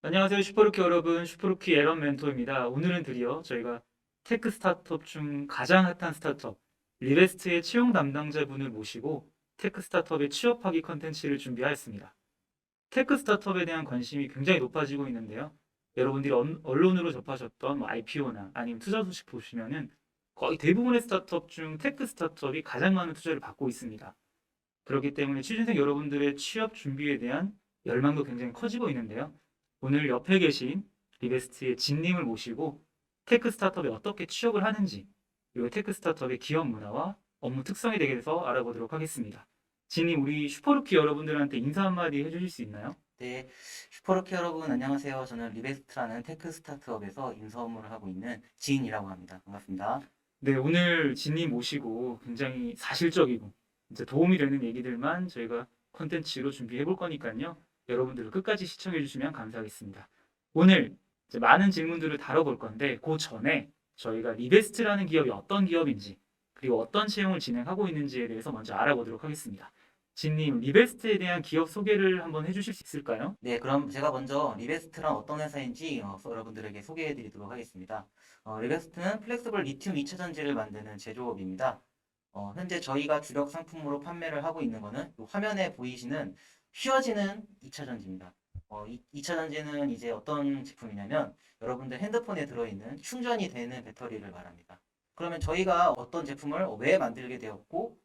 안녕하세요. 슈퍼루키 여러분. 슈퍼루키 에런 멘토입니다. 오늘은 드디어 저희가 테크 스타트업 중 가장 핫한 스타트업, 리베스트의 채용 담당자분을 모시고 테크 스타트업의 취업하기 컨텐츠를 준비하였습니다. 테크 스타트업에 대한 관심이 굉장히 높아지고 있는데요. 여러분들이 언론으로 접하셨던 IPO나 아니면 투자 소식 보시면은 거의 대부분의 스타트업 중 테크 스타트업이 가장 많은 투자를 받고 있습니다. 그렇기 때문에 취준생 여러분들의 취업 준비에 대한 열망도 굉장히 커지고 있는데요. 오늘 옆에 계신 리베스트의 진님을 모시고 테크 스타트업에 어떻게 취업을 하는지, 그리고 테크 스타트업의 기업 문화와 업무 특성에 대해서 알아보도록 하겠습니다. 진님, 우리 슈퍼루키 여러분들한테 인사 한마디 해주실 수 있나요? 네, 슈퍼로키 여러분 안녕하세요. 저는 리베스트라는 테크 스타트업에서 인서 업무를 하고 있는 지인이라고 합니다. 반갑습니다. 네, 오늘 진님 모시고 굉장히 사실적이고 이제 도움이 되는 얘기들만 저희가 콘텐츠로 준비해 볼 거니까요. 여러분들 끝까지 시청해 주시면 감사하겠습니다. 오늘 이제 많은 질문들을 다뤄볼 건데 그 전에 저희가 리베스트라는 기업이 어떤 기업인지 그리고 어떤 채용을 진행하고 있는지에 대해서 먼저 알아보도록 하겠습니다. 진님, 리베스트에 대한 기업 소개를 한번 해주실 수 있을까요? 네, 그럼 제가 먼저 리베스트란 어떤 회사인지 여러분들에게 소개해 드리도록 하겠습니다. 리베스트는 플렉스블 리튬 2차 전지를 만드는 제조업입니다. 현재 저희가 주력 상품으로 판매를 하고 있는 거는 이 화면에 보이시는 휘어지는 2차 전지입니다. 이 2차 전지는 이제 어떤 제품이냐면 여러분들 핸드폰에 들어있는 충전이 되는 배터리를 말합니다. 그러면 저희가 어떤 제품을 왜 만들게 되었고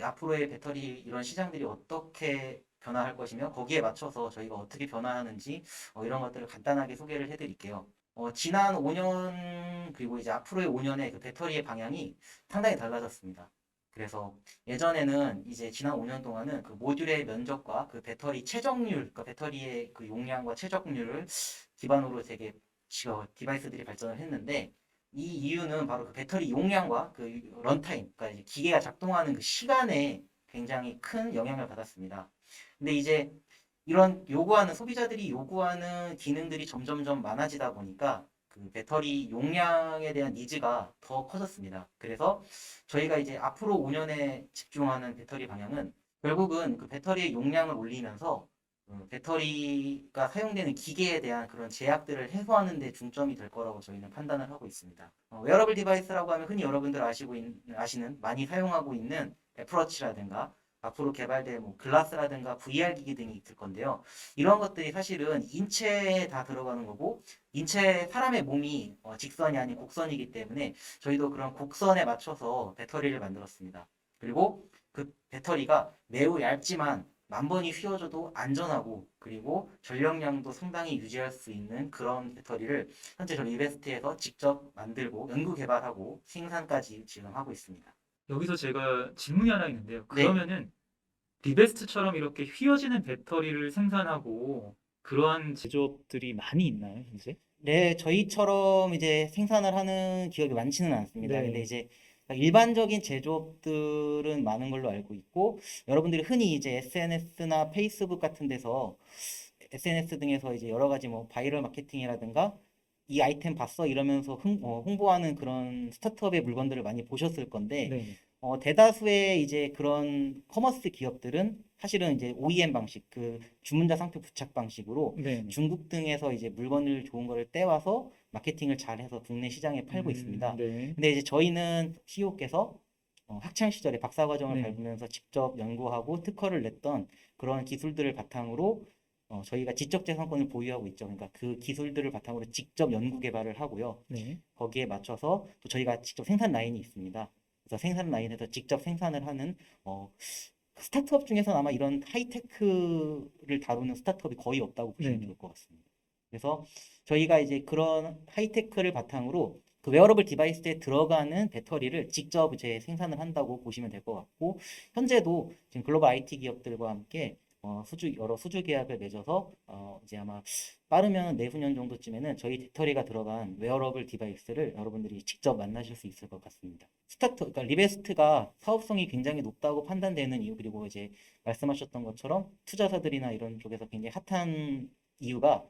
앞으로의 배터리 이런 시장들이 어떻게 변화할 것이며 거기에 맞춰서 저희가 어떻게 변화하는지 이런 것들을 간단하게 소개를 해드릴게요. 지난 5년 그리고 이제 앞으로의 5년의 그 배터리의 방향이 상당히 달라졌습니다. 그래서 예전에는 이제 지난 5년 동안은 그 모듈의 면적과 그 배터리 최적률, 그러니까 배터리의 그 용량과 최적률을 기반으로 되게 디바이스들이 발전을 했는데 이 이유는 바로 그 배터리 용량과 그 런타임, 그러니까 이제 기계가 작동하는 그 시간에 굉장히 큰 영향을 받았습니다. 근데 이제 이런 요구하는 소비자들이 요구하는 기능들이 점점점 많아지다 보니까 그 배터리 용량에 대한 니즈가 더 커졌습니다. 그래서 저희가 이제 앞으로 5년에 집중하는 배터리 방향은 결국은 그 배터리의 용량을 올리면서 배터리가 사용되는 기계에 대한 그런 제약들을 해소하는 데 중점이 될 거라고 저희는 판단을 하고 있습니다. 웨어러블 디바이스라고 하면 흔히 여러분들 아시는 많이 사용하고 있는 애플워치라든가 앞으로 개발될 뭐 글라스라든가 VR 기기 등이 있을 건데요. 이런 것들이 사실은 인체에 다 들어가는 거고 사람의 몸이 직선이 아닌 곡선이기 때문에 저희도 그런 곡선에 맞춰서 배터리를 만들었습니다. 그리고 그 배터리가 매우 얇지만 만 번이 휘어져도 안전하고 그리고 전력량도 상당히 유지할 수 있는 그런 배터리를 현재 저희 이베스트에서 직접 만들고 연구 개발하고 생산까지 지금 하고 있습니다. 여기서 제가 질문이 하나 있는데요. 네, 그러면은 리베스트처럼 이렇게 휘어지는 배터리를 생산하고 그러한 제조업들이 많이 있나요, 현재? 네, 저희처럼 이제 생산을 하는 기업이 많지는 않습니다. 근데 네, 이제 일반적인 제조업들은 많은 걸로 알고 있고, 여러분들이 흔히 이제 SNS나 페이스북 같은 데서 SNS 등에서 이제 여러 가지 뭐 바이럴 마케팅이라든가 이 아이템 봤어 이러면서 홍보하는 그런 스타트업의 물건들을 많이 보셨을 건데 네, 대다수의 이제 그런 커머스 기업들은 사실은 이제 OEM 방식, 그 주문자 상표 부착 방식으로 네, 네. 중국 등에서 이제 물건을 좋은 거를 떼와서 마케팅을 잘해서 국내 시장에 팔고 있습니다. 네, 근데 이제 저희는 CEO께서 학창 시절에 박사 과정을 네. 밟으면서 직접 연구하고 특허를 냈던 그런 기술들을 바탕으로 저희가 지적재산권을 보유하고 있죠. 그러니까 그 기술들을 바탕으로 직접 연구 개발을 하고요. 네. 거기에 맞춰서 또 저희가 직접 생산 라인이 있습니다. 그래서 생산 라인에서 직접 생산을 하는 어, 스타트업 중에서는 아마 이런 하이테크를 다루는 스타트업이 거의 없다고 보시면 네네. 좋을 것 같습니다. 그래서 저희가 이제 그런 하이테크를 바탕으로 그 웨어러블 디바이스에 들어가는 배터리를 직접 이제 생산을 한다고 보시면 될 것 같고 현재도 지금 글로벌 IT 기업들과 함께 여러 수주 계약을 맺어서 이제 아마 빠르면 내후년 정도쯤에는 저희 배터리가 들어간 웨어러블 디바이스를 여러분들이 직접 만나실 수 있을 것 같습니다. 그러니까 리베스트가 사업성이 굉장히 높다고 판단되는 이유, 그리고 이제 말씀하셨던 것처럼 투자사들이나 이런 쪽에서 굉장히 핫한 이유가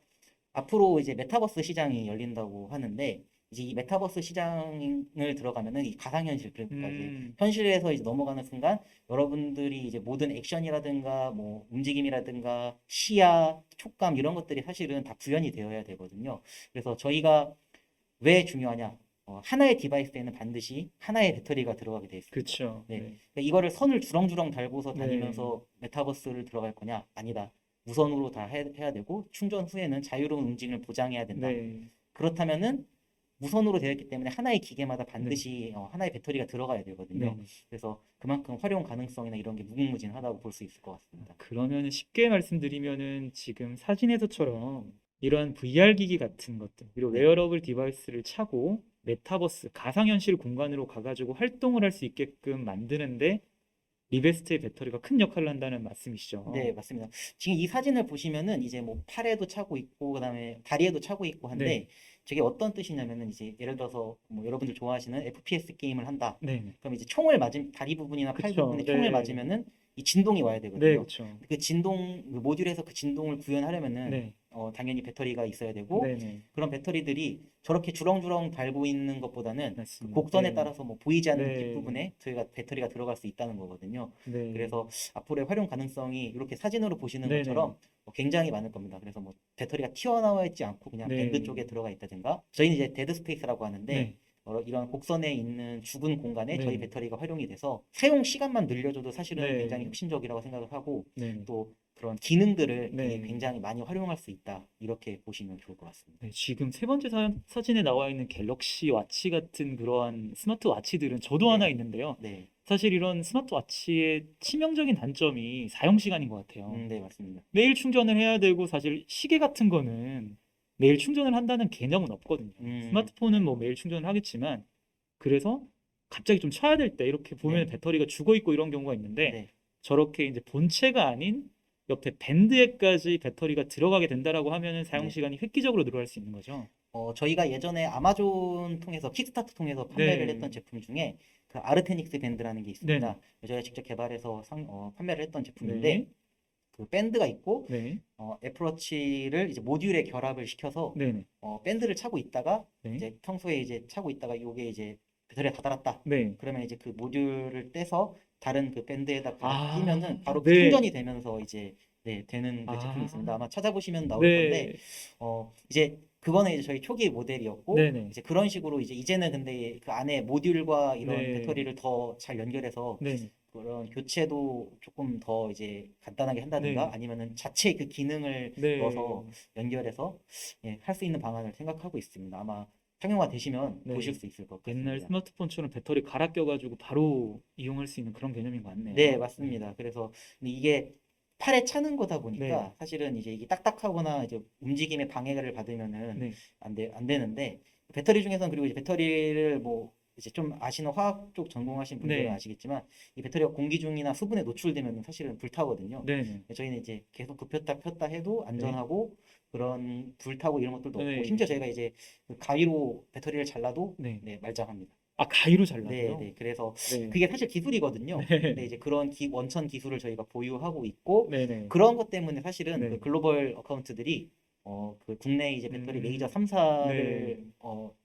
앞으로 이제 메타버스 시장이 열린다고 하는데 이제 이 메타버스 시장을 들어가면은 이 가상현실 그러니까 이제 음, 현실에서 이제 넘어가는 순간 여러분들이 이제 모든 액션이라든가 뭐 움직임이라든가 시야, 촉감 이런 것들이 사실은 다 구현이 되어야 되거든요. 그래서 저희가 왜 중요하냐? 하나의 디바이스에는 반드시 하나의 배터리가 들어가게 되어 있습니다. 그쵸. 네. 네. 그러니까 이거를 선을 주렁주렁 달고서 네. 다니면서 메타버스를 들어갈 거냐? 아니다. 무선으로 다 해야 되고 충전 후에는 자유로운 움직임을 보장해야 된다. 네. 그렇다면은 무선으로 되어 있기 때문에 하나의 기계마다 네. 반드시 하나의 배터리가 들어가야 되거든요. 네. 그래서 그만큼 활용 가능성이나 이런 게 무궁무진하다고 볼 수 있을 것 같습니다. 그러면 쉽게 말씀드리면은 지금 사진에서처럼 이런 VR 기기 같은 것들, 그리고 네, 웨어러블 디바이스를 차고 메타버스, 가상현실 공간으로 가가지고 활동을 할 수 있게끔 만드는데 리베스트의 배터리가 큰 역할을 한다는 네, 말씀이시죠? 맞습니다. 지금 이 사진을 보시면은 이제 뭐 팔에도 차고 있고 그다음에 다리에도 차고 있고 네, 한데 저게 어떤 뜻이냐면은 이제 예를 들어서 뭐 여러분들 좋아하시는 FPS 게임을 한다. 네, 네. 그럼 이제 총을 맞은 다리 부분이나 팔 그쵸, 부분에 총을 네, 맞으면은 이 진동이 와야 네, 되거든요. 그쵸, 그 진동 그 모듈에서 그 진동을 구현하려면은 네, 당연히 배터리가 있어야 되고 네, 네, 그런 배터리들이 저렇게 주렁주렁 달고 있는 것보다는 그 맞습니다. 곡선에 네, 따라서 뭐 보이지 않는 네, 뒷부분에 저희가 배터리가 들어갈 수 있다는 거거든요. 네, 그래서 앞으로의 활용 가능성이 이렇게 사진으로 보시는 네, 네, 것처럼 굉장히 많을 겁니다. 그래서 뭐 배터리가 튀어나와 있지 않고 그냥 밴드 네, 쪽에 들어가 있다든가 저희는 이제 데드 스페이스라고 하는데 네, 이런 곡선에 있는 죽은 공간에 저희 네, 배터리가 활용이 돼서 사용 시간만 늘려줘도 사실은 굉장히 네, 혁신적이라고 생각을 하고 네, 또 그런 기능들을 되게 네. 굉장히 많이 활용할 수 있다. 이렇게 보시면 좋을 것 같습니다. 네, 지금 세 번째 사진에 나와 있는 갤럭시 와치 같은 그러한 스마트 와치들은 저도 하나 네, 있는데요. 네, 사실 이런 스마트 와치의 치명적인 단점이 사용 시간인 것 같아요. 네, 맞습니다. 매일 충전을 해야 되고 사실 시계 같은 거는 매일 충전을 한다는 개념은 없거든요. 스마트폰은 네, 뭐 매일 충전을 하겠지만 그래서 갑자기 좀 쳐야 될 때 이렇게 보면 네, 배터리가 죽어 있고 이런 경우가 있는데 네. 저렇게 이제 본체가 아닌 옆에 밴드에까지 배터리가 들어가게 된다라고 하면은 사용 네. 시간이 획기적으로 늘어날 수 있는 거죠. 저희가 예전에 아마존 통해서 킥스타터 통해서 판매를 네, 했던 제품 중에 그 아르테닉스 밴드라는 게 네네, 있습니다. 저희가 직접 개발해서 판매를 했던 제품인데 네, 그 밴드가 있고 네, 애플워치를 이제 모듈에 결합을 시켜서 네네, 밴드를 차고 있다가 네, 이제 평소에 이제 차고 있다가 요게 이제 배터리가 다 닳았다. 네. 그러면 이제 그 모듈을 떼서 다른 그 밴드에다 갖다 끼면은 아, 바로 네, 충전이 되면서 이제 네, 되는 그 제품이 있습니다. 아, 아마 찾아보시면 나올 건데 네, 이제 그거는 이제 저희 초기 모델이었고 네네, 이제 그런 식으로 이제는 근데 그 안에 모듈과 이런 네, 배터리를 더 잘 연결해서 네네, 그런 교체도 조금 더 이제 간단하게 한다든가 네, 아니면은 자체 그 기능을 넣어서 네, 연결해서 예, 할 수 있는 방안을 생각하고 있습니다. 아마 상용화 되시면 보실 네. 수 있을 것 옛날 같습니다. 스마트폰처럼 배터리 갈아 껴가지고 바로 이용할 수 있는 그런 개념인 것 네, 같네요. 네, 맞습니다. 그래서 근데 이게 팔에 차는 거다 네, 보니까 사실은 이제 이게 딱딱하거나 이제 움직임에 방해를 받으면은 네, 안 되는데 배터리 중에서는 그리고 이제 배터리를 뭐 이제 좀 아시는 화학 쪽 전공하신 분들은 네, 아시겠지만 이 배터리가 공기 중이나 수분에 노출되면 사실은 불타거든요. 네, 네, 저희는 이제 계속 급혔다 폈다 해도 네, 안전하고 그런 불타고 이런 것들도 없고 네, 심지어 저희가 이제 그 가위로 배터리를 잘라도 네. 네, 말짱합니다. 아, 가위로 네, 잘라도요? 네. 그래서 네, 그게 사실 기술이거든요. 근데 네, 이제 그런 원천 기술을 저희가 보유하고 있고 네, 네, 그런 것 때문에 사실은 그 네, 글로벌 어카운트들이 그 국내 이제 배터리 메이저 음, 3사를 네,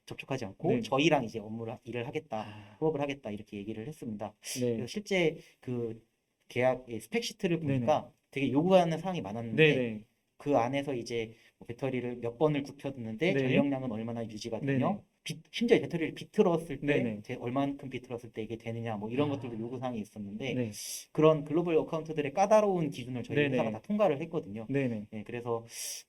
접촉하지 않고 네, 저희랑 이제 일을 하겠다, 아, 협업을 하겠다 이렇게 얘기를 했습니다. 네, 그래서 실제 그 계약 스펙 시트를 네, 네, 보니까 되게 요구하는 사항이 네, 많았는데 네, 그 안에서 이제 뭐 배터리를 몇 번을 굽혔는데 네, 전력량은 얼마나 유지가 네, 네, 되며 심지어 배터리를 비틀었을 네, 때 네, 얼만큼 비틀었을 때 이게 되느냐 뭐 이런 것들도 아, 요구사항이 있었는데 네, 그런 글로벌 어카운트들의 까다로운 기준을 저희 네, 회사가 네, 다 통과를 했거든요. 네, 네, 네, 그래서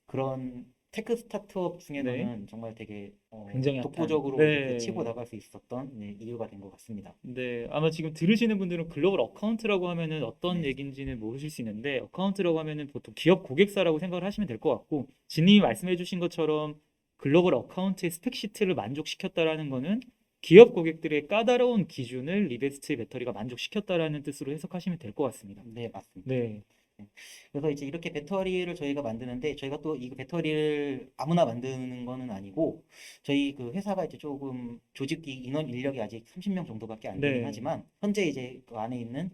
그런 테크 스타트업 네, 중에서는 정말 되게 굉장히 핫한, 독보적으로 이렇게 치고 네, 나갈 수 있었던 네, 이유가 된 것 같습니다. 네, 아마 지금 들으시는 분들은 글로벌 어카운트라고 하면은 어떤 네, 얘기인지는 모르실 수 있는데 어카운트라고 하면은 보통 기업 고객사라고 생각을 하시면 될 것 같고 진님이 말씀해 주신 것처럼 글로벌 어카운트의 스펙 시트를 만족시켰다라는 거는 기업 고객들의 까다로운 기준을 리베스트의 배터리가 만족시켰다라는 뜻으로 해석하시면 될 것 같습니다. 네, 맞습니다. 네, 네. 그래서 이제 이렇게 배터리를 저희가 만드는데 저희가 또 이 배터리를 아무나 만드는 거는 아니고 저희 그 회사가 이제 조금 조직 인원 인력이 아직 30명 정도밖에 안 되긴 네, 하지만 현재 이제 그 안에 있는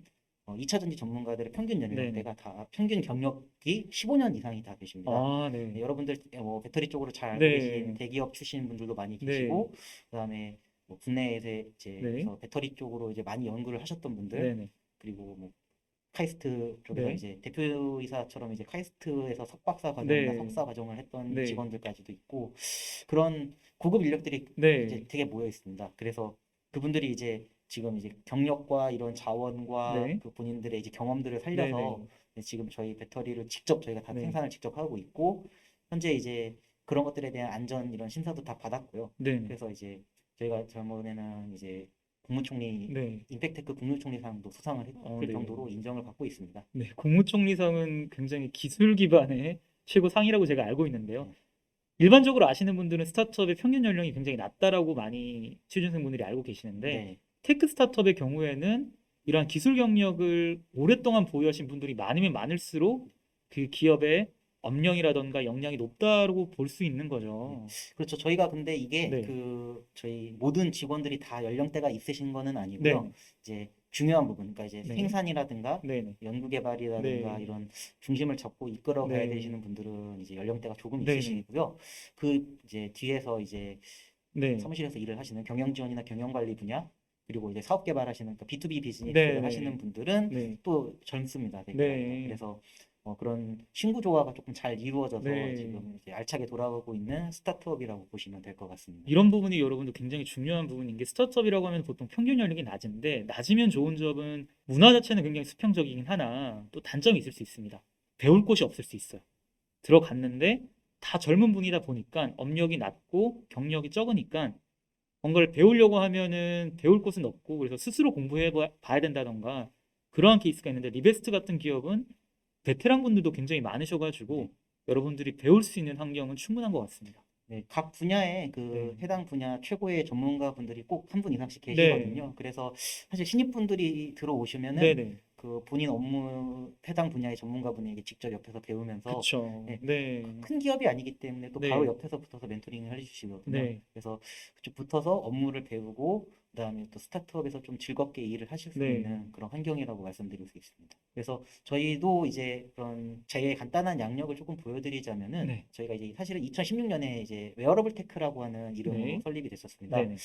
2차 전지 전문가들의 평균 네네. 연령대가 다 평균 경력이 15년 이상이 다 되십니다. 아, 네, 네. 여러분들 배터리 쪽으로 잘 알고 네. 계신 대기업 출신 분들도 많이 네. 계시고, 그다음에 뭐 국내에서 이제 네. 그래서 배터리 쪽으로 이제 많이 연구를 하셨던 분들, 네네. 그리고 뭐 카이스트 쪽에서 네. 이제 대표이사처럼 이제 카이스트에서 석박사 과정이나 네. 석사 과정을 했던 네. 직원들까지도 있고, 그런 고급 인력들이 이제 네. 되게 모여 있습니다. 그래서 그분들이 이제 지금 이제 경력과 이런 자원과 네. 그 본인들의 이제 경험들을 네네. 살려서 지금 저희 배터리를 직접 저희가 다 네. 생산을 직접 하고 있고, 현재 이제 그런 것들에 대한 안전 이런 심사도 다 받았고요. 네네. 그래서 이제 저희가 저번에는 이제 국무총리 네. 임팩테크 국무총리상도 수상을 했을 네. 정도로 인정을 받고 있습니다. 네, 국무총리상은 굉장히 기술 기반의 최고 상이라고 제가 알고 있는데요. 네. 일반적으로 아시는 분들은 스타트업의 평균 연령이 굉장히 낮다라고 많이 취준생분들이 알고 계시는데 네. 테크 스타트업의 경우에는 이러한 기술 경력을 오랫동안 보유하신 분들이 많으면 많을수록 그 기업의 업력이라던가 역량이 높다고 볼 수 있는 거죠. 그렇죠. 저희가 근데 이게 네. 저희 모든 직원들이 다 연령대가 있으신 거는 아니고요. 네. 이제 중요한 부분, 그러니까 이제 네. 생산이라든가 네네. 연구개발이라든가 네. 이런 중심을 잡고 이끌어 가야 네. 되시는 분들은 이제 연령대가 조금 네네. 있으시고요. 그 이제 뒤에서 이제 네. 사무실에서 일을 하시는 경영 지원이나 경영 관리 분야, 그리고 이제 사업 개발하시는 그러니까 B2B 비즈니스를 네네. 하시는 분들은 네. 또 젊습니다. 되게. 네. 그래서 그런 신구 조화가 조금 잘 이루어져서 네. 지금 이제 알차게 돌아가고 있는 스타트업이라고 보시면 될 것 같습니다. 이런 부분이 여러분도 굉장히 중요한 부분인 게 스타트업이라고 하면 보통 평균 연령이 낮은데 낮으면 좋은 점은 문화 자체는 굉장히 수평적이긴 하나 또 단점이 있을 수 있습니다. 배울 곳이 없을 수 있어요. 들어갔는데 다 젊은 분이다 보니까 업력이 낮고 경력이 적으니까 뭔가를 배우려고 하면은 배울 곳은 없고 그래서 스스로 공부해 봐야 된다던가 그러한 케이스가 있는데 리베스트 같은 기업은 베테랑 분들도 굉장히 많으셔가지고 여러분들이 배울 수 있는 환경은 충분한 것 같습니다. 네, 각 분야에 네. 해당 분야 최고의 전문가 분들이 꼭 한 분 이상씩 네. 계시거든요. 그래서 사실 신입분들이 들어오시면은 네네. 그 본인 업무 해당 분야의 전문가분에게 직접 옆에서 배우면서 그쵸. 네, 네. 큰 기업이 아니기 때문에 또 네. 바로 옆에서 붙어서 멘토링을 해주시거든요. 네. 그래서 그쪽 붙어서 업무를 배우고 그다음에 또 스타트업에서 좀 즐겁게 일을 하실 수 네. 있는 그런 환경이라고 말씀드릴 수 있습니다. 그래서 저희도 이제 그런 제 간단한 양력을 조금 보여드리자면은 네. 저희가 이제 사실은 2016년에 이제 웨어러블 테크라고 하는 이름으로 네. 설립이 됐었습니다. 네네.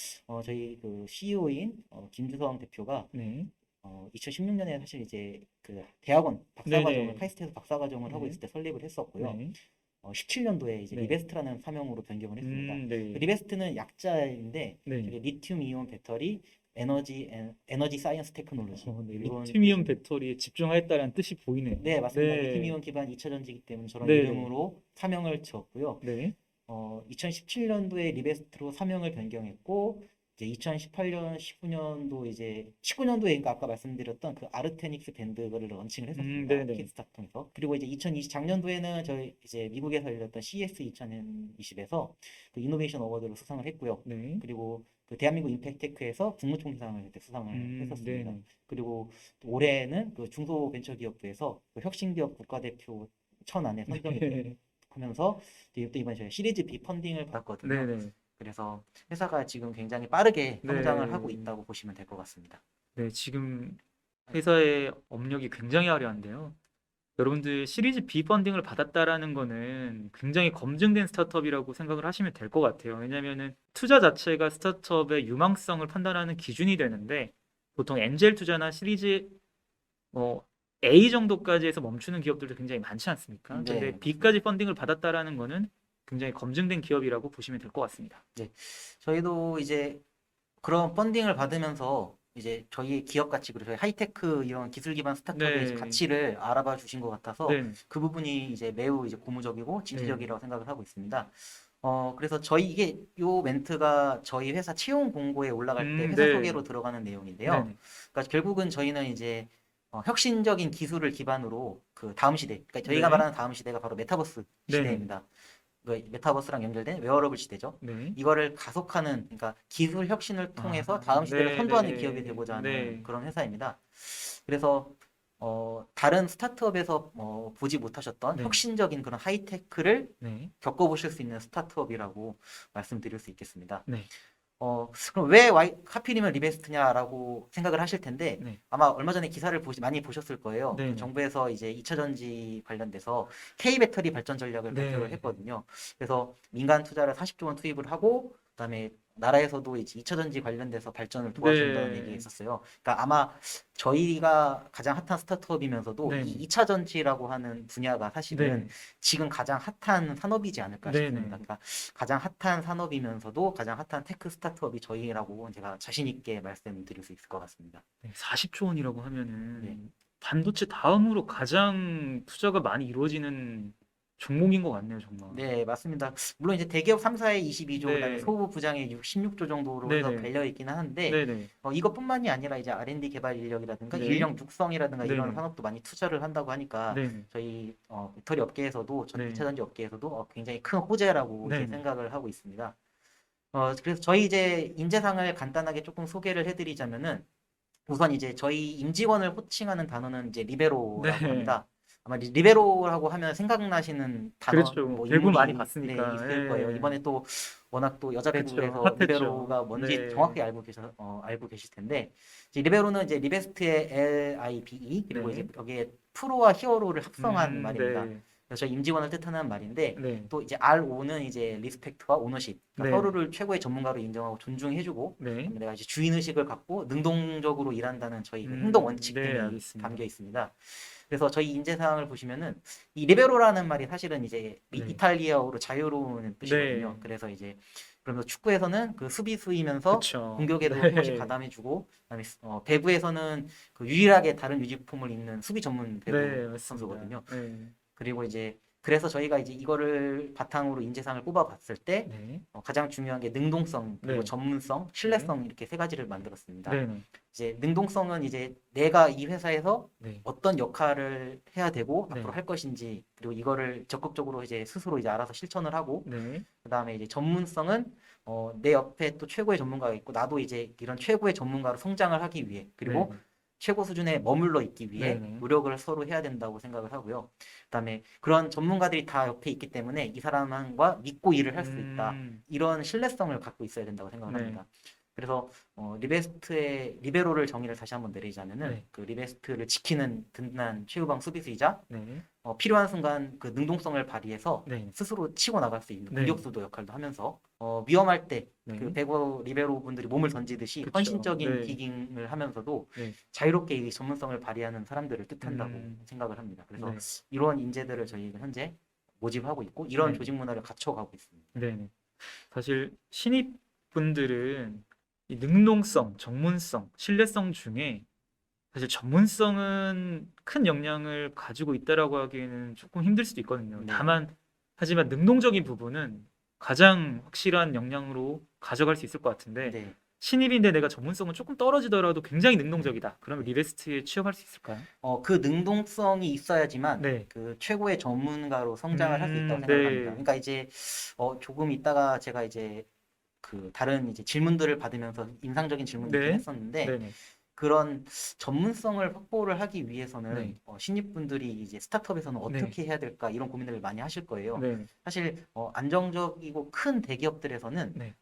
저희 그 CEO인 김주성 대표가 네. 2016년에 사실 이제 그 대학원 박사과정을 네네. 카이스트에서 박사과정을 하고 네. 있을 때 설립을 했었고요. 네. 17년도에 이제 네. 리베스트라는 사명으로 변경을 했습니다. 네. 리베스트는 약자인데 네. 저게 리튬 이온 배터리 에너지 사이언스 테크놀로지 네. 이런 리튬이온 뜻입니다. 배터리에 집중하였다는 뜻이 보이네요. 네, 맞습니다. 네. 리튬 이온 기반 2차 전지이기 때문에 저런 네. 이름으로 사명을 지었고요. 네. 2017년도에 리베스트로 사명을 변경했고 이제 2018년, 19년도 이제 19년도에 그러니까 아까 말씀드렸던 그 아르테닉스 밴드를 런칭을 했었습니다. 네네. 킥스타터 통해서. 그리고 이제 2020 작년도에는 저희 이제 미국에서 열렸던 CES 2020에서 그 이노베이션 어워드를 수상을 했고요. 네. 그리고 그 대한민국 임팩테크에서 국무총리상을 그때 수상을 했었습니다. 네네. 그리고 또 올해는 그 중소벤처기업부에서 그 혁신기업 국가대표 천 안에 선정이 네. 하면서 또 이번에 저희 시리즈 B 펀딩을 받았거든요. 네네. 그래서 회사가 지금 굉장히 빠르게 성장을 네. 하고 있다고 보시면 될 것 같습니다. 네, 지금 회사의 업력이 굉장히 화려한데요. 여러분들 시리즈 B 펀딩을 받았다라는 거는 굉장히 검증된 스타트업이라고 생각을 하시면 될 것 같아요. 왜냐면은 투자 자체가 스타트업의 유망성을 판단하는 기준이 되는데 보통 엔젤 투자나 시리즈 뭐 A 정도까지 해서 멈추는 기업들도 굉장히 많지 않습니까? 네, 근데 맞습니다. B까지 펀딩을 받았다라는 거는 굉장히 검증된 기업이라고 보시면 될 것 같습니다. 저희도 이제 그런 펀딩을 받으면서 이제 저희 기업 가치 그리고 저희 하이테크 이런 기술 기반 스타트업의 이제 네. 가치를 알아봐 주신 것 같아서 네. 그 부분이 이제 매우 이제 고무적이고 진취적이라고 네. 생각을 하고 있습니다. 그래서 이게 요 멘트가 저희 회사 채용 공고에 올라갈 때 회사 네. 소개로 들어가는 내용인데요. 네네. 그러니까 결국은 저희는 이제 혁신적인 기술을 기반으로 그 다음 시대, 그러니까 저희가 네. 말하는 다음 시대가 바로 메타버스 네네. 시대입니다. 그 메타버스랑 연결된 웨어러블 시대죠. 네. 이거를 가속하는, 그러니까 기술 혁신을 통해서 다음 시대를 네, 선도하는 네, 기업이 되고자 하는 네. 그런 회사입니다. 그래서 다른 스타트업에서 보지 못하셨던 네. 혁신적인 그런 하이테크를 네. 겪어보실 수 있는 스타트업이라고 말씀드릴 수 있겠습니다. 네. 그럼 왜 하필이면 리베스트냐라고 생각을 하실 텐데 네. 아마 얼마 전에 기사를 많이 보셨을 거예요. 네네. 정부에서 이제 2차 전지 관련돼서 K 배터리 발전 전략을 발표를 네. 했거든요. 그래서 민간 투자를 40조 원 투입을 하고 그다음에 나라에서도 이제 2차 전지 관련돼서 발전을 도와준다는 얘기가 네. 있었어요. 그러니까 아마 저희가 가장 핫한 스타트업이면서도 이 네네. 2차 전지라고 하는 분야가 사실은 네. 지금 가장 핫한 산업이지 않을까 싶습니다. 네네. 그러니까 가장 핫한 산업이면서도 가장 핫한 테크 스타트업이 저희라고 제가 자신 있게 말씀드릴 수 있을 것 같습니다. 네, 40조 원이라고 네. 하면은 반도체 다음으로 가장 투자가 많이 이루어지는 종목인 것 같네요, 정말. 네, 맞습니다. 물론 이제 대기업 3사에 22조, 그다음에 네. 소부 부장에 16조 정도로 해서 네네. 갈려 있기는 한데 네네. 이것뿐만이 아니라 이제 R&D 개발 인력이라든가 네. 인력 육성이라든가 이런 네네. 산업도 많이 투자를 한다고 하니까 네네. 저희 배터리 업계에서도 전 네. 2차 전지 업계에서도 굉장히 큰 호재라고 이제 네네. 생각을 하고 있습니다. 그래서 저희 이제 인재상을 간단하게 조금 소개를 해드리자면은 우선 이제 저희 임직원을 호칭하는 단어는 이제 리베로라고 네. 합니다. 아마 리베로라고 하면 생각나시는 단어 그렇죠. 뭐 배구 많이 인물이 봤으니까. 있을 거예요. 예. 이번에 또 워낙 또 여자 그쵸. 배구에서 핫했죠. 리베로가 뭔지 네. 정확히 알고 계실 텐데 이제 리베로는 이제 리베스트의 LIBE 그리고 네. 이제 여기에 프로와 히어로를 합성한 말입니다. 네. 그래서 저희 임직원을 뜻하는 말인데 네. 또 이제 RO는 이제 리스펙트와 오너십 그러니까 네네. 서로를 최고의 전문가로 인정하고 존중해주고 네. 내가 이제 주인 의식을 갖고 능동적으로 일한다는 저희 그 행동 원칙 네, 등이 알겠습니다. 담겨 있습니다. 그래서 저희 인재 사항을 보시면은 이 리베로라는 말이 사실은 이제 네. 이탈리아어로 자유로운 뜻이거든요. 네. 그래서 이제 그러면서 축구에서는 그 수비수이면서 그쵸. 공격에도 한 번씩 네. 가담해주고 그다음에 배구에서는 그 유일하게 다른 유니폼을 입는 수비 전문 배구 네, 맞습니다. 선수거든요. 네. 그리고 이제 그래서 저희가 이제 이거를 바탕으로 인재상을 뽑아봤을 때 네. 가장 중요한 게 능동성 그리고 네. 전문성, 신뢰성 이렇게 세 가지를 만들었습니다. 네네. 이제 능동성은 이제 내가 이 회사에서 네. 어떤 역할을 해야 되고 네. 앞으로 할 것인지 그리고 이거를 적극적으로 이제 스스로 이제 알아서 실천을 하고 네. 그다음에 이제 전문성은 내 옆에 또 최고의 전문가가 있고 나도 이제 이런 최고의 전문가로 성장을 하기 위해 그리고 네네. 최고 수준에 머물러 있기 위해 네네. 노력을 서로 해야 된다고 생각을 하고요. 그다음에 그런 전문가들이 다 옆에 있기 때문에 이 사람과 믿고 일을 할 수 있다. 이런 신뢰성을 갖고 있어야 된다고 생각을 네. 합니다. 그래서 리베스트의 리베로를 정의를 다시 한번 내리자면은 네. 그 리베스트를 지키는 든든한 최후방 수비수이자 네. 필요한 순간 그 능동성을 발휘해서 네. 스스로 치고 나갈 수 있는 네. 공격수도 역할도 하면서 위험할 때 네. 그 배구 리베로 분들이 몸을 던지듯이 그쵸. 헌신적인 네. 디깅을 하면서도 네. 자유롭게 이 전문성을 발휘하는 사람들을 뜻한다고 음. 생각을 합니다. 그래서 네. 이런 인재들을 저희가 현재 모집하고 있고 이런 네. 조직 문화를 갖춰가고 있습니다. 네네. 사실 신입분들은 이 능동성, 전문성, 신뢰성 중에 사실 전문성은 큰 영향을 가지고 있다라고 하기에는 조금 힘들 수도 있거든요. 네. 하지만 능동적인 부분은 가장 확실한 역량으로 가져갈 수 있을 것 같은데 네. 신입인데 내가 전문성은 조금 떨어지더라도 굉장히 능동적이다. 그러면 리베스트에 취업할 수 있을까요? 그 능동성이 있어야지만 네. 그 최고의 전문가로 성장을 할 수 있다고 네. 생각합니다. 그러니까 이제 조금 있다가 제가 이제 그 다른 이제 질문들을 받으면서 인상적인 질문이 있긴 네. 했었는데 네네. 그런 전문성을 확보를 하기 위해서는 네. 신입분들이 이제 스타트업에서는 어떻게 해야 될까 이런 고민을 많이 하실 거예요. 네. 사실 안정적이고 큰 대기업들에서는 네.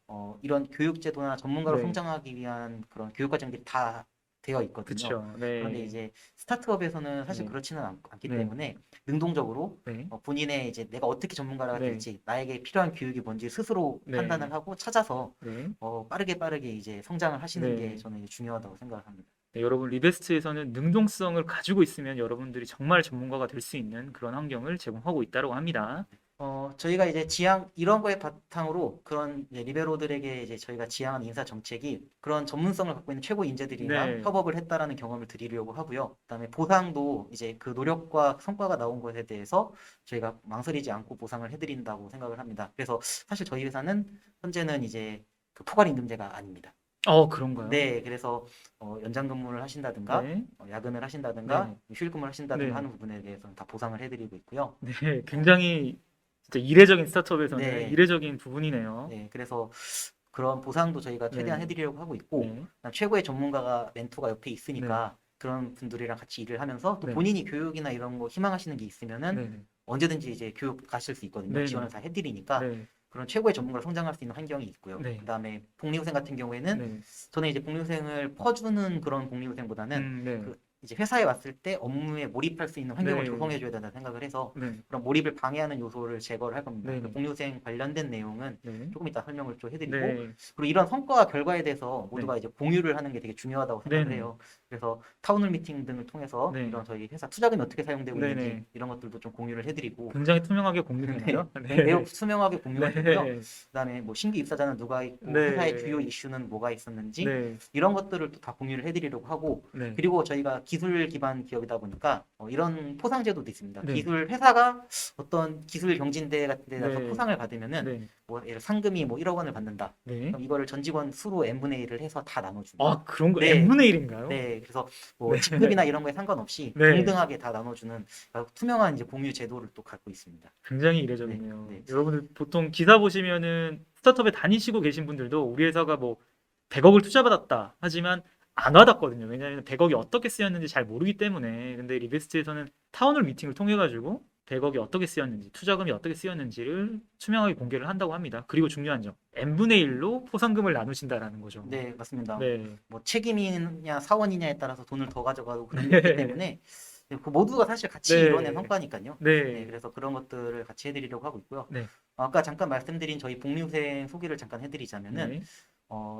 이런 교육제도나 전문가로 네. 성장하기 위한 그런 교육 과정들이 다 되어 있거든요. 그쵸. 네. 그런데 이제 스타트업에서는 사실 네. 그렇지는 않기 네. 때문에 능동적으로 네. 본인의 이제 내가 어떻게 전문가가 네. 될지 나에게 필요한 교육이 뭔지 스스로 네. 판단을 하고 찾아서 네. 빠르게 이제 성장을 하시는 네. 게 저는 이제 중요하다고 생각을 합니다. 네, 여러분 리베스트에서는 능동성을 가지고 있으면 여러분들이 정말 전문가가 될 수 있는 그런 환경을 제공하고 있다고 합니다. 저희가 이제 이런 거에 바탕으로 그런 이제 리베로들에게 이제 저희가 지향한 인사 정책이 그런 전문성을 갖고 있는 최고 인재들이랑 네. 협업을 했다라는 경험을 드리려고 하고요. 그다음에 보상도 이제 그 노력과 성과가 나온 것에 대해서 저희가 망설이지 않고 보상을 해드린다고 생각을 합니다. 그래서 사실 저희 회사는 현재는 이제 그 포괄임금제가 아닙니다. 그런가요? 네, 그래서 연장 근무를 하신다든가 네. 야근을 하신다든가 휴일근무를 하신다든가 네. 하는 부분에 대해서는 다 보상을 해드리고 있고요. 네, 굉장히 진짜 이례적인 스타트업에서는 네. 이례적인 부분이네요. 네, 그래서 그런 보상도 저희가 최대한 네. 해드리려고 하고 있고 네. 그다음 최고의 전문가가 멘토가 옆에 있으니까 그런 분들이랑 같이 일을 하면서 또 네. 본인이 교육이나 이런 거 희망하시는 게 있으면은 네. 언제든지 이제 교육 가실 수 있거든요. 네네. 지원을 다 해드리니까 네. 그런 최고의 전문가로 성장할 수 있는 환경이 있고요. 네. 그다음에 복리후생 같은 경우에는 네. 저는 이제 복리후생을 퍼주는 그런 복리후생보다는 네. 그 이제 회사에 왔을 때 업무에 몰입할 수 있는 환경을 네. 조성해줘야 된다는 생각을 해서 네. 그런 몰입을 방해하는 요소를 제거를 할 겁니다. 네. 그 복리후생 관련된 내용은 네. 조금 이따 설명을 좀 해드리고 네. 그리고 이런 성과와 결과에 대해서 모두가 네. 이제 공유를 하는 게 되게 중요하다고 생각을 네네. 해요. 그래서 타운홀 미팅 등을 통해서 네. 이런 저희 회사 투자금이 어떻게 사용되고 있는지 네네. 이런 것들도 좀 공유를 해드리고 굉장히 투명하게 공유되나요? 매우 투명하게 공유가 되고요. 네. 그다음에 뭐 신규 입사자는 누가 있고 네. 회사의 주요 이슈는 뭐가 있었는지 네. 이런 것들을 또 다 공유를 해드리려고 하고 네. 그리고 저희가 기술 기반 기업이다 보니까 이런 포상 제도도 있습니다. 네. 기술 회사가 어떤 기술 경진대 같은 데 가서 네. 포상을 받으면은 네. 뭐 예를 상금이 뭐 1억 원을 받는다. 네. 그럼 이거를 전 직원 수로 n분의 1을 해서 다 나눠줍니다. 아, 그런 거 네. n분의 1인가요? 네, 그래서 뭐 네. 직급이나 이런 거에 상관없이 네. 동등하게 다 나눠주는 투명한 이제 공유 제도를 또 갖고 있습니다. 굉장히 이례적이네요. 네. 여러분들 보통 기사 보시면은 스타트업에 다니시고 계신 분들도 우리 회사가 뭐 100억을 투자받았다 하지만 안 와닿거든요. 왜냐하면 100억이 어떻게 쓰였는지 잘 모르기 때문에. 근데 리베스트에서는 타운홀 미팅을 통해 가지고 100억이 어떻게 쓰였는지, 투자금이 어떻게 쓰였는지를 투명하게 공개를 한다고 합니다. 그리고 중요한 점, n분의 1로 포상금을 나누신다라는 거죠. 네, 맞습니다. 네. 뭐 책임이냐 사원이냐에 따라서 돈을 더 가져가고 그런 거기 때문에 그 모두가 사실 같이 네. 이뤄낸 성과니까요. 네, 네. 그래서 그런 것들을 같이 해드리려고 하고 있고요. 네. 아까 잠깐 말씀드린 저희 복리후생 소개를 잠깐 해드리자면은 네.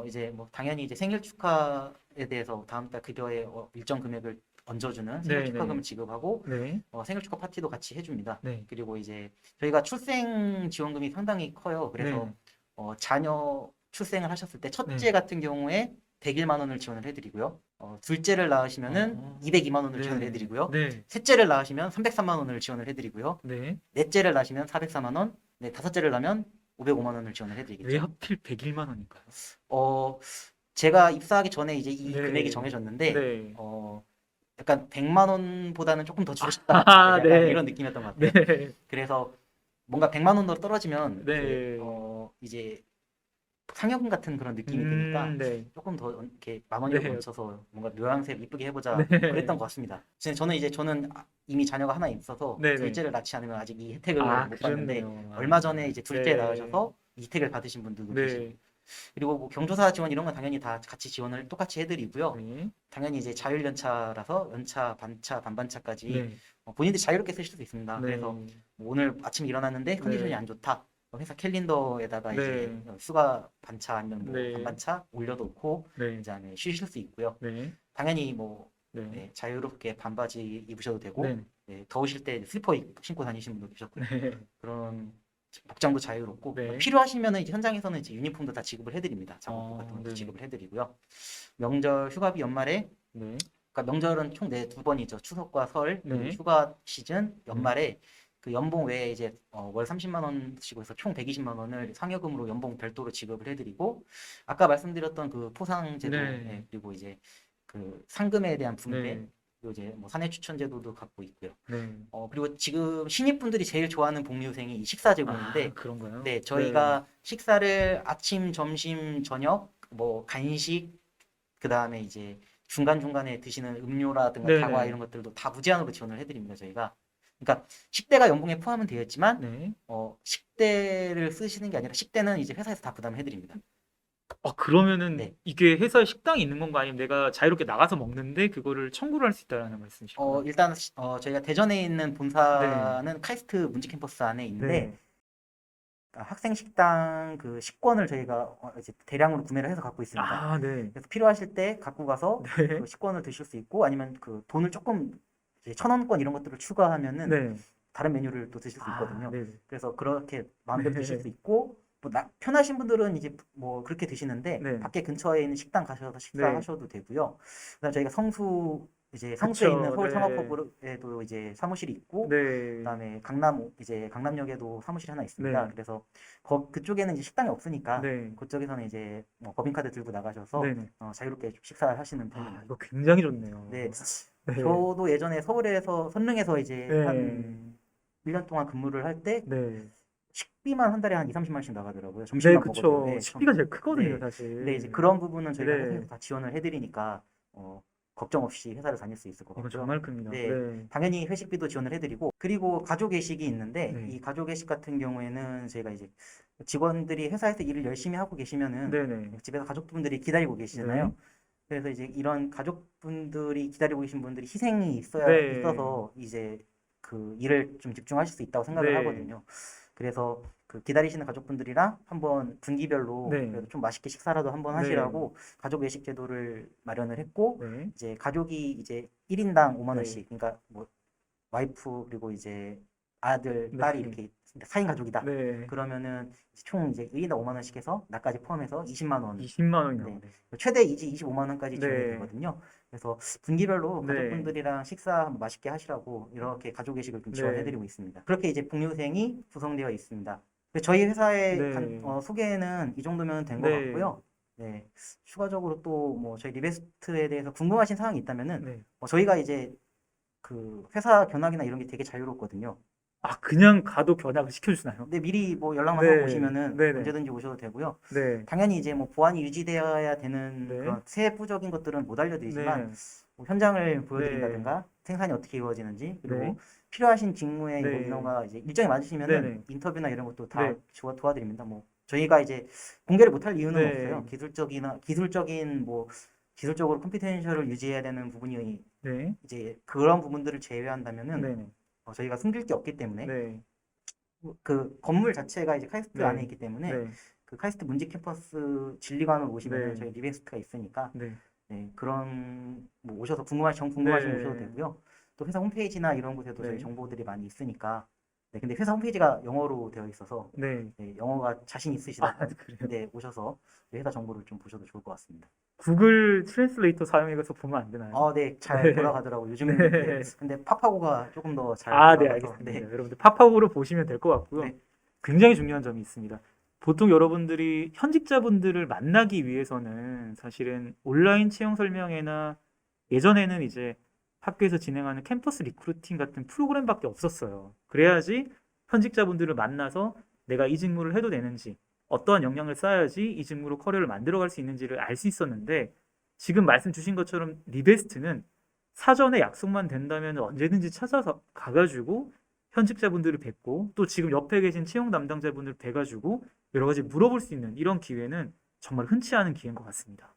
이제 뭐 당연히 이제 생일 축하에 대해서 다음 달 급여에 일정 금액을 얹어주는 생일 네, 축하금을 네. 지급하고 네. 생일 축하 파티도 같이 해줍니다. 네. 그리고 이제 저희가 출생 지원금이 상당히 커요. 그래서 네. 자녀 출생을 하셨을 때 첫째 네. 같은 경우에 101만 원을 지원을 해드리고요. 둘째를 낳으시면은 202만 원을 지원을 해드리고요. 네. 셋째를 낳으시면 303만 원을 지원을 해드리고요. 네. 넷째를 낳으시면 404만 원, 네, 다섯째를 낳으면 505만 원을 지원을 왜 해드리겠죠. 하필 101만 원일까요? 제가 입사하기 전에 이제 이 네. 금액이 정해졌는데, 네. 약간 100만 원보다는 조금 더 주고 싶다. 아, 약간 네. 이런 느낌이었던 것 같아요. 네. 그래서 뭔가 100만 원으로 떨어지면 네. 이제 상여금 같은 그런 느낌이 드니까 네. 조금 더 이렇게 만 원이라도 네. 얹혀서 뭔가 묘양색 이쁘게 해보자 네. 그랬던 것 같습니다. 저는 이미 자녀가 하나 있어서 네네. 둘째를 낳지 않으면 아직 이 혜택을 못 받는데 그렇네요. 얼마 전에 이제 둘째 네. 낳으셔서 이 혜택을 받으신 분들도 계시고 네. 그리고 뭐 경조사 지원 이런 건 당연히 다 같이 지원을 똑같이 해드리고요. 네. 당연히 이제 자율연차라서 연차, 반차, 반반차까지 네. 본인들이 자유롭게 쓰실 수 있습니다. 네. 그래서 뭐 오늘 아침에 일어났는데 컨디션이 네. 안 좋다. 회사 캘린더에다가 네. 이제 휴가 반차 아니면 뭐 네. 반반차 올려놓고 네. 그다음에 쉬실 수 있고요. 네. 당연히 뭐 네. 자유롭게 반바지 입으셔도 되고 네. 더우실 때 슬리퍼 신고 다니시는 분도 계셨고 네. 그런 복장도 자유롭고 네. 필요하시면은 이제 현장에서는 이제 유니폼도 다 지급을 해드립니다. 작업복 같은 것도 네. 지급을 해드리고요. 명절 휴가비 연말에 네. 그러니까 명절은 총 두 번이죠. 추석과 설 그리고 네. 휴가 시즌 연말에 그 연봉 외에 이제 월 30만 원씩으로 해서 총 120만 원을 상여금으로 연봉 별도로 지급을 해드리고 아까 말씀드렸던 그 포상 제도 네. 그리고 이제 그 상금에 대한 분배 네. 그리고 이제 뭐 사내 추천 제도도 갖고 있고요. 네. 그리고 지금 신입분들이 제일 좋아하는 복리후생이 이 식사 제공인데 그런가요? 네, 저희가 식사를 아침, 점심, 저녁, 뭐 간식, 그 다음에 이제 중간중간에 드시는 음료라든가 네네. 다과 이런 것들도 다 무제한으로 지원을 해드립니다, 저희가. 그러니까 식대가 연봉에 포함은 되어 있지만 네. 식대를 쓰시는 게 아니라 식대는 이제 회사에서 다 부담을 해드립니다. 그러면은 네. 이게 회사에 식당이 있는 건가 아니면 내가 자유롭게 나가서 먹는데 그거를 청구를 할 수 있다라는 말씀이실까요? 일단 저희가 대전에 있는 본사는 카이스트 문지 캠퍼스 안에 있는데 네. 학생 식당 그 식권을 저희가 이제 대량으로 구매를 해서 갖고 있습니다. 네. 그래서 필요하실 때 갖고 가서 네. 그 식권을 드실 수 있고 아니면 그 돈을 조금 이제 1,000원권 이런 것들을 추가하면은 네. 다른 메뉴를 또 드실 수 있거든요. 네. 그래서 그렇게 마음대로 네. 드실 수 있고 뭐 편하신 분들은 이제 뭐 그렇게 드시는데 네. 밖에 근처에 있는 식당 가셔서 식사하셔도 되고요. 그다음 저희가 성수에 그쵸. 있는 서울 네. 상업허브에도 이제 사무실이 있고 네. 그다음에 강남역에도 사무실이 하나 있습니다. 네. 그래서 그쪽에는 이제 식당이 없으니까 네. 그쪽에서는 이제 법인카드 들고 나가셔서 네네. 자유롭게 식사를 하시는 편입니다. 이거 굉장히 좋네요. 네. 네. 저도 예전에 선릉에서 이제 네. 한 1년 동안 근무를 할 때 네. 식비만 한 달에 한 2, 30만 원씩 나가더라고요. 네, 점심만 그쵸. 먹어도. 네, 식비가 제일 크거든요, 네. 사실. 근데 이제 그런 부분은 저희가 네. 회사에서 다 지원을 해드리니까 걱정 없이 회사를 다닐 수 있을 것 이건 같고요. 정말 큽니다. 네, 네. 당연히 회식비도 지원을 해드리고, 그리고 가족 외식이 있는데 네. 이 가족 외식 같은 경우에는 저희가 이제 직원들이 회사에서 일을 열심히 하고 계시면은 네네. 집에서 가족분들이 기다리고 계시잖아요. 네. 그래서 이제 이런 가족분들이 기다리고 계신 분들이 희생이 네. 있어서 이제 그 일을 좀 집중하실 수 있다고 생각을 네. 하거든요. 그래서 그 기다리시는 가족분들이랑 한번 분기별로 네. 그래도 좀 맛있게 식사라도 한번 네. 하시라고 가족 외식 제도를 마련을 했고, 네. 이제 가족이 이제 1인당 5만 네. 원씩, 그러니까 뭐 와이프 그리고 이제 아들, 네. 딸이 이렇게 4인 가족이다. 네. 그러면은 총 이제 1인당 5만 원씩 해서 나까지 포함해서 20만 원. 20만 원이 네. 나오네. 최대 25만 원까지 지원이 네. 되거든요. 그래서 분기별로 네. 가족분들이랑 식사 한번 맛있게 하시라고 이렇게 가족 외식을 좀 네. 지원해드리고 있습니다. 그렇게 이제 복리후생이 구성되어 있습니다. 저희 회사의 네. 소개는 이 정도면 된 것 네. 같고요. 네. 추가적으로 또 뭐 저희 리베스트에 대해서 궁금하신 사항이 있다면은 네. 저희가 이제 그 회사 견학이나 이런 게 되게 자유롭거든요. 아, 그냥 가도 견학을 시켜주나요? 근데 미리 뭐 연락만 하고 네. 오시면은 네네. 언제든지 오셔도 되고요. 네. 당연히 이제 뭐 보안이 유지되어야 되는 네. 그런 세부적인 것들은 못 알려드리지만 네. 뭐 현장을 보여드린다든가 생산이 어떻게 이루어지는지, 그리고 네. 필요하신 직무에 뭐 네. 인원과 이제 일정이 맞으시면은 네네. 인터뷰나 이런 것도 다 네. 도와드립니다. 뭐 저희가 이제 공개를 못할 이유는 네. 없어요. 기술적인 뭐 기술적으로 컴피텐셜을 유지해야 되는 부분이 네. 이제 그런 부분들을 제외한다면은 네네. 저희가 숨길 게 없기 때문에 네. 그 건물 자체가 이제 카이스트 네. 안에 있기 때문에 네. 그 카이스트 문지 캠퍼스 진리관으로 오시면은 네. 저희 리베스트가 있으니까 네. 네, 그런 뭐 오셔서 궁금하시면 네. 오셔도 되고요. 또 회사 홈페이지나 이런 곳에도 저희 네. 정보들이 많이 있으니까. 네, 근데 회사 홈페이지가 영어로 되어 있어서 네. 네, 영어가 자신 있으시다. 아, 그래요? 네, 오셔서 회사 정보를 좀 보셔도 좋을 것 같습니다. 구글 트랜슬레이터 사용해서 보면 안 되나요? 네, 잘 네. 돌아가더라고요. 요즘은 네. 근데 파파고가 조금 더 잘 아, 네, 돌아가서 알겠습니다. 네, 여러분들 팝업으로 보시면 될 것 같고요. 네, 굉장히 중요한 점이 있습니다. 보통 여러분들이 현직자분들을 만나기 위해서는 사실은 온라인 채용 설명회나 예전에는 이제 학교에서 진행하는 캠퍼스 리크루팅 같은 프로그램밖에 없었어요. 그래야지 현직자분들을 만나서 내가 이 직무를 해도 되는지, 어떠한 역량을 쌓아야지 이 직무로 커리어를 만들어갈 수 있는지를 알 수 있었는데, 지금 말씀 주신 것처럼 리베스트는 사전에 약속만 된다면 언제든지 찾아서 가가지고 현직자분들을 뵙고, 또 지금 옆에 계신 채용 담당자분을 뵈가지고 여러 가지 물어볼 수 있는 이런 기회는 정말 흔치 않은 기회인 것 같습니다.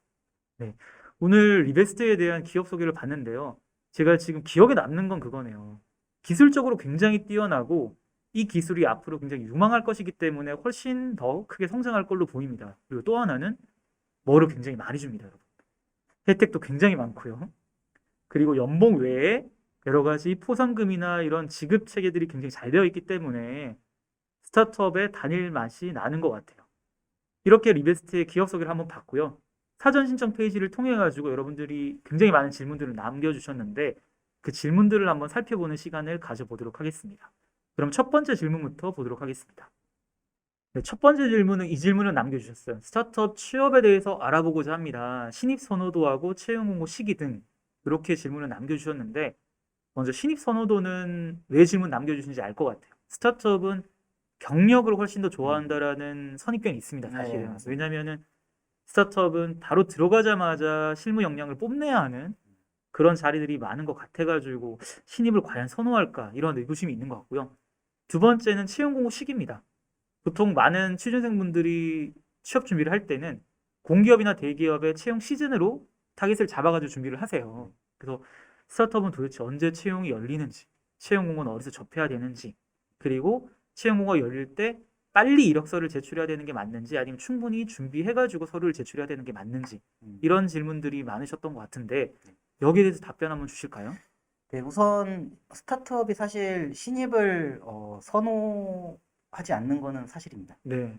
네. 오늘 리베스트에 대한 기업 소개를 봤는데요. 제가 지금 기억에 남는 건 그거네요. 기술적으로 굉장히 뛰어나고 이 기술이 앞으로 굉장히 유망할 것이기 때문에 훨씬 더 크게 성장할 걸로 보입니다. 그리고 또 하나는 뭐를 굉장히 많이 줍니다, 여러분. 혜택도 굉장히 많고요. 그리고 연봉 외에 여러 가지 포상금이나 이런 지급 체계들이 굉장히 잘 되어 있기 때문에 스타트업의 다닐 맛이 나는 것 같아요. 이렇게 리베스트의 기업 소개를 한번 봤고요. 사전 신청 페이지를 통해 가지고 여러분들이 굉장히 많은 질문들을 남겨주셨는데 그 질문들을 한번 살펴보는 시간을 가져보도록 하겠습니다. 그럼 첫 번째 질문부터 보도록 하겠습니다. 네, 첫 번째 질문은 이 질문을 남겨주셨어요. 스타트업 취업에 대해서 알아보고자 합니다. 신입 선호도하고 채용 공고 시기 등 이렇게 질문을 남겨주셨는데 먼저 신입 선호도는 왜 질문 남겨주신지 알 것 같아요. 스타트업은 경력을 훨씬 더 좋아한다라는 선입견이 있습니다, 네, 사실은. 맞습니다. 왜냐면은 스타트업은 바로 들어가자마자 실무 역량을 뽐내야 하는 그런 자리들이 많은 것 같아가지고 신입을 과연 선호할까 이런 의구심이 있는 것 같고요. 두 번째는 채용 공고 시기입니다. 보통 많은 취준생분들이 취업 준비를 할 때는 공기업이나 대기업의 채용 시즌으로 타깃을 잡아가지고 준비를 하세요. 그래서 스타트업은 도대체 언제 채용이 열리는지, 채용 공고는 어디서 접해야 되는지, 그리고 채용 공고가 열릴 때 빨리 이력서를 제출해야 되는 게 맞는지, 아니면 충분히 준비해가지고 서류를 제출해야 되는 게 맞는지, 이런 질문들이 많으셨던 것 같은데 여기에 대해서 답변 한번 주실까요? 네, 우선 스타트업이 사실 신입을 선호하지 않는 거는 사실입니다. 네,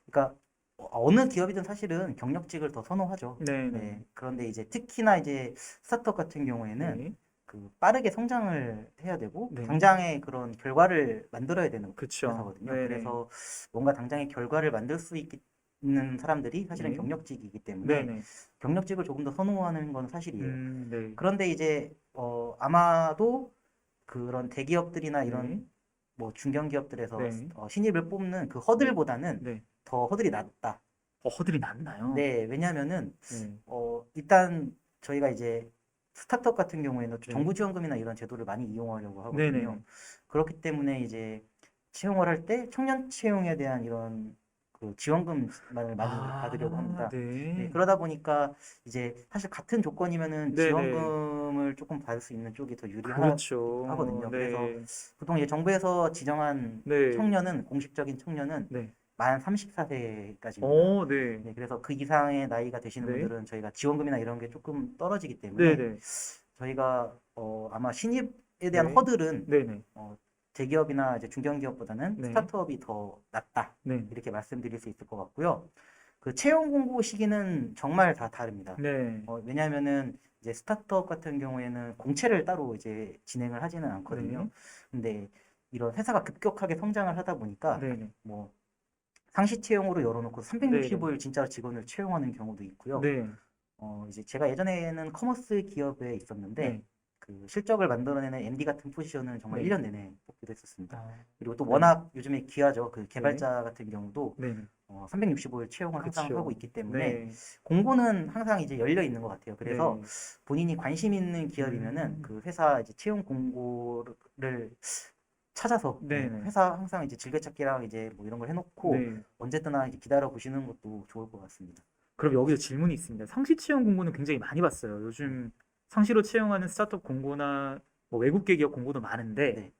그러니까 어느 기업이든 사실은 경력직을 더 선호하죠. 네, 네, 네, 그런데 이제 특히나 이제 스타트업 같은 경우에는 네, 그 빠르게 성장을 해야 되고 네. 당장의 그런 결과를 만들어야 되는 그쵸. 회사거든요. 네, 네. 그래서 뭔가 당장의 결과를 만들 수 있는 사람들이 사실은 네. 경력직이기 네, 때문에 네. 경력직을 조금 더 선호하는 건 사실이에요. 네. 그런데 이제 아마도 그런 대기업들이나 이런 네. 뭐 중견기업들에서 네. 신입을 뽑는 그 허들보다는 네. 더 허들이 낮다. 허들이 낮나요? 네, 왜냐면은 네. 일단 저희가 이제 스타트업 같은 경우에는 네. 정부 지원금이나 이런 제도를 많이 이용하려고 네네. 하거든요. 그렇기 때문에 이제 채용을 할 때 청년 채용에 대한 이런 그 지원금만을 많이 받으려고 아, 합니다. 네, 네. 그러다 보니까 이제 사실 같은 조건이면은 네네. 지원금을 조금 받을 수 있는 쪽이 더 그렇죠. 유리하거든요. 그래서 네. 보통 이제 정부에서 지정한 네. 청년은 공식적인 청년은 네. 만 34세까지입니다. 어, 네. 네, 그래서 그 이상의 나이가 되시는 네. 분들은 저희가 지원금이나 이런 게 조금 떨어지기 때문에 네네. 저희가 아마 신입에 대한 네. 허들은 네네. 대기업이나 이제 중견기업보다는 네. 스타트업이 더 낫다. 네. 이렇게 말씀드릴 수 있을 것 같고요. 그 채용 공고 시기는 정말 다 다릅니다. 네. 왜냐하면은 이제 스타트업 같은 경우에는 공채를 따로 이제 진행을 하지는 않거든요. 네. 근데 이런 회사가 급격하게 성장을 하다 보니까 네네. 뭐 상시 채용으로 열어놓고 네네. 365일 진짜로 직원을 채용하는 경우도 있고요. 네. 이제 제가 예전에는 커머스 기업에 있었는데 네. 그 실적을 만들어내는 MD 같은 포지션은 정말 네. 1년 내내 뽑기도 했었습니다. 아, 그리고 또 네. 워낙 요즘에 귀하죠. 그 네. 개발자 같은 경우도 네. 365일 채용을 항상 하고 그쵸. 있기 때문에 네. 공고는 항상 이제 열려 있는 것 같아요. 그래서 네. 본인이 관심 있는 기업이면은 그 회사 이제 채용 공고를 찾아서 네네. 회사 항상 이제 즐겨찾기랑 이제 뭐 이런 걸 해놓고 네. 언제든지 이제 기다려 보시는 것도 좋을 것 같습니다. 그럼 여기서 질문이 있습니다. 상시 채용 공고는 굉장히 많이 봤어요. 네, 요즘 상시로 채용하는 스타트업 공고나 뭐 외국계 기업 공고도 많은데 네,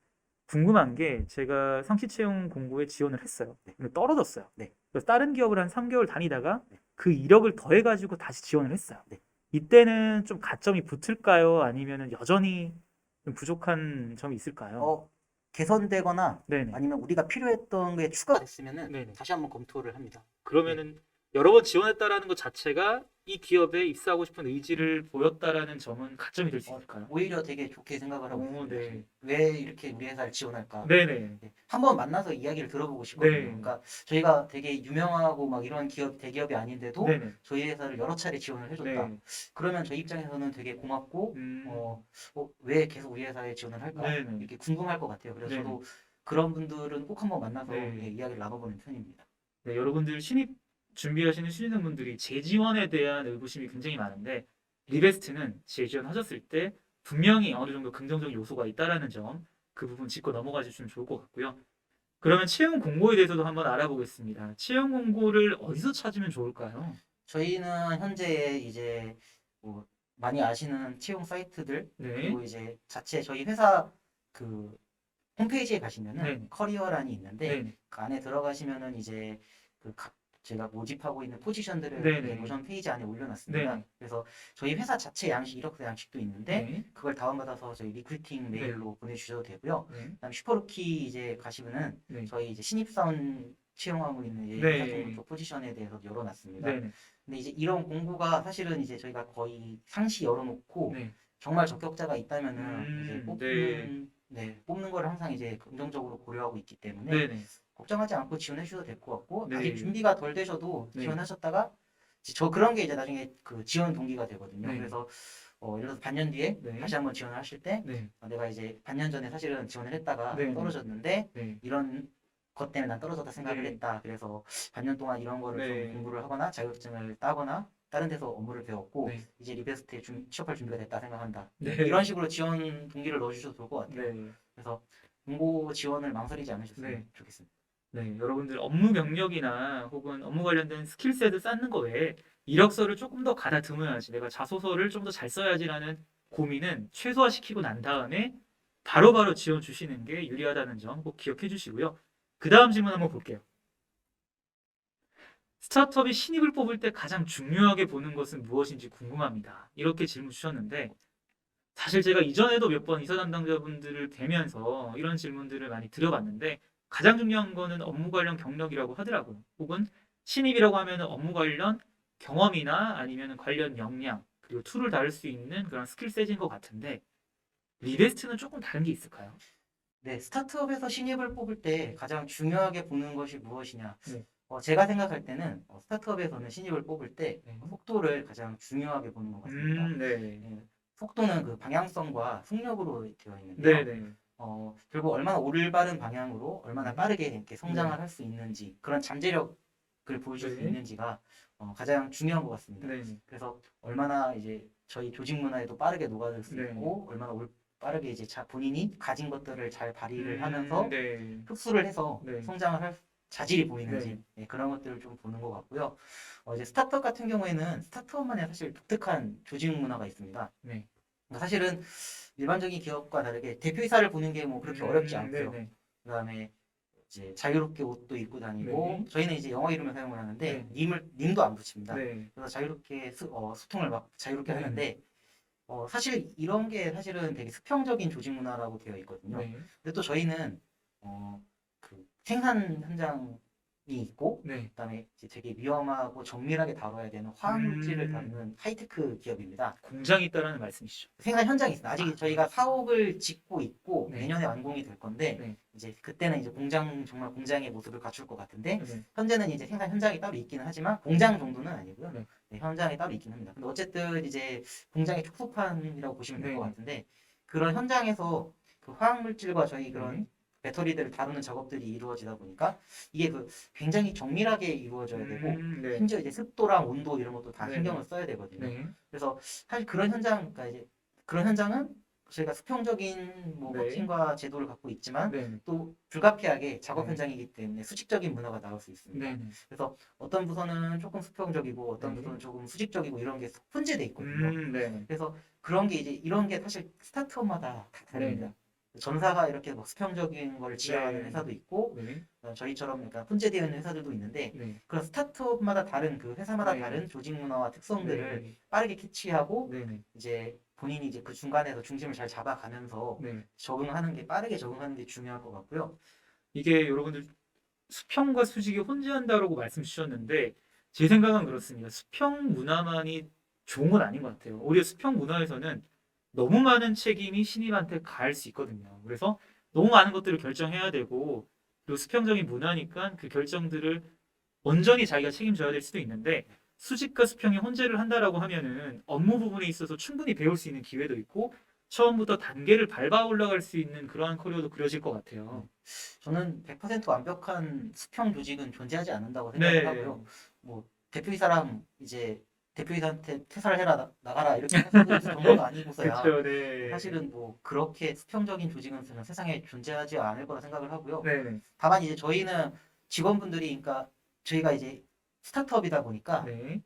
궁금한 게 제가 상시 채용 공고에 지원을 했어요. 네, 근데 떨어졌어요. 네, 그래서 다른 기업을 한 3개월 다니다가 네, 그 이력을 더해가지고 다시 지원을 했어요. 네. 이때는 좀 가점이 붙을까요? 아니면 여전히 좀 부족한 점이 있을까요? 개선되거나 네네. 아니면 우리가 필요했던 게 추가가 됐으면은 네네. 다시 한번 검토를 합니다. 네. 그러면은 여러 번 지원했다라는 것 자체가 이 기업에 입사하고 싶은 의지를 보였다라는 점은 가점이 될 수 있을까요? 오히려 되게 좋게 생각을 하고 있습니다. 네. 왜 이렇게 우리 회사를 지원할까? 네네. 네, 한번 만나서 이야기를 들어보고 싶거든요. 네. 그러니까 저희가 되게 유명하고 막 이런 기업, 대기업이 아닌데도 네네. 저희 회사를 여러 차례 지원을 해줬다. 네. 그러면 저희 입장에서는 되게 고맙고, 음. 왜 계속 우리 회사에 지원을 할까? 네네. 이렇게 궁금할 것 같아요. 그래서 네네. 저도 그런 분들은 꼭 한번 만나서 네. 이야기를 나눠보는 편입니다. 네, 여러분들 신입 준비하시는 신입생분들이 재지원에 대한 의구심이 굉장히 많은데 리베스트는 재지원하셨을 때 분명히 어느 정도 긍정적인 요소가 있다라는 점, 그 부분 짚고 넘어가 주시면 좋을 것 같고요. 그러면 채용 공고에 대해서도 한번 알아보겠습니다. 채용 공고를 어디서 찾으면 좋을까요? 저희는 현재 이제 뭐 많이 아시는 채용 사이트들 네. 그리고 이제 자체 저희 회사 그 홈페이지에 가시면은 네. 커리어란이 있는데 네. 그 안에 들어가시면은 이제 그 제가 모집하고 있는 포지션들을 네. 이제 네. 노션 페이지 안에 올려놨습니다. 네. 그래서 저희 회사 자체 양식 이력서 양식도 있는데 네. 그걸 다운받아서 저희 리크루팅 네. 메일로 보내주셔도 되고요. 네. 그다음 슈퍼루키 이제 가시면은 네. 저희 이제 신입사원 채용하고 있는 이제 네. 인사청문서 포지션에 대해서 열어놨습니다. 네. 근데 이제 이런 공고가 사실은 이제 저희가 거의 상시 열어놓고 네. 정말 적격자가 있다면은 이제 네. 뽑는 걸 항상 이제 긍정적으로 고려하고 있기 때문에 네. 네. 걱정하지 않고 지원해 주셔도 될 것 같고 네. 아직 준비가 덜 되셔도 네. 지원하셨다가 그런 게 이제 나중에 그 지원 동기가 되거든요. 네. 그래서 예를 들어서 반년 뒤에 네. 다시 한번 지원을 하실 때 네. 내가 이제 반년 전에 사실은 지원을 했다가 네. 떨어졌는데 네. 이런 것 때문에 난 떨어졌다 생각을 네. 했다. 그래서 반년 동안 이런 거를 네. 좀 공부를 하거나 자격증을 따거나 다른 데서 업무를 배웠고 네. 이제 리베스트에 취업할 준비가 됐다 생각한다. 네. 이런 식으로 지원 동기를 넣어주셔도 좋을 것 같아요. 네. 그래서 공고 지원을 망설이지 않으셨으면 네. 좋겠습니다. 네, 여러분들 업무 경력이나 혹은 업무 관련된 스킬셋을 쌓는 거 외에 이력서를 조금 더 가다듬어야지, 내가 자소서를 좀 더 잘 써야지라는 고민은 최소화시키고 난 다음에 바로바로 지원 주시는 게 유리하다는 점 꼭 기억해 주시고요. 그 다음 질문 한번 볼게요. 스타트업이 신입을 뽑을 때 가장 중요하게 보는 것은 무엇인지 궁금합니다. 이렇게 질문 주셨는데 사실 제가 이전에도 몇 번 이사 담당자분들을 뵈면서 이런 질문들을 많이 드려봤는데 가장 중요한 거는 업무 관련 경력이라고 하더라고요. 혹은 신입이라고 하면 업무 관련 경험이나 아니면 관련 역량 그리고 툴을 다룰 수 있는 그런 스킬셋인 것 같은데 리베스트는 조금 다른 게 있을까요? 네, 스타트업에서 신입을 뽑을 때 가장 중요하게 보는 것이 무엇이냐? 네. 제가 생각할 때는 스타트업에서는 신입을 뽑을 때 네. 속도를 가장 중요하게 보는 것 같습니다. 네. 예, 속도는 그 방향성과 속력으로 되어 있는데요. 네네. 결국 얼마나 올바른 방향으로 얼마나 네. 빠르게 이렇게 성장을 네. 할 수 있는지 그런 잠재력을 보여줄 수 네. 있는지가 가장 중요한 것 같습니다. 네. 그래서 얼마나 이제 저희 조직 문화에도 빠르게 녹아들 수 네. 있고 얼마나 빠르게 이제 본인이 가진 것들을 잘 발휘를 하면서 네. 흡수를 해서 네. 성장을 할 자질이 보이는지 네. 네, 그런 것들을 좀 보는 것 같고요. 이제 스타트업 같은 경우에는 스타트업만의 사실 독특한 조직 문화가 있습니다. 네. 그러니까 사실은 일반적인 기업과 다르게 대표이사를 보는 게 뭐 그렇게 어렵지 않고요. 네네. 그다음에 이제 자유롭게 옷도 입고 다니고 네. 저희는 이제 영어 이름을 사용을 하는데 네. 님도 안 붙입니다. 네. 그래서 자유롭게 소통을 막 자유롭게 네. 하는데 사실 이런 게 사실은 되게 수평적인 조직 문화라고 되어 있거든요. 네. 근데 또 저희는 그 생산 현장이 있고 네. 그다음에 이제 되게 위험하고 정밀하게 다뤄야 되는 화학 물질을 다루는 하이테크 기업입니다. 공장이 있다라는 말씀이시죠. 생산 현장이 있습니다. 아직 저희가 사옥을 짓고 있고 네. 내년에 완공이 될 건데 네. 이제 그때는 이제 정말 공장의 모습을 갖출 것 같은데 네. 현재는 이제 생산 현장이 따로 있기는 하지만 공장 정도는 아니고요. 네. 네, 현장이 따로 있긴 합니다. 근데 어쨌든 이제 공장의 축소판이라고 보시면 될 것 네. 같은데 그런 현장에서 그 화학 물질과 저희 그런 네. 배터리들을 다루는 작업들이 이루어지다 보니까 이게 그 굉장히 정밀하게 이루어져야 되고 네. 심지어 이제 습도랑 온도 이런 것도 다 네. 신경을 써야 되거든요. 네. 그래서 사실 그러니까 이제 그런 현장은 저희가 수평적인 뭐 네. 워킹과 제도를 갖고 있지만 네. 또 불가피하게 작업 네. 현장이기 때문에 수직적인 문화가 나올 수 있습니다. 네. 그래서 어떤 부서는 조금 수평적이고 어떤 네. 부서는 조금 수직적이고 이런 게 혼재돼 있거든요. 네. 그래서 그런 게 이제 이런 게 사실 스타트업마다 다 다릅니다. 전사가 이렇게 뭐 수평적인 걸 지향하는 네. 회사도 있고 네. 저희처럼 약간 혼재되어 있는 회사들도 있는데 네. 그런 스타트업마다 다른 그 회사마다 네. 다른 조직 문화와 특성들을 네. 빠르게 캐치하고 네. 이제 본인이 이제 그 중간에서 중심을 잘 잡아가면서 네. 빠르게 적응하는 게 중요할 것 같고요. 이게 여러분들 수평과 수직이 혼재한다라고 말씀 주셨는데 제 생각은 그렇습니다. 수평 문화만이 좋은 건 아닌 것 같아요. 오히려 수평 문화에서는 너무 많은 책임이 신입한테 갈 수 있거든요. 그래서 너무 많은 것들을 결정해야 되고 또 수평적인 문화니까 그 결정들을 온전히 자기가 책임져야 될 수도 있는데 수직과 수평이 혼재를 한다라고 하면은 업무 부분에 있어서 충분히 배울 수 있는 기회도 있고 처음부터 단계를 밟아 올라갈 수 있는 그러한 커리어도 그려질 것 같아요. 저는 100% 완벽한 수평 조직은 존재하지 않는다고 생각을 네. 하고요. 뭐 대표이사랑 이제 대표이사한테 퇴사를 해라 나가라 이렇게 할 수도 있을 정도가 아니고서야 그렇죠. 네. 사실은 뭐 그렇게 수평적인 조직은 세상에 존재하지 않을 거라 생각을 하고요. 네. 다만 이제 저희는 직원분들이 그러니까 저희가 이제 스타트업이다 보니까 네.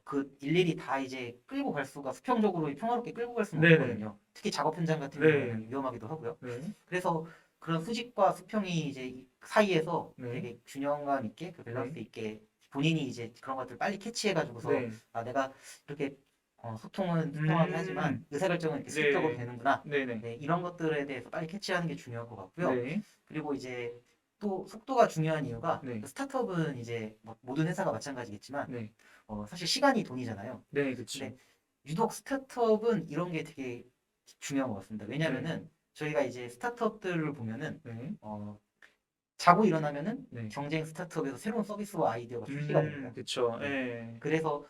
그 일일이 다 이제 끌고 갈 수가 수평적으로 평화롭게 끌고 갈 수는 네네. 없거든요. 특히 작업 현장 같은 네. 경우는 위험하기도 하고요. 네. 그래서 그런 수직과 수평이 이제 이 사이에서 네. 되게 균형감 있게 그 밸런스 네. 있게 본인이 이제 그런 것들 빨리 캐치해가지고서 네. 내가 이렇게 소통은 수평하게 하지만 의사결정은 이렇게 수직적으로 네. 되는구나. 네네. 네, 이런 것들에 대해서 빨리 캐치하는 게 중요할 것 같고요. 네. 그리고 이제 또 속도가 중요한 이유가 네. 스타트업은 이제 뭐 모든 회사가 마찬가지겠지만 네. 사실 시간이 돈이잖아요. 네. 그렇죠. 근데 유독 스타트업은 이런 게 되게 중요한 것 같습니다. 왜냐면은 저희가 이제 스타트업들을 보면은 네. 자고 일어나면은 네. 경쟁 스타트업에서 새로운 서비스와 아이디어가 출시가 됩니다. 그렇죠. 네. 네. 그래서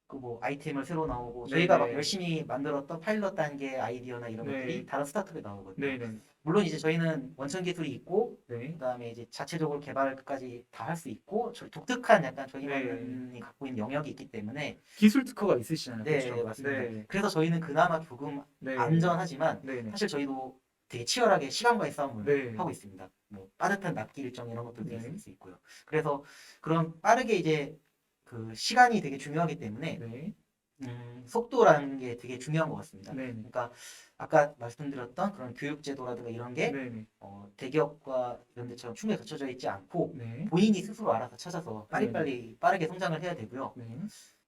그 뭐 아이템을 새로 나오고 네. 저희가 막 열심히 만들었던 파일럿 단계 아이디어나 이런 네. 것들이 다른 스타트업에 나오거든요. 네. 네. 물론 이제 저희는 원천 기술이 있고 네. 그다음에 이제 자체적으로 개발까지 다 할 수 있고 독특한 약간 저희만이 갖고 있는 영역이 있기 때문에 기술 특허가 있으시잖아요. 네, 그렇죠. 맞습니다. 네. 그래서 저희는 그나마 조금 네. 안전하지만 네. 네. 사실 저희도 되게 치열하게 시간과의 싸움을 네. 하고 있습니다. 뭐 빠듯한 납기 일정 이런 것들도 네. 있을 수 있고요. 그래서 그런 빠르게 이제 그 시간이 되게 중요하기 때문에 네. 속도라는 게 되게 중요한 것 같습니다. 네. 그러니까 아까 말씀드렸던 그런 교육제도라든가 이런 게 네. 대기업과 이런 데처럼 충분히 갖춰져 있지 않고 네. 본인이 스스로 알아서 찾아서 빨리빨리 빠르게 성장을 해야 되고요. 네.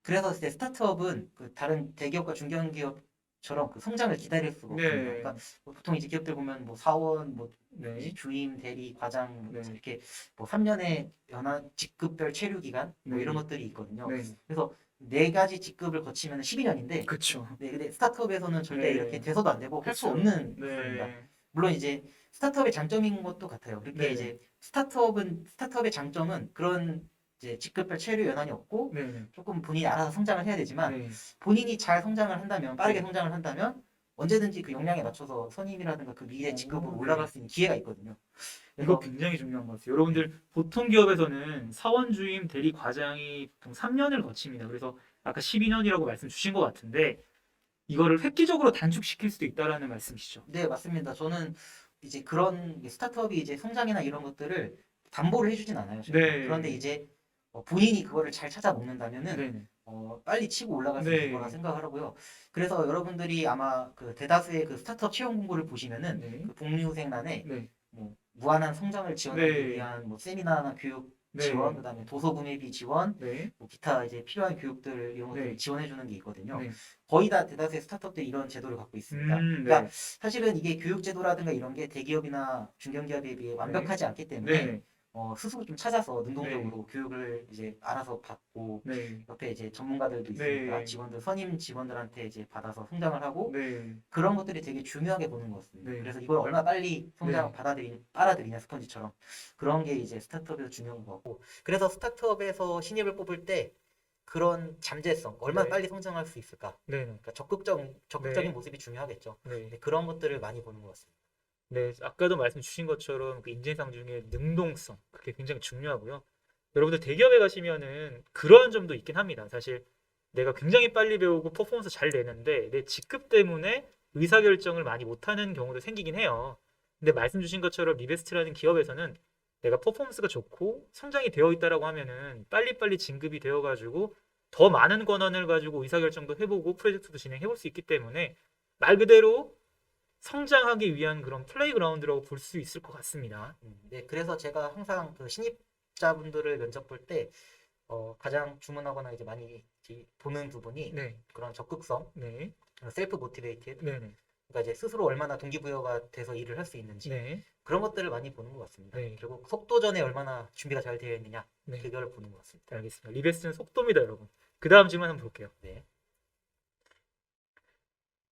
그래서 이제 스타트업은 그 다른 대기업과 중견기업처럼 그 성장을 기다릴 수가 없습니다. 네. 그러니까 보통 이제 기업들 보면 뭐 사원, 뭐 네. 이제 주임, 대리, 과장 네. 이렇게 뭐 3년의 연한 직급별 체류 기간 뭐 네. 이런 것들이 있거든요. 네. 그래서 4가지 직급을 거치면 12년인데 그렇죠. 네, 근데 스타트업에서는 절대 네. 이렇게 돼서도 안 되고 할 수 그쵸. 없는 부분입니다. 네. 물론 이제 스타트업의 장점인 것도 같아요. 그렇게 네. 이제 스타트업의 장점은 그런 이제 직급별 체류 연한이 없고 네. 조금 본인이 알아서 성장을 해야 되지만 네. 본인이 잘 성장을 한다면 빠르게 네. 성장을 한다면 언제든지 그 역량에 맞춰서 선임이라든가 그 위에 직급으로 네. 올라갈 수 있는 기회가 있거든요. 이거 그래서 굉장히 중요한 것 같아요. 여러분들 보통 기업에서는 사원 주임 대리 과장이 보통 3년을 거칩니다. 그래서 아까 12년이라고 말씀 주신 것 같은데 이거를 획기적으로 단축시킬 수도 있다라는 말씀이시죠. 네, 맞습니다. 저는 이제 그런 스타트업이 이제 성장이나 이런 것들을 담보를 해주진 않아요, 저희가. 네. 그런데 이제 본인이 그거를 잘 찾아 먹는다면은 네네. 빨리 치고 올라갈 수 있을 거라 네. 생각을 하고요. 그래서 여러분들이 아마 그 대다수의 그 스타트업 채용 공고를 보시면은 네. 그 복리후생란에 네. 뭐 무한한 성장을 지원하기 네. 위한 뭐 세미나나 교육 네. 지원, 그다음에 도서 구매비 지원, 네. 뭐 기타 이제 필요한 교육들 이런 것들을 네. 지원해 주는 게 있거든요. 네. 거의 다 대다수의 스타트업들이 이런 제도를 갖고 있습니다. 네. 그러니까 사실은 이게 교육 제도라든가 이런 게 대기업이나 중견기업에 비해 완벽하지 않기 때문에 네. 스스로 좀 찾아서 네. 능동적으로 교육을 이제 알아서 받고 네. 옆에 이제 전문가들도 있으니까 네. 직원들 선임 직원들한테 이제 받아서 성장을 하고 네. 그런 것들이 되게 중요하게 보는 것 같습니다. 네. 그래서 이걸 얼마나 빨리 성장 네. 빨아들이냐 스펀지처럼 그런 게 이제 스타트업에서 중요한 것 같고 그래서 스타트업에서 신입을 뽑을 때 그런 잠재성 얼마나 네. 빨리 성장할 수 있을까 네. 그러니까 적극적인 네. 모습이 중요하겠죠. 네. 네, 그런 것들을 많이 보는 것 같습니다. 네, 아까도 말씀 주신 것처럼 그 인재상 중에 능동성 그게 굉장히 중요하고요. 여러분들 대기업에 가시면은 그러한 점도 있긴 합니다. 사실 내가 굉장히 빨리 배우고 퍼포먼스 잘 내는데 내 직급 때문에 의사결정을 많이 못하는 경우도 생기긴 해요. 근데 말씀 주신 것처럼 리베스트라는 기업에서는 내가 퍼포먼스가 좋고 성장이 되어 있다라고 하면은 빨리빨리 진급이 되어가지고 더 많은 권한을 가지고 의사결정도 해보고 프로젝트도 진행해볼 수 있기 때문에 말 그대로 성장하기 위한 그런 플레이그라운드라고 볼 수 있을 것 같습니다. 네, 그래서 제가 항상 그 신입자분들을 면접 볼 때 가장 주문하거나 이제 많이 보는 부분이 네, 그런 적극성, 네, 셀프 모티베이티드, 네, 네, 그러니까 이제 스스로 얼마나 동기부여가 돼서 일을 할 수 있는지 네, 그런 것들을 많이 보는 것 같습니다. 네, 그리고 속도전에 얼마나 준비가 잘 되어 있느냐 네. 그걸 보는 것 같습니다. 알겠습니다. 리베스트는 속도입니다, 여러분. 그 다음 질문 한번 볼게요. 네.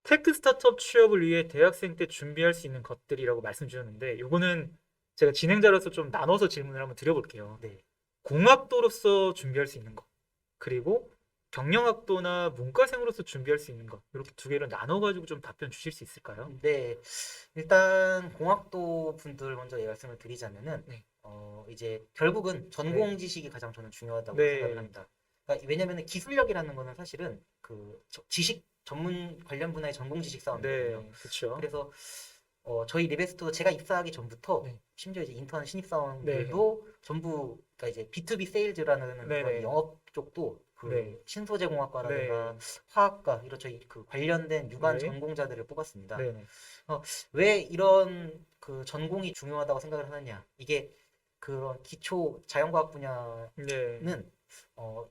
테크 스타트업 취업을 위해 대학생 때 준비할 수 있는 것들이라고 말씀 주셨는데, 요거는 제가 진행자로서 좀 나눠서 질문을 한번 드려볼게요. 네. 공학도로서 준비할 수 있는 것, 그리고 경영학도나 문과생으로서 준비할 수 있는 것, 이렇게 두 개를 나눠가지고 좀 답변 주실 수 있을까요? 네. 일단 공학도 분들 먼저 말씀을 드리자면은 네. 이제 결국은 전공 지식이 가장 저는 중요하다고 생각을 네, 합니다. 그러니까 왜냐면은 기술력이라는 거는 사실은 그 지식 전문 관련 분야의 전공 지식 싸움이거든요. 네, 그렇죠. 그래서 저희 리베스트 제가 입사하기 전부터 네. 심지어 이제 인턴 신입 네. 사원들도 전부 그러니까 이제 B2B 세일즈라는 네, 그런 네. 영업 쪽도 그 네. 신소재공학과라든가 네, 화학과 이렇죠 그 관련된 유관 네, 전공자들을 뽑았습니다. 네, 네, 왜 이런 그 전공이 중요하다고 생각을 하느냐? 이게 그런 기초 자연과학 분야는 네,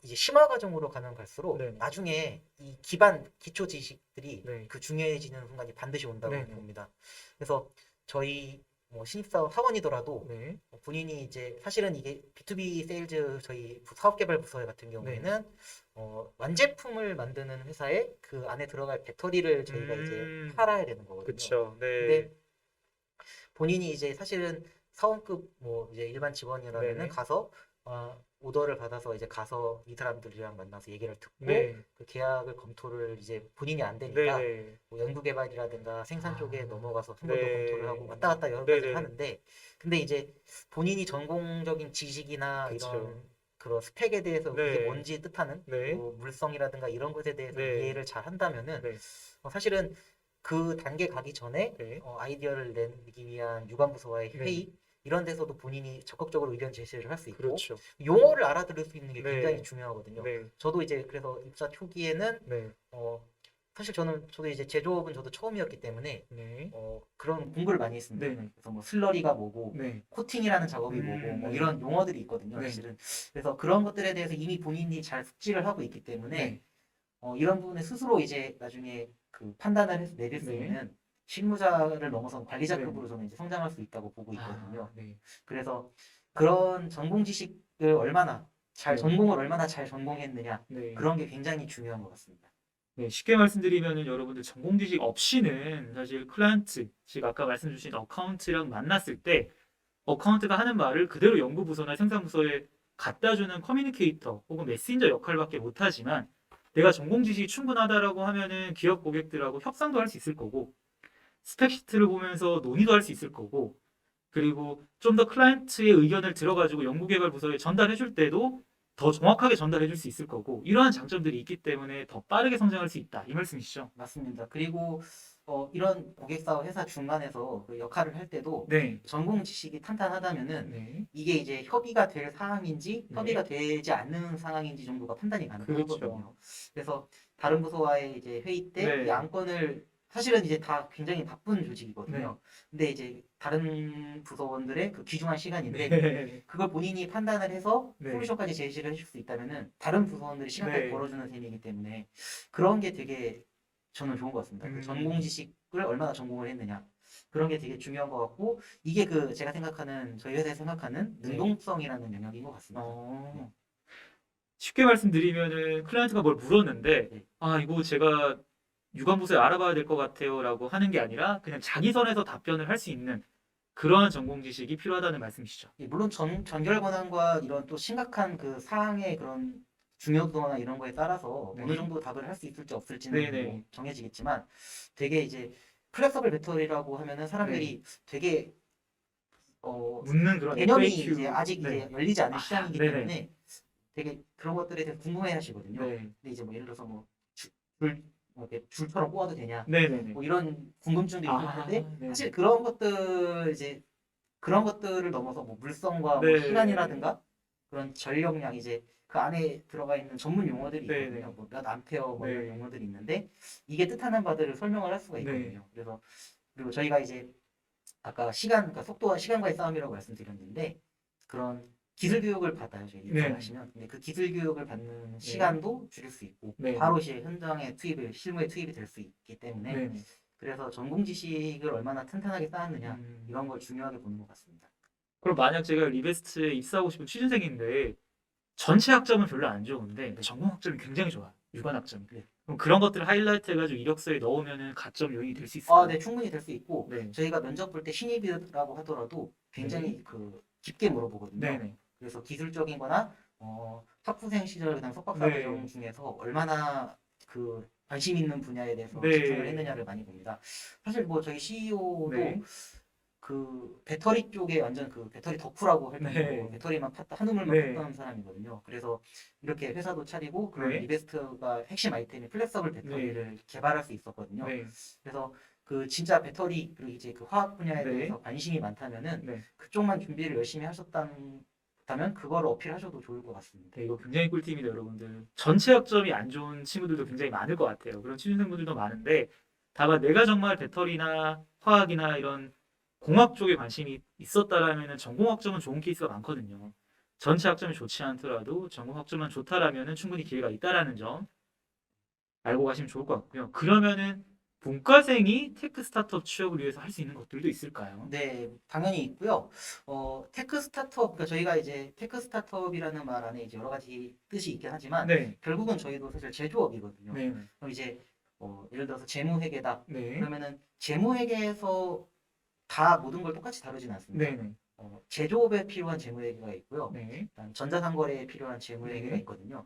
이제 심화 과정으로 가면 갈수록 네. 나중에 이 기반 기초 지식들이 네. 그 중요해지는 순간이 반드시 온다고 네. 봅니다. 그래서 저희 뭐 신입사원 사원이더라도 네, 본인이 이제 사실은 이게 B2B 세일즈 저희 사업개발 부서 같은 경우에는 완제품을 만드는 회사에 그 안에 들어갈 배터리를 저희가 이제 팔아야 되는 거거든요. 그렇죠. 네, 근데 본인이 이제 사실은 사원급 뭐 이제 일반 직원이라면은 네. 가서 오더를 받아서 이제 가서 이 사람들이랑 만나서 얘기를 듣고 네, 그 계약을 검토를 이제 본인이 안 네, 되니까 네, 뭐 연구개발이라든가 생산 쪽에 넘어가서 한 번 더 네. 검토를 하고 왔다 갔다 여러 네, 가지를 네. 하는데 근데 이제 본인이 전공적인 지식이나 그쵸. 이런 그런 스펙에 대해서 그게 네, 뭔지 뜻하는 네, 뭐 물성이라든가 이런 것에 대해서 네. 이해를 잘 한다면은 네, 사실은 그 단계 가기 전에 네, 아이디어를 내기 위한 유관부서와의 네. 회의 이런 데서도 본인이 적극적으로 의견 제시를 할 수 있고 그렇죠. 용어를 알아들을 수 있는 게 네. 굉장히 중요하거든요. 네, 저도 이제 그래서 입사 초기에는 네, 사실 저도 이제 제조업은 저도 처음이었기 때문에 네, 그런 공부를 많이 했습니다. 네, 네, 그래서 뭐 슬러리가 뭐고 네, 코팅이라는 작업이 뭐고 뭐 네. 이런 용어들이 있거든요. 네. 사실은 그래서 그런 것들에 대해서 이미 본인이 잘 숙지를 하고 있기 때문에 네. 이런 부분에 스스로 이제 나중에 그 판단을 해서 내릴 수 네. 있는 실무자를 넘어선 관리자급으로 네. 저는 이제 성장할 수 있다고 보고 있거든요. 네. 그래서 그런 전공 지식을 얼마나 잘 네. 전공을 얼마나 잘 전공했느냐 네. 그런 게 굉장히 중요한 것 같습니다. 네, 쉽게 말씀드리면은 여러분들 전공 지식 없이는 사실 클라이언트, 즉 아까 말씀 주신 어카운트랑 만났을 때 어카운트가 하는 말을 그대로 연구부서나 생산부서에 갖다 주는 커뮤니케이터 혹은 메신저 역할밖에 못하지만 내가 전공 지식이 충분하다라고 하면은 기업 고객들하고 협상도 할 수 있을 거고 스펙시트를 보면서 논의도 할 수 있을 거고 그리고 좀 더 클라이언트의 의견을 들어가지고 연구개발 부서에 전달해 줄 때도 더 정확하게 전달해 줄 수 있을 거고 이러한 장점들이 있기 때문에 더 빠르게 성장할 수 있다. 이 말씀이시죠? 맞습니다. 그리고 이런 고객사와 회사 중간에서 그 역할을 할 때도 네. 전공 지식이 탄탄하다면은 네. 이게 이제 협의가 될 상황인지 네. 협의가 되지 않는 상황인지 정도가 판단이 그렇죠. 가능하거든요. 그래서 다른 부서와의 이제 회의 때 이 네. 안건을 사실은 이제 다 굉장히 바쁜 조직이거든요. 네. 근데 이제 다른 부서원들의 그 귀중한 시간인데 네. 그걸 본인이 판단을 해서 네. 솔루션까지 제시를 해줄 수 있다면은 다른 부서원들이 시간까지 네. 벌어주는 셈이기 때문에 그런 게 되게 저는 좋은 것 같습니다. 그 전공 지식을 얼마나 전공을 했느냐 그런 게 되게 중요한 것 같고 이게 그 제가 생각하는 저희 회사에 생각하는 네. 능동성이라는 영역인 것 같습니다. 어. 쉽게 말씀드리면은 클라이언트가 뭘 물었는데 네. 아 이거 제가 유관부서에 알아봐야 될 것 같아요라고 하는 게 아니라 그냥 자기 선에서 답변을 할 수 있는 그러한 전공 지식이 필요하다는 말씀이시죠. 예, 물론 전결 권한과 이런 또 심각한 그 사항의 그런 중요도나 이런 거에 따라서 네. 어느 정도 답을 할 수 있을지 없을지는 네네. 뭐 정해지겠지만 되게 이제 플렉서블 배터리라고 하면은 사람들이 되게 묻는 그런 개념이 FAQ. 이제 아직 네. 이제 열리지 않은 아, 시장이기 네네. 때문에 되게 그런 것들에 대해서 궁금해 하시거든요. 네. 근데 이제 뭐 예를 들어서 뭐 이렇게 줄처럼 꼬아도 되냐 네네네. 뭐 이런 궁금증도 있을 아, 텐데 네. 사실 그런 것들 이제 그런 것들을 넘어서 뭐 물성과 뭐 네. 시간이라든가 그런 전력량 이제 그 안에 들어가 있는 전문 용어들이 네, 있거든요. 네. 뭐 몇 암페어 뭐 이런 네. 용어들이 있는데 이게 뜻하는 바들을 설명을 할 수가 네. 있거든요. 그래서 그리고 저희가 이제 아까 시간, 그러니까 속도와 시간과의 싸움이라고 말씀드렸는데 그런 기술 교육을 받아요. 저희 입사를 네. 하시면. 근데 그 기술 교육을 받는 시간도 줄일 수 있고 네. 바로 이제 현장에 실무에 투입이 될 수 있기 때문에 네. 그래서 전공 지식을 얼마나 튼튼하게 쌓았느냐 이런 걸 중요하게 보는 것 같습니다. 그럼 만약 제가 리베스트에 입사하고 싶은 취준생인데 전체 학점은 별로 안 좋은데 네. 전공 학점이 굉장히 좋아요. 유관 학점이. 네. 그럼 그런 것들을 하이라이트 해가지고 이력서에 넣으면은 가점 요인이 될 수 있을까요? 네, 충분히 될 수 있고 네. 저희가 면접 볼 때 신입이라고 하더라도 굉장히 그 깊게 물어보거든요. 네네. 그래서 기술적인 거나 학부생 시절 그다음 석박사 네. 과정 중에서 얼마나 그 관심 있는 분야에 대해서 네. 집중을 했느냐를 많이 봅니다. 사실 뭐 저희 CEO도 네. 그 배터리 쪽에 완전 그 배터리 덕후라고 할 정도로 네. 배터리만 팠다 한 우물만 네. 팠던 사람이거든요. 그래서 이렇게 회사도 차리고 그런 네. 리베스트가 핵심 아이템인 플렉서블 배터리를 개발할 수 있었거든요. 네. 그래서 그 진짜 배터리 그리고 이제 그 화학 분야에 네. 대해서 관심이 많다면은 네. 그쪽만 준비를 열심히 하셨다면 그거를 어필하셔도 좋을 것 같습니다. 네, 이거 굉장히 꿀팁입니다, 여러분들. 전체 학점이 안 좋은 친구들도 굉장히 많을 것 같아요. 그런 취준생분들도 많은데, 다만 내가 정말 배터리나 화학이나 이런 공학 쪽에 관심이 있었다라면은 전공 학점은 좋은 케이스가 많거든요. 전체 학점이 좋지 않더라도 전공 학점만 좋다라면은 충분히 기회가 있다라는 점 알고 가시면 좋을 것 같고요. 그러면은 본과생이 테크 스타트업 취업을 위해서 할 수 있는 것들도 있을까요? 네, 당연히 있고요. 테크 스타트업, 그러니까 저희가 이제 테크 스타트업이라는 말 안에 이제 여러 가지 뜻이 있긴 하지만 네, 결국은 저희도 사실 제조업이거든요. 네, 그럼 이제 예를 들어서 재무회계다. 네, 그러면은 재무회계에서 다 모든 걸 똑같이 다루진 않습니다. 네, 네, 제조업에 필요한 재무회계가 있고요. 네, 그다음 전자상거래에 필요한 재무회계가 네. 있거든요.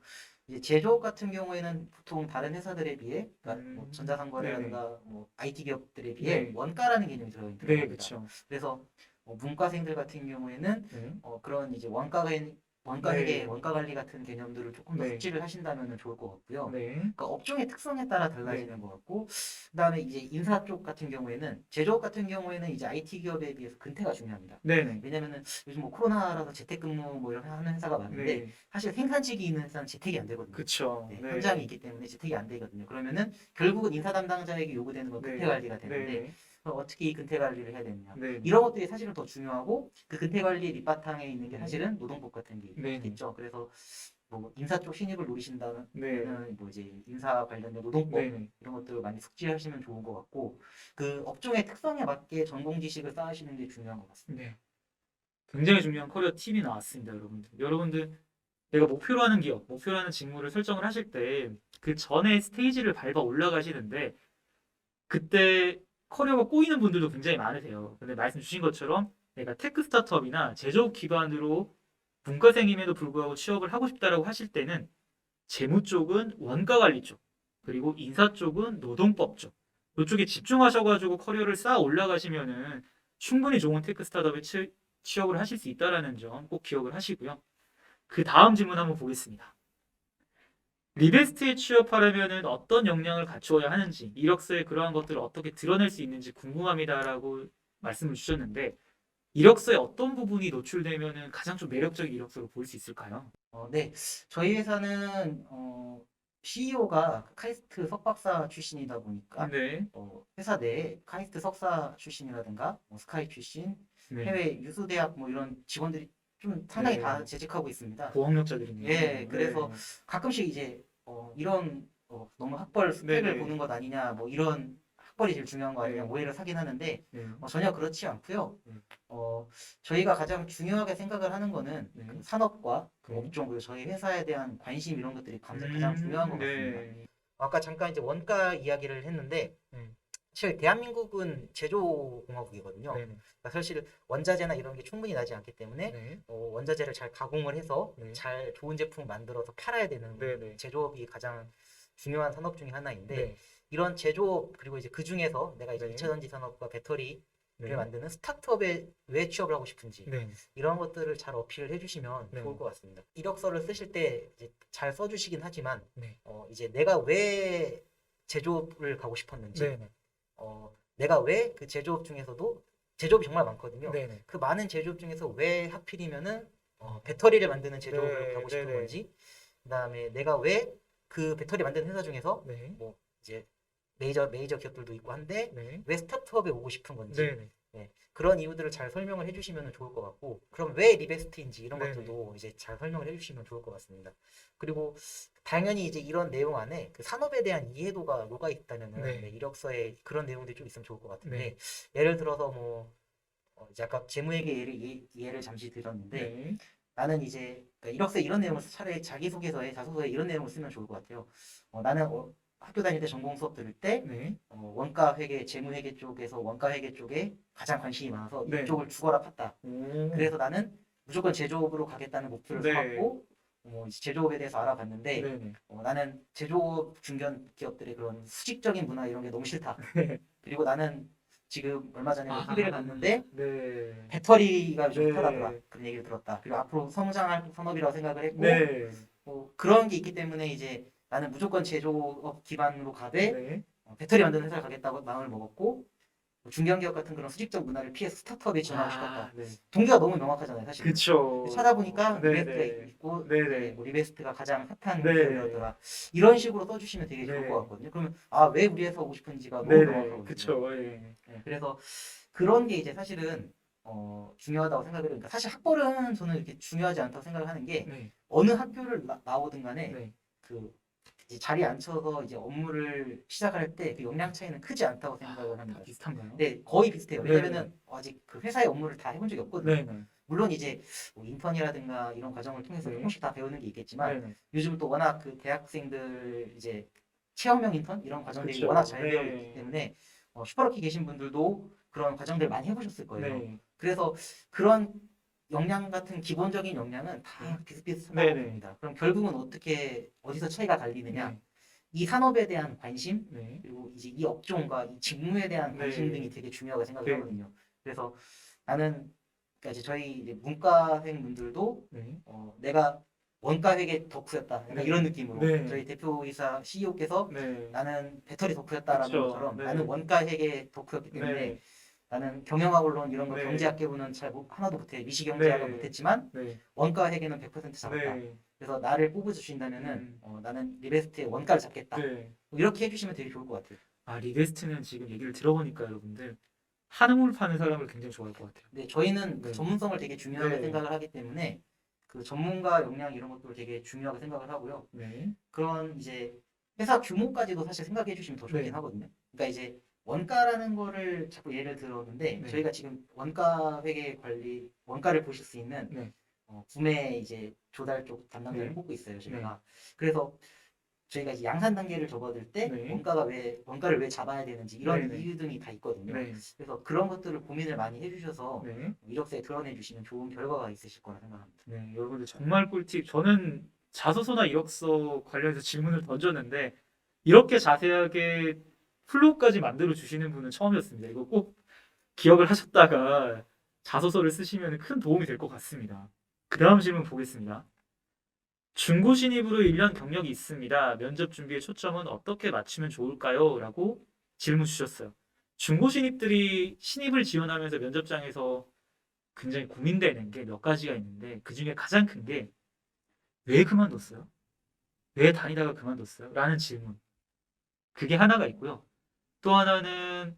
이제 제조업 같은 경우에는 보통 다른 회사들에 비해, 그러니까 뭐 네네. 전자상거래라든가 뭐 IT 기업들에 비해 네. 원가라는 개념이 들어갑니다. 네, 그렇죠. 그래서 문과생들 같은 경우에는 네. 그런 이제 원가 네. 회계, 원가 관리 같은 개념들을 조금 더 네. 숙지를 하신다면 좋을 것 같고요. 네. 그러니까 업종의 특성에 따라 달라지는 것 같고, 그다음에 이제 인사 쪽 같은 경우에는 제조업 같은 경우에는 이제 IT 기업에 비해서 근태가 중요합니다. 네네. 왜냐면은 요즘 뭐 코로나라서 재택근무 뭐 이런 하는 회사가 많은데 네. 사실 생산직이 있는 회사는 재택이 안 되거든요. 그쵸. 네, 네. 현장이 있기 때문에 재택이 안 되거든요. 그러면은 결국은 인사 담당자에게 요구되는 건 근태 네. 관리가 되는데 네. 어떻게 이 근태 관리를 해야 되느냐. 네. 이런 것들이 사실은 더 중요하고 그 근태 관리 밑바탕에 있는 게 네. 사실은 노동법 같은 게 네. 있겠죠. 그래서 뭐 인사 쪽 신입을 노리신다면 네. 뭐 이제 인사 관련된 노동법 네. 이런 것들을 많이 숙지하시면 좋은 것 같고 그 업종의 특성에 맞게 전공 지식을 쌓으시는 게 중요한 것 같습니다. 네. 굉장히 중요한 커리어 팁이 나왔습니다, 여러분들. 여러분들 내가 목표로 하는 기업, 목표로 하는 직무를 설정을 하실 때 그 전에 스테이지를 밟아 올라가시는데 그때 커리어가 꼬이는 분들도 굉장히 많으세요. 근데 말씀 주신 것처럼 내가 테크 스타트업이나 제조업 기반으로 문과생임에도 불구하고 취업을 하고 싶다라고 하실 때는 재무 쪽은 원가 관리 쪽, 그리고 인사 쪽은 노동법 쪽, 이쪽에 집중하셔가지고 커리어를 쌓아 올라가시면은 충분히 좋은 테크 스타트업에 취업을 하실 수 있다라는 점 꼭 기억을 하시고요. 그 다음 질문 한번 보겠습니다. 리베스트에 취업하려면 어떤 역량을 갖추어야 하는지, 이력서에 그러한 것들을 어떻게 드러낼 수 있는지 궁금합니다라고 말씀을 주셨는데, 이력서에 어떤 부분이 노출되면 가장 좀 매력적인 이력서로 보일 수 있을까요? 네. 저희 회사는 CEO가 카이스트 석박사 출신이다 보니까 네. 회사 내에 카이스트 석사 출신이라든가 스카이 출신, 네. 해외 유수대학 뭐 이런 직원들이 좀 상당히 네. 다 재직하고 있습니다. 고학력자들이네요. 예, 그래서 가끔씩 이제 이런 너무 학벌 스펙을 네네. 보는 것 아니냐, 뭐 이런 학벌이 제일 중요한 거 아니냐 네. 오해를 사긴 하는데 네. 전혀 그렇지 않고요. 네. 저희가 가장 중요하게 생각을 하는 거는 네. 그 산업과 그 네. 업종 그리고 저희 회사에 대한 관심 이런 것들이 가장 중요한 것 같습니다. 네. 아까 잠깐 이제 원가 이야기를 했는데 사실 대한민국은 제조공화국이거든요. 네. 그러니까 사실 원자재나 이런 게 충분히 나지 않기 때문에 네. 원자재를 잘 가공을 해서 네. 잘 좋은 제품 만들어서 팔아야 되는 네. 제조업이 가장 중요한 산업 중에 하나인데 네. 이런 제조업 그리고 이제 그 중에서 내가 이제 네. 2차 전지 산업과 배터리를 네. 만드는 스타트업에 왜 취업을 하고 싶은지 네. 이런 것들을 잘 어필을 해주시면 네. 좋을 것 같습니다. 이력서를 쓰실 때 이제 잘 써주시긴 하지만 네. 이제 내가 왜 제조업을 가고 싶었는지 네. 내가 왜 그 제조업 중에서도 제조업이 정말 많거든요. 네. 그 많은 제조업 중에서 왜 하필이면은 배터리를 만드는 제조업을 네, 가고 싶은 네. 건지, 그다음에 내가 왜 그 배터리 만드는 회사 중에서 네. 뭐 이제 메이저 기업들도 있고 한데 네. 왜 스타트업에 오고 싶은 건지 네. 그런 이유들을 잘 설명을 해주시면 좋을 것 같고, 그럼 왜 리베스트인지 이런 네네. 것들도 이제 잘 설명을 해주시면 좋을 것 같습니다. 그리고 당연히 이제 이런 내용 안에 그 산업에 대한 이해도가 녹아 있다면은 네. 이력서에 그런 내용들이 좀 있으면 좋을 것 같은데 네. 예를 들어서 뭐 이제 아까 재무회계 예를 잠시 들었는데 네. 나는 이제 그러니까 이력서에 이런 내용을 차라리 자기소개서에 자소서에 이런 내용을 쓰면 좋을 것 같아요. 나는 학교 다닐 때 전공 수업 들을 때 네. 원가 회계, 재무회계 쪽에서 원가 회계 쪽에 가장 관심이 많아서 네. 이쪽을 죽어라 팠다. 오. 그래서 나는 무조건 제조업으로 가겠다는 목표를 네. 삼았고 이제 제조업에 대해서 알아봤는데 네. 나는 제조업 중견 기업들의 그런 수직적인 문화 이런 게 너무 싫다. 네. 그리고 나는 지금 얼마 전에 뭐 아하. 협의를 갔는데 네. 배터리가 좀 네. 편하더라. 그런 얘기를 들었다. 그리고 앞으로 성장할 산업이라고 생각을 했고 네. 그런 게 있기 때문에 이제 나는 무조건 제조업 기반으로 가되 네. 배터리 만드는 회사를 가겠다고 마음을 먹었고 중견기업 같은 그런 수직적 문화를 피해서 스타트업에 지원하고 싶었다. 네. 동기가 너무 명확하잖아요, 사실. 그쵸. 찾아보니까 네, 리베스트가 네. 있고 네, 네. 뭐 리베스트가 가장 핫한 네. 기업이었더라. 이런 식으로 써주시면 되게 좋을 네. 것 같거든요. 그러면 왜 우리 회사 오고 싶은지가 너무 네. 명확하거든요. 그쵸. 예. 네, 그래서 그런 게 이제 사실은 중요하다고 생각을 해요. 그러니까 사실 학벌은 저는 이렇게 중요하지 않다고 생각을 하는 게 네. 어느 학교를 나오든 간에 네. 그 이제 자리에 앉혀서 이제 업무를 시작할 때 그 역량 차이는 크지 않다고 생각을 합니다. 다 비슷한가요? 네, 거의 비슷해요. 네. 왜냐면은 아직 그 회사의 업무를 다 해본 적이 없거든요. 네. 물론 이제 뭐 인턴이라든가 이런 과정을 통해서 네. 조금씩 다 배우는 게 있겠지만 네. 요즘 또 워낙 그 대학생들 이제 체험형 인턴 이런 과정들이 그쵸. 워낙 잘 되어 네. 있기 때문에 슈퍼럭키 계신 분들도 그런 과정들 많이 해보셨을 거예요. 네. 그래서 그런 역량 같은 기본적인 역량은 다 비슷비슷하다고 네네. 봅니다. 그럼 결국은 어디서 차이가 갈리느냐? 네. 이 산업에 대한 관심 네. 그리고 이제 이 업종과 이 직무에 대한 관심 네. 등이 되게 중요하다고 생각을 네. 하거든요. 그래서 나는 그러니까 이제 저희 이제 문과생 분들도 네. 내가 원가회계 덕후였다. 약간 네. 이런 느낌으로 네. 저희 대표이사 CEO께서 네. 나는 배터리 덕후였다라는 그쵸. 것처럼 네. 나는 원가회계 덕후였기 때문에 네. 나는 경영학원론 이런 거 네. 경제학계부는 하나도 못해 미시경제학은 네. 못했지만 네. 원가회계는 100% 잡았다. 네. 그래서 나를 뽑아주신다면은 나는 리베스트의 원가를 잡겠다. 네. 뭐 이렇게 해주시면 되게 좋을 것 같아요. 리베스트는 지금 얘기를 들어보니까 여러분들 한우물 파는 사람을 굉장히 좋아할 것 같아요. 네, 저희는 그 네. 전문성을 되게 중요하게 네. 생각을 하기 때문에 그 전문가 역량 이런 것들을 되게 중요하게 생각을 하고요. 네. 그런 이제 회사 규모까지도 사실 생각해 주시면 더 좋긴 네. 하거든요. 그러니까 이제 원가라는 거를 자꾸 예를 들었는데 네. 저희가 지금 원가 회계 관리 원가를 보실 수 있는 네. 구매 이제 조달 쪽 담당자를 네. 뽑고 있어요, 저희가. 그래서 저희가 이제 양산 단계를 접어들 때 네. 원가를 왜 잡아야 되는지 이런 네. 이유 등이 다 있거든요. 네. 그래서 그런 것들을 고민을 많이 해주셔서 네. 이력서에 드러내 주시면 좋은 결과가 있으실 거라 생각합니다. 네. 여러분들 정말 꿀팁. 저는 자소서나 이력서 관련해서 질문을 던졌는데 이렇게 자세하게 플로우까지 만들어 주시는 분은 처음이었습니다. 이거 꼭 기억을 하셨다가 자소서를 쓰시면 큰 도움이 될 것 같습니다. 그 다음 질문 보겠습니다. 중고 신입으로 1년 경력이 있습니다. 면접 준비의 초점은 어떻게 맞추면 좋을까요? 라고 질문 주셨어요. 중고 신입들이 신입을 지원하면서 면접장에서 굉장히 고민되는 게 몇 가지가 있는데 그 중에 가장 큰 게 왜 그만뒀어요? 왜 다니다가 그만뒀어요? 라는 질문. 그게 하나가 있고요. 또 하나는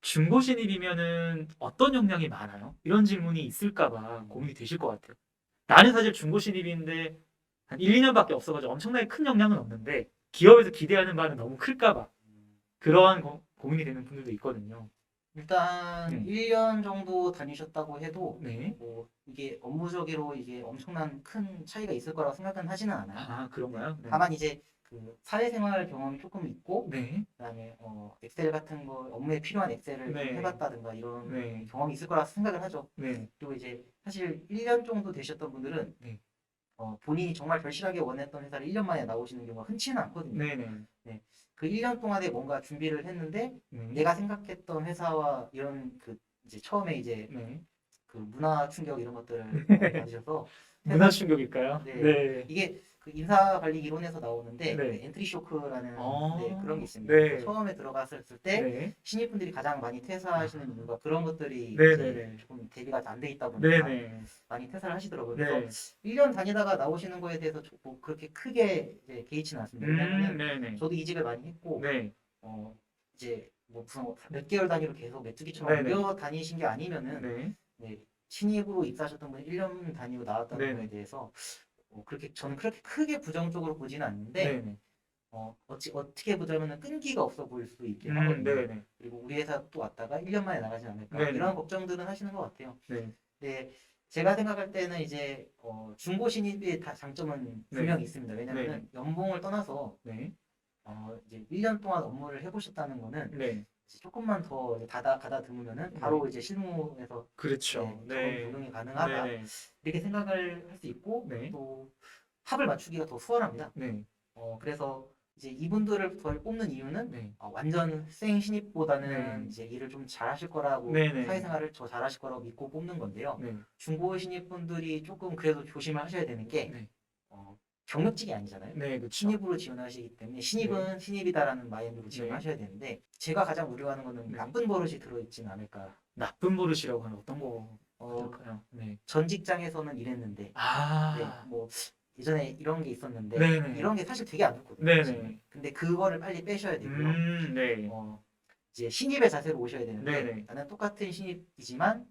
중고 신입이면은 어떤 역량이 많아요? 이런 질문이 있을까봐 고민이 되실 것 같아요. 나는 사실 중고 신입인데 한 1, 2년밖에 없어가지고 엄청나게 큰 역량은 없는데 기업에서 기대하는 바는 너무 클까봐 그러한 고민이 되는 분들도 있거든요. 일단 네. 1년 정도 다니셨다고 해도 네. 뭐 이게 업무적으로 이게 엄청난 큰 차이가 있을 거라고 생각은 하지는 않아요. 아, 그런가요? 네. 다만 이제 그 사회생활 경험이 조금 있고 네. 그다음에 엑셀 같은 거 업무에 필요한 엑셀을 좀 네. 해봤다든가 이런 네. 경험이 있을 거라 생각을 하죠. 네. 그리고 이제 사실 1년 정도 되셨던 분들은 네. 본인이 정말 절실하게 원했던 회사를 1년 만에 나오시는 경우가 흔치는 않거든요. 네. 그 1년 동안에 뭔가 준비를 했는데 네. 내가 생각했던 회사와 이런 그 이제 처음에 이제 네. 그 문화 충격 이런 것들을 받으셔서 문화 충격일까요? 네. 네. 이게 그 인사관리 이론에서 나오는데 네. 그 엔트리 쇼크라는 그런 게 있습니다. 네. 그래서 처음에 들어갔을 때 네. 신입분들이 가장 많이 퇴사하시는 이유가 그런 것들이 네. 이제 네. 조금 대비가 안 돼 있다 보니까 네. 많이 퇴사를 하시더라고요. 네. 그래서 1년 다니다가 나오시는 거에 대해서 뭐 그렇게 크게 이제 개의치는 않습니다. 왜냐면은 네. 저도 이직을 많이 했고 네. 이제 뭐 무슨 몇 개월 단위로 계속 메뚜기처럼 네네. 옮겨 다니신 게 아니면은 네. 네, 신입으로 입사하셨던 분이 1년 다니고 나왔다는 네네. 거에 대해서 저는 그렇게 크게 부정적으로 보지는 않는데 네. 어떻게 보자면은 끈기가 없어 보일 수도 있긴 하거든요. 네. 그리고 우리 회사 또 왔다가 1년 만에 나가지 않을까 네네. 이런 걱정들은 하시는 것 같아요. 네. 근데 제가 생각할 때는 이제 중고 신입의 장점은 분명히 네. 있습니다. 왜냐면은 연봉을 떠나서 네. 이제 1년 동안 업무를 해보셨다는 거는 네. 이제 조금만 더 이제 가다듬으면은 바로 이제 실무에서 그렇죠. 적용 적용이 가능하다 네. 이렇게 생각을 할 수 있고 네. 또 합을 맞추기가 더 수월합니다. 네. 그래서 이제 이분들을 더 뽑는 이유는 네. 완전 생 신입보다는 네. 이제 일을 좀 잘하실 거라고 네네. 사회생활을 더 잘하실 거라고 믿고 뽑는 건데요. 네. 중고 신입분들이 조금 그래도 조심을 하셔야 되는 게 네. 경력직이 아니잖아요. 네, 그렇죠. 신입으로 지원하시기 때문에 신입은 신입이다라는 마인드로 지원하셔야 되는데 제가 가장 우려하는 거는 네. 나쁜 버릇이 들어있지는 않을까. 나쁜 버릇이라고 하면 어떤 거 어, 될까요? 네. 전 직장에서는 이랬는데 아. 뭐 예전에 이런 게 있었는데 네네. 이런 게 사실 되게 안 좋거든요. 네네. 사실은. 근데 그거를 빨리 빼셔야 되고요. 네. 이제 신입의 자세로 오셔야 되는데 네네. 나는 똑같은 신입이지만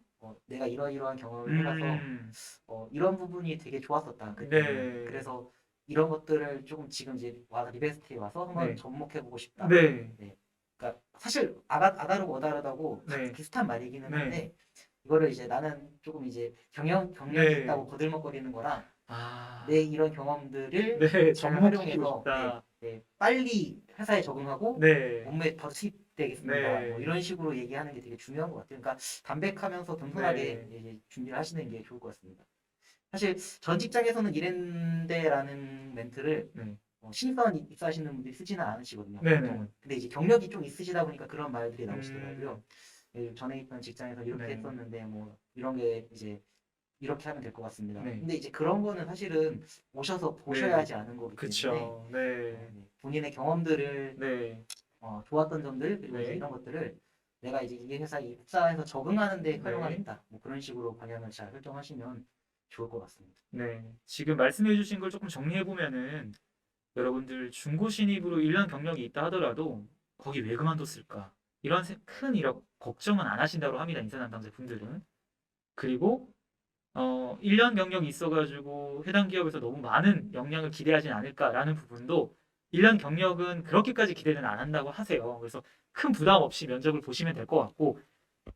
내가 이러이러한 경험을 해봐서 이런 부분이 되게 좋았었다. 그때. 네. 그래서 이런 것들을 조금 지금 이제 리베스트에 와서 한번 네. 접목해보고 싶다. 네. 그러니까 사실 아다르고 어다르다고 네. 비슷한 말이기는 네. 한데 이거를 이제 나는 조금 이제 경력이 네. 있다고 거들먹거리는 거랑 아. 내 이런 경험들을 네, 잘 접목시키고 활용해서 싶다. 빨리 회사에 적응하고 네. 업무에 바로 투입되겠습니다. 네. 뭐 이런 식으로 얘기하는 게 되게 중요한 것 같아요. 그러니까 담백하면서 겸손하게 이제 준비를 하시는 게 좋을 것 같습니다. 사실 전 직장에서는 이랬는데라는 멘트를 네. 신입사원 입사하시는 분들이 쓰지는 않으시거든요. 네네. 보통은. 근데 이제 경력이 좀 있으시다 보니까 그런 말들이 나오시더라고요. 전에 있던 직장에서 이렇게 네. 했었는데 뭐 이런 게 이제 이렇게 하면 될 것 같습니다. 네. 근데 이제 그런 거는 사실은 오셔서 보셔야지 아는 거기 때문에 그쵸. 네. 본인의 경험들을 네. 좋았던 점들 그리고 이제 네. 이런 것들을 내가 이제 이 회사에 입사해서 적응하는 데 네. 활용하겠다. 뭐 그런 식으로 방향을 잘 설정하시면 좋을 것 같습니다. 네. 지금 말씀해 주신 걸 조금 정리해 보면은 여러분들 중고 신입으로 1년 경력이 있다 하더라도 거기 왜 그만뒀을까? 이런 큰 걱정은 안 하신다고 합니다. 인사 담당자 분들은. 그리고 1년 경력이 있어가지고 해당 기업에서 너무 많은 역량을 기대하진 않을까라는 부분도 1년 경력은 그렇게까지 기대는 안 한다고 하세요. 그래서 큰 부담 없이 면접을 보시면 될 것 같고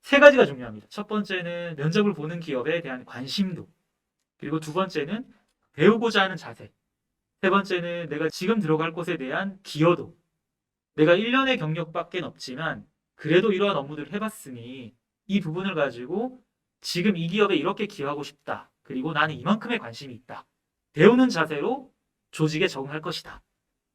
세 가지가 중요합니다. 첫 번째는 면접을 보는 기업에 대한 관심도, 그리고 두 번째는 배우고자 하는 자세, 세 번째는 내가 지금 들어갈 곳에 대한 기여도. 내가 1년의 경력밖에 없지만 그래도 이러한 업무들을 해봤으니 이 부분을 가지고 지금 이 기업에 이렇게 기여하고 싶다. 그리고 나는 이만큼의 관심이 있다. 배우는 자세로 조직에 적응할 것이다.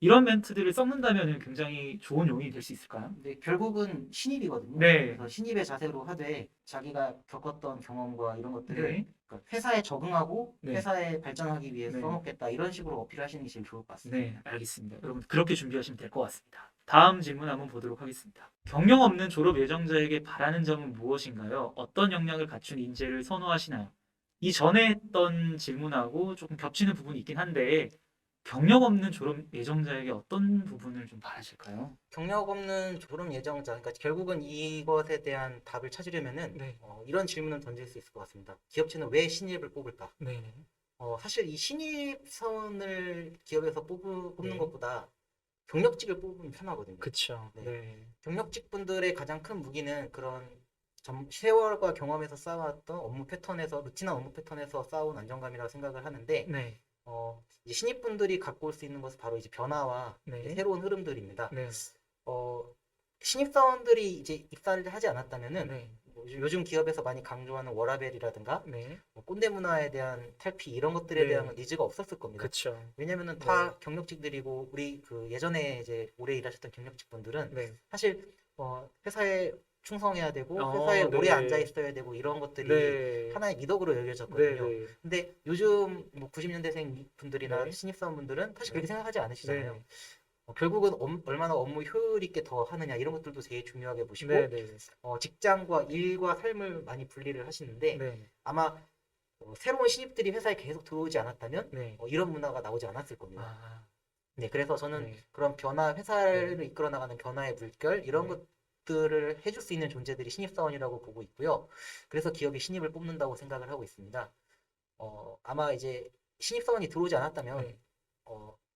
이런 멘트들을 썩는다면 굉장히 좋은 용이 될 수 있을까요? 근데 결국은 신입이거든요. 네. 그래서 신입의 자세로 하되 자기가 겪었던 경험과 이런 것들을 네. 그러니까 회사에 적응하고 네. 회사에 발전하기 위해 네. 써먹겠다 이런 식으로 어필하시는 게 제일 좋을 것 같습니다. 네, 알겠습니다. 여러분 그렇게 준비하시면 될 것 같습니다. 다음 질문 한번 보도록 하겠습니다. 경력 없는 졸업 예정자에게 바라는 점은 무엇인가요? 어떤 역량을 갖춘 인재를 선호하시나요? 이 전에 했던 질문하고 조금 겹치는 부분이 있긴 한데 경력 없는 졸업 예정자에게 어떤 부분을 좀 바라실까요? 경력 없는 졸업 예정자, 그러니까 결국은 이것에 대한 답을 찾으려면은 네. 이런 질문을 던질 수 있을 것 같습니다. 기업체는 왜 신입을 뽑을까? 네. 사실 이 신입 사원을 기업에서 뽑는 네. 것보다 경력직을 뽑으면 편하거든요. 그쵸. 네. 네. 경력직 분들의 가장 큰 무기는 그런 세월과 경험에서 쌓아왔던 업무 패턴에서 루틴한 업무 패턴에서 쌓아온 안정감이라고 생각을 하는데 네. 이제 신입분들이 갖고 올 수 있는 것은 바로 이제 변화와 네. 이제 새로운 흐름들입니다. 네. 어, 신입사원들이 이제 입사를 하지 않았다면은 네. 뭐 요즘 기업에서 많이 강조하는 워라밸이라든가 네. 뭐 꼰대 문화에 대한 탈피 이런 것들에 네. 대한 니즈가 없었을 겁니다. 그쵸. 왜냐면은 다 경력직들이고 우리 그 예전에 이제 오래 일하셨던 경력직 분들은 네. 사실 회사에 충성해야 되고 어, 회사에 네. 오래 앉아 있어야 되고 이런 것들이 네. 하나의 미덕으로 여겨졌거든요. 네. 근데 요즘 뭐 90년대생 분들이나 네. 신입사원분들은 사실 네. 그렇게 생각하지 않으시잖아요. 네. 결국은 얼마나 업무 효율 있게 더 하느냐 이런 것들도 되게 중요하게 보시고 네. 네. 직장과 일과 삶을 많이 분리를 하시는데 네. 아마 새로운 신입들이 회사에 계속 들어오지 않았다면 네. 이런 문화가 나오지 않았을 겁니다. 아. 네, 그래서 저는 네. 그런 변화, 회사를 이끌어 나가는 변화의 물결 이런 네. 것들을 해줄 수 있는 존재들이 신입사원이라고 보고 있고요. 그래서 기업이 신입을 뽑는다고 생각을 하고 있습니다. 아마 이제 신입사원이 들어오지 않았다면 네.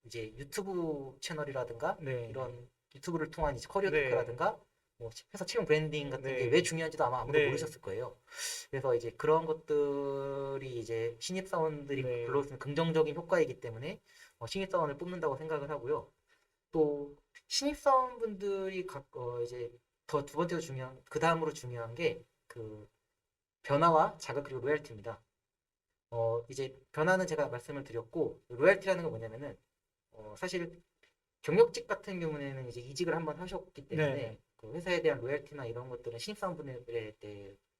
이제 유튜브 채널이라든가 네. 이런 유튜브를 통한 이제 커리어 네. 토크라든가 뭐 회사 채용 브랜딩 같은 게 네. 왜 중요한지도 아마 아무도 네. 모르셨을 거예요. 그래서 이제 그런 것들이 이제 신입사원들이 네. 불러올 수 있는 긍정적인 효과이기 때문에 신입사원을 뽑는다고 생각을 하고요. 또 신입사원분들이 이제 더 두 번째로 중요한 그 다음으로 중요한 게 그 변화와 자극 그리고 로열티입니다. 이제 변화는 제가 말씀을 드렸고 로열티라는 건 뭐냐면은 사실 경력직 같은 경우에는 이제 이직을 한번 하셨기 때문에 네. 그 회사에 대한 로열티나 이런 것들은 신입사원분들에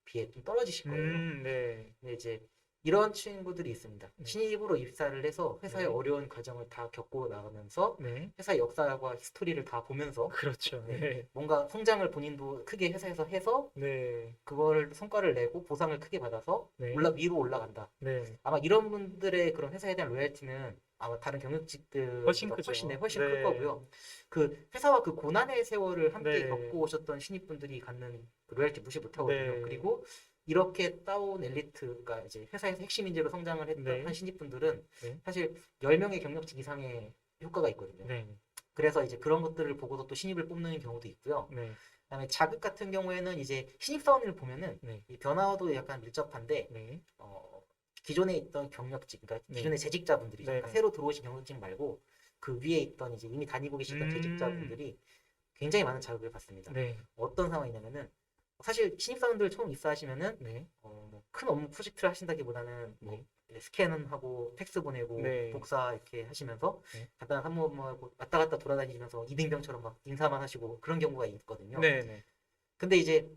비해 좀 떨어지실 거예요. 네. 근데 이제 이런 친구들이 있습니다. 네. 신입으로 입사를 해서 회사의 네. 어려운 과정을 다 겪고 나가면서 네. 회사의 역사와 히스토리를 다 보면서 그렇죠. 네. 네. 뭔가 성장을 본인도 크게 회사에서 해서 네. 그걸 성과를 내고 보상을 크게 받아서 네. 위로 올라간다. 네. 아마 이런 분들의 그런 회사에 대한 로열티는 아마 다른 경력직들보다 훨씬 크죠. 훨씬 네. 클 거고요. 그 회사와 그 고난의 세월을 함께 네. 겪고 오셨던 신입분들이 갖는 그 로열티 무시 못하거든요. 네. 그리고 이렇게 따온 엘리트가 이제 회사에서 핵심 인재로 성장을 했던 네. 한 신입분들은 네. 사실 10명의 경력직 이상의 효과가 있거든요. 네. 그래서 이제 그런 것들을 보고서 또 신입을 뽑는 경우도 있고요. 네. 그다음에 자극 같은 경우에는 이제 신입사원을 보면은 네. 이 변화와도 약간 밀접한데 네. 기존에 있던 경력직, 그러니까 네. 기존의 재직자분들이죠. 네. 그러니까 새로 들어오신 경력직 말고 그 위에 있던 이제 이미 다니고 계시던 재직자분들이 굉장히 많은 자극을 받습니다. 네. 어떤 상황이냐면은 사실 신입사원들 처음 입사하시면은 네. 뭐큰 업무 프로젝트를 하신다기보다는 뭐 스캔하고 팩스 보내고 네. 복사 이렇게 하시면서 네. 간단한 사무업무하고 왔다 갔다 돌아다니면서 이등병처럼 막 인사만 하시고 그런 경우가 있거든요. 네. 네. 근데 이제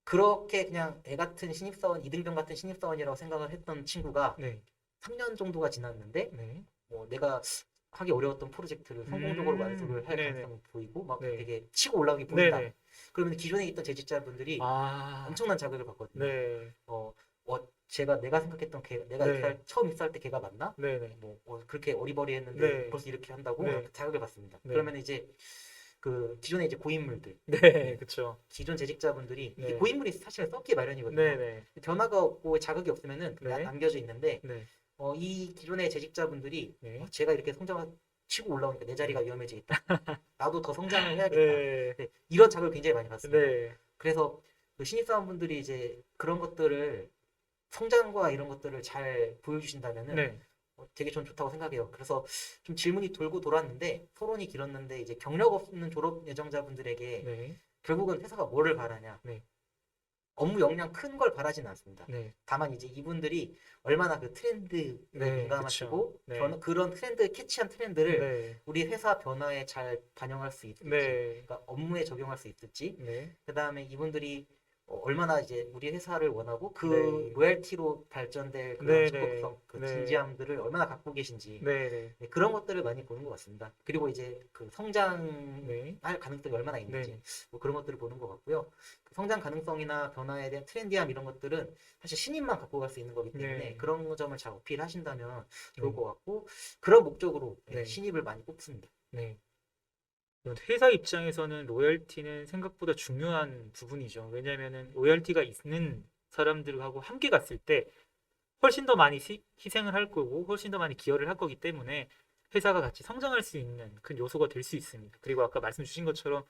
그렇게 그냥 애 같은 신입사원, 이등병 같은 신입사원이라고 생각을 했던 친구가 네. 3년 정도가 지났는데 네. 뭐 내가 하기 어려웠던 프로젝트를 성공적으로 완수를 할 네네. 가능성이 보이고 막 네. 되게 치고 올라오기 보인다. 네네. 그러면 기존에 있던 재직자분들이 아. 엄청난 자극을 받거든요. 네. 내가 생각했던 내가 네. 처음 입사할 때 걔가 맞나? 네네. 뭐 그렇게 어리버리했는데 네. 벌써 이렇게 한다고 네. 이렇게 자극을 받습니다. 네. 그러면 이제 그 기존에 이제 고인물들, 네. 그쵸. 기존 재직자분들이 네. 이 고인물이 사실 썩기 마련이거든요. 네네. 변화가 없고 자극이 없으면은 네. 남겨져 있는데 네. 이 기존의 재직자분들이 네. 제가 이렇게 치고 올라오니까 내 자리가 위험해져 있다. 나도 더 성장을 해야겠다. 네. 네, 이런 자극을 굉장히 많이 받습니다. 네. 그래서 그 신입사원분들이 이제 그런 것들을 성장과 이런 것들을 잘 보여주신다면은 네. 되게 전 좋다고 생각해요. 그래서 좀 질문이 돌고 돌았는데 토론이 길었는데 이제 경력 없는 졸업 예정자분들에게 네. 결국은 회사가 뭐를 바라냐? 네. 업무 역량 큰 걸 바라진 않습니다. 네. 다만 이제 이분들이 얼마나 그 트렌드에 네, 민감하시고 그쵸. 네. 그런 캐치한 트렌드를 네. 우리 회사 변화에 잘 반영할 수 있을지, 네. 그러니까 업무에 적용할 수 있을지, 네. 그다음에 이분들이 얼마나 이제 우리 회사를 원하고 그 네. 로열티로 발전될 그런 네, 적극성, 그 네. 진지함들을 얼마나 갖고 계신지 네. 네. 네, 그런 것들을 많이 보는 것 같습니다. 그리고 이제 그 성장할 네. 가능성이 얼마나 있는지 네. 뭐 그런 것들을 보는 것 같고요. 그 성장 가능성이나 변화에 대한 트렌디함 이런 것들은 사실 신입만 갖고 갈 수 있는 거기 때문에 네. 그런 점을 잘 어필하신다면 좋을 네. 것 같고 그런 목적으로 네. 신입을 많이 뽑습니다. 네. 회사 입장에서는 로열티는 생각보다 중요한 부분이죠. 왜냐하면은 로열티가 있는 사람들하고 함께 갔을 때 훨씬 더 많이 희생을 할 거고 훨씬 더 많이 기여를 할 거기 때문에 회사가 같이 성장할 수 있는 큰 요소가 될 수 있습니다. 그리고 아까 말씀 주신 것처럼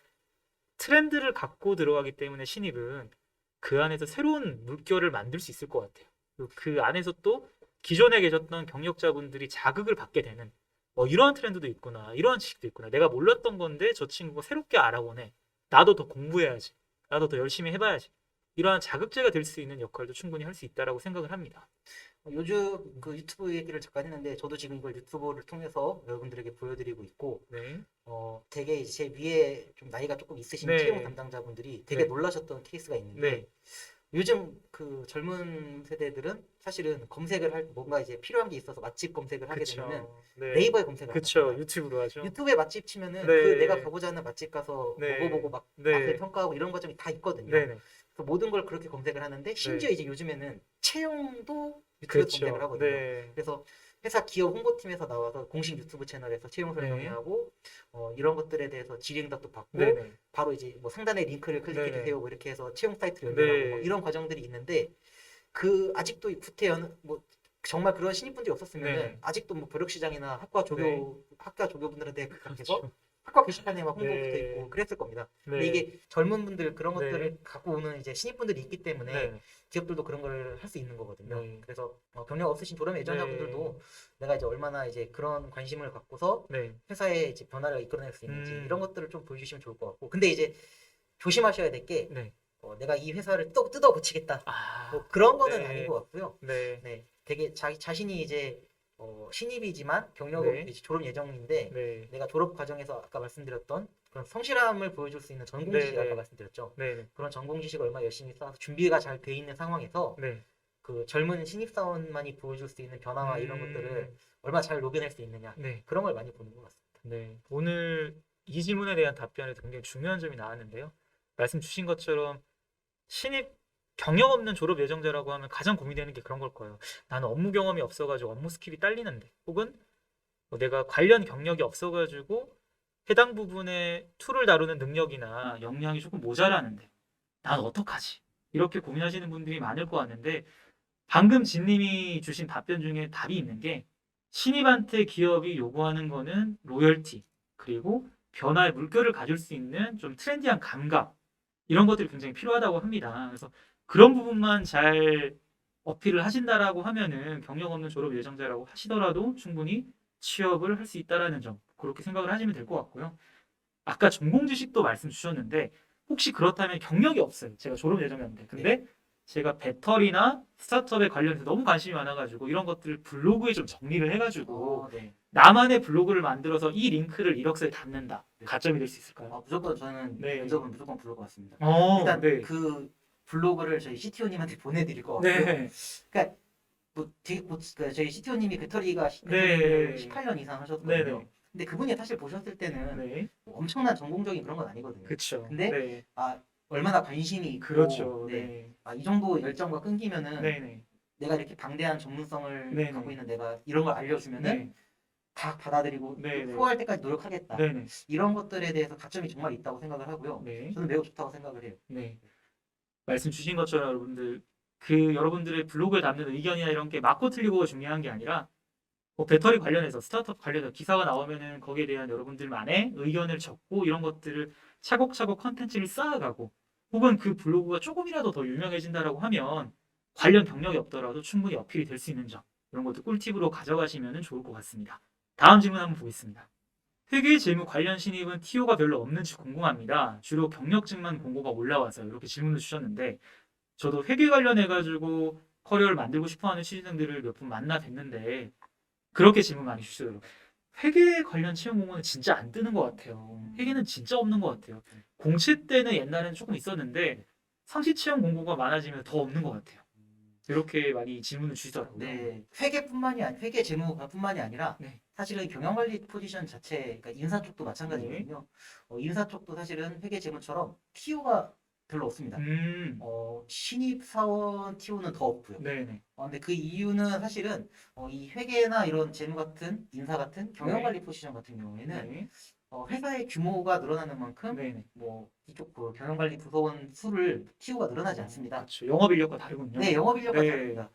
트렌드를 갖고 들어가기 때문에 신입은 그 안에서 새로운 물결을 만들 수 있을 것 같아요. 그리고 그 안에서 또 기존에 계셨던 경력자분들이 자극을 받게 되는 이러한 트렌드도 있구나, 이러한 지식도 있구나. 내가 몰랐던 건데 저 친구가 새롭게 알아보네. 나도 더 공부해야지. 나도 더 열심히 해봐야지. 이러한 자극제가 될 수 있는 역할도 충분히 할 수 있다라고 생각을 합니다. 요즘 그 유튜브 얘기를 잠깐 했는데 저도 지금 이걸 유튜브를 통해서 여러분들에게 보여드리고 있고 네, 되게 이제 제 위에 좀 나이가 조금 있으신 네. 채용 담당자분들이 되게 네. 놀라셨던 케이스가 있는데 네. 요즘 그 젊은 세대들은 사실은 검색을 할 뭔가 이제 필요한 게 있어서 맛집 검색을 하게 그쵸. 되면은 네. 네이버에 검색을 그쵸. 하잖아요. 유튜브로 하죠. 유튜브에 맛집 치면은 네. 그 내가 가고자 하는 맛집 가서 네. 먹어보고 막 네. 맛을 평가하고 이런 과정이 다 있거든요. 네네. 그래서 모든 걸 그렇게 검색을 하는데 심지어 이제 요즘에는 채용도 유튜브에 그렇죠. 검색을 하거든요. 네. 그래서 회사 기업 홍보팀에서 나와서 공식 유튜브 채널에서 채용 설명회하고 이런 것들에 대해서 질의응답도 받고 네네. 바로 이제 뭐 상단에 링크를 클릭해 네네. 주세요 뭐 이렇게 해서 채용 사이트를 연결하고 네. 뭐 이런 과정들이 있는데 그 아직도 구태연 뭐 정말 그런 신입분들이 없었으면은 네. 아직도 뭐 벼룩시장이나 학과 조교분들한테 부탁해서 그렇죠. 학과 게시판에 막 홍보 네. 붙어 있고 그랬을 겁니다. 근데 네. 이게 젊은 분들 그런 네. 것들을 갖고 오는 이제 신입분들이 있기 때문에 네. 기업들도 그런 걸 할 수 있는 거거든요. 네. 그래서 경력 없으신 졸업 예정자분들도 내가 이제 얼마나 이제 그런 관심을 갖고서 네. 회사의 이제 변화를 이끌어낼 수 있는지 이런 음. 것들을 좀 보여주시면 좋을 것 같고 근데 이제 조심하셔야 될 게 네. 내가 이 회사를 뜯어 고치겠다 아. 뭐 그런 거는 네. 아닌 것 같고요. 네. 네, 되게 자신이 이제 신입이지만 경력 네. 이제 졸업 예정인데 네. 내가 졸업 과정에서 아까 말씀드렸던 그런 성실함을 보여줄 수 있는 전공 지식 네. 아까 말씀드렸죠. 네. 그런 전공 지식을 얼마나 열심히 쌓아서 준비가 잘 돼 있는 상황에서 네. 그 젊은 신입사원만이 보여줄 수 있는 변화와 이런 것들을 음. 얼마나 잘 녹여낼 수 있느냐 네. 그런 걸 많이 보는 것 같습니다. 네. 오늘 이 질문에 대한 답변에서 굉장히 중요한 점이 나왔는데요. 말씀 주신 것처럼 신입 경력 없는 졸업 예정자라고 하면 가장 고민되는 게 그런 걸 거예요. 나는 업무 경험이 없어가지고 업무 스킬이 딸리는데, 혹은 내가 관련 경력이 없어가지고 해당 부분의 툴을 다루는 능력이나 역량이 조금 모자라는데, 난 어떡하지? 이렇게 고민하시는 분들이 많을 것 같는데, 방금 진님이 주신 답변 중에 답이 있는 게 신입한테 기업이 요구하는 거는 로열티, 그리고 변화의 물결을 가질 수 있는 좀 트렌디한 감각, 이런 것들이 굉장히 필요하다고 합니다. 그래서 그런 부분만 잘 어필을 하신다라고 하면은 경력 없는 졸업 예정자라고 하시더라도 충분히 취업을 할 수 있다라는 점, 그렇게 생각을 하시면 될 것 같고요. 아까 전공 지식도 말씀 주셨는데 혹시 그렇다면 경력이 없어요. 제가 졸업 예정이었는데 근데 제가 배터리나 스타트업에 관련해서 너무 관심이 많아가지고 이런 것들을 블로그에 좀 정리를 해가지고 네. 나만의 블로그를 만들어서 이 링크를 이력서에 담는다. 가점이 될 수 있을까요? 무조건 저는 네. 면접은 무조건 부를 것 같습니다. 어, 일단 네. 그 블로그를 저희 CTO님한테 보내드릴 것 같고요. 네. 그러니까 저희 CTO님이 배터리를 네. 18년 이상 하셨거든요. 네네. 근데 그분이 사실 보셨을 때는 네. 뭐 엄청난 전공적인 그런 건 아니거든요. 그렇죠. 근데 네. 얼마나 관심이 있고 그렇죠. 네. 이 정도 열정과 끈기면은 네네. 내가 이렇게 방대한 전문성을 네네. 갖고 있는 내가 이런 걸 알려주면은 네. 다 받아들이고 네네. 후할 때까지 노력하겠다. 네네. 이런 것들에 대해서 가점이 정말 있다고 생각을 하고요. 네. 저는 매우 좋다고 생각을 해요. 네. 말씀 주신 것처럼 여러분들 그 여러분들의 블로그에 담는 의견이나 이런 게 맞고 틀리고가 중요한 게 아니라 뭐 배터리 관련해서 스타트업 관련해서 기사가 나오면은 거기에 대한 여러분들만의 의견을 적고 이런 것들을 차곡차곡 컨텐츠를 쌓아가고 혹은 그 블로그가 조금이라도 더 유명해진다라고 하면 관련 경력이 없더라도 충분히 어필이 될 수 있는 점 이런 것도 꿀팁으로 가져가시면 좋을 것 같습니다. 다음 질문 한번 보겠습니다. 회계 재무 관련 신입은 TO가 별로 없는지 궁금합니다. 주로 경력직만 공고가 올라와서 이렇게 질문을 주셨는데 저도 회계 관련해가지고 커리어를 만들고 싶어하는 취준생들을 몇 분 만나 뵀는데 그렇게 질문 많이 주시더라고요. 회계 관련 채용 공고는 진짜 안 뜨는 것 같아요. 회계는 진짜 없는 것 같아요. 공채 때는 옛날에는 조금 있었는데 상시 채용 공고가 많아지면 더 없는 것 같아요. 이렇게 많이 질문을 주시더라고요. 네, 회계 재무뿐만이 아니라 네. 사실은 경영관리 포지션 자체, 그러니까 인사 쪽도 마찬가지거든요. 네. 인사 쪽도 사실은 회계 재무처럼 TO가 별로 없습니다. 음, 신입 사원 TO는 더 없고요. 네네. 근데 그 이유는 사실은 이 회계나 이런 재무 같은 인사 같은 경영관리 포지션 같은 경우에는 네. 회사의 규모가 늘어나는 만큼 네네. 뭐 이쪽 그 경영관리 부서원 수를 TO가 늘어나지 않습니다. 그렇죠. 영업 인력과 다르군요. 네, 영업인력과 네. 다릅니다.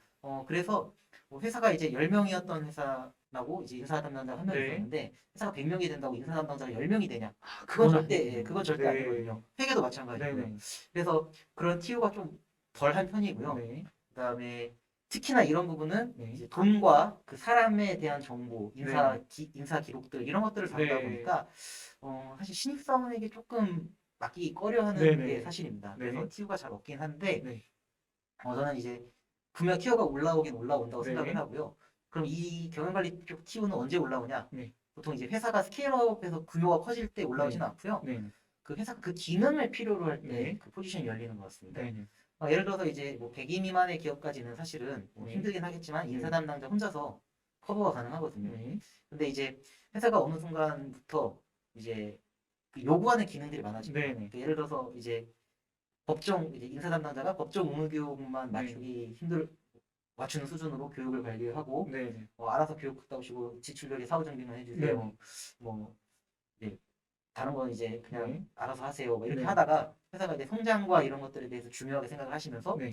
그래서 뭐 회사가 이제 10명이었던 회사라고 이제 인사 담당자가 한 명 네. 있었는데 회사가 100명이 된다고 인사 담당자가 10명이 되냐? 아, 그건 그건 절대 아니군요. 그건 절대 네. 아니거든요. 회계도 마찬가지고요. 네네. 그래서 그런 TO가 좀 덜한 편이고요. 네. 그다음에 특히나 이런 부분은 네. 이제 돈과 그 사람에 대한 정보, 네. 인사 기록들 이런 것들을 다루다 네. 보니까 사실 신입사원에게 조금 맡기기 꺼려하는 네네. 게 사실입니다. 네. 그래서 TO가 잘 없긴 한데 네. 저는 이제 분명 티어가 올라오긴 올라온다고 네. 생각을 하고요. 그럼 이 경영관리 쪽 티어는 언제 올라오냐? 네. 보통 이제 회사가 스케일업해서 규모가 커질 때 올라오지는 않고요. 네. 그 회사가 그 기능을 필요로 할 때 네. 그 포지션이 열리는 것 같습니다. 네. 예를 들어서 이제 뭐 100인 미만의 기업까지는 사실은 뭐 네. 힘들긴 하겠지만 인사 네. 담당자 혼자서 커버가 가능하거든요. 네. 근데 이제 회사가 어느 순간부터 이제 그 요구하는 기능들이 많아집니다. 네. 그러니까 예를 들어서 이제 이제 인사 담당자가 법정 의무 교육만 맞추는 수준으로 교육을 관리하고 네. 알아서 교육 갔다 오시고 지출결의 사후 정비만 해주세요. 네. 뭐 네, 다른 건 이제 그냥 네. 알아서 하세요. 뭐 이렇게 네. 하다가 회사가 이제 성장과 이런 것들에 대해서 중요하게 생각을 하시면서 네.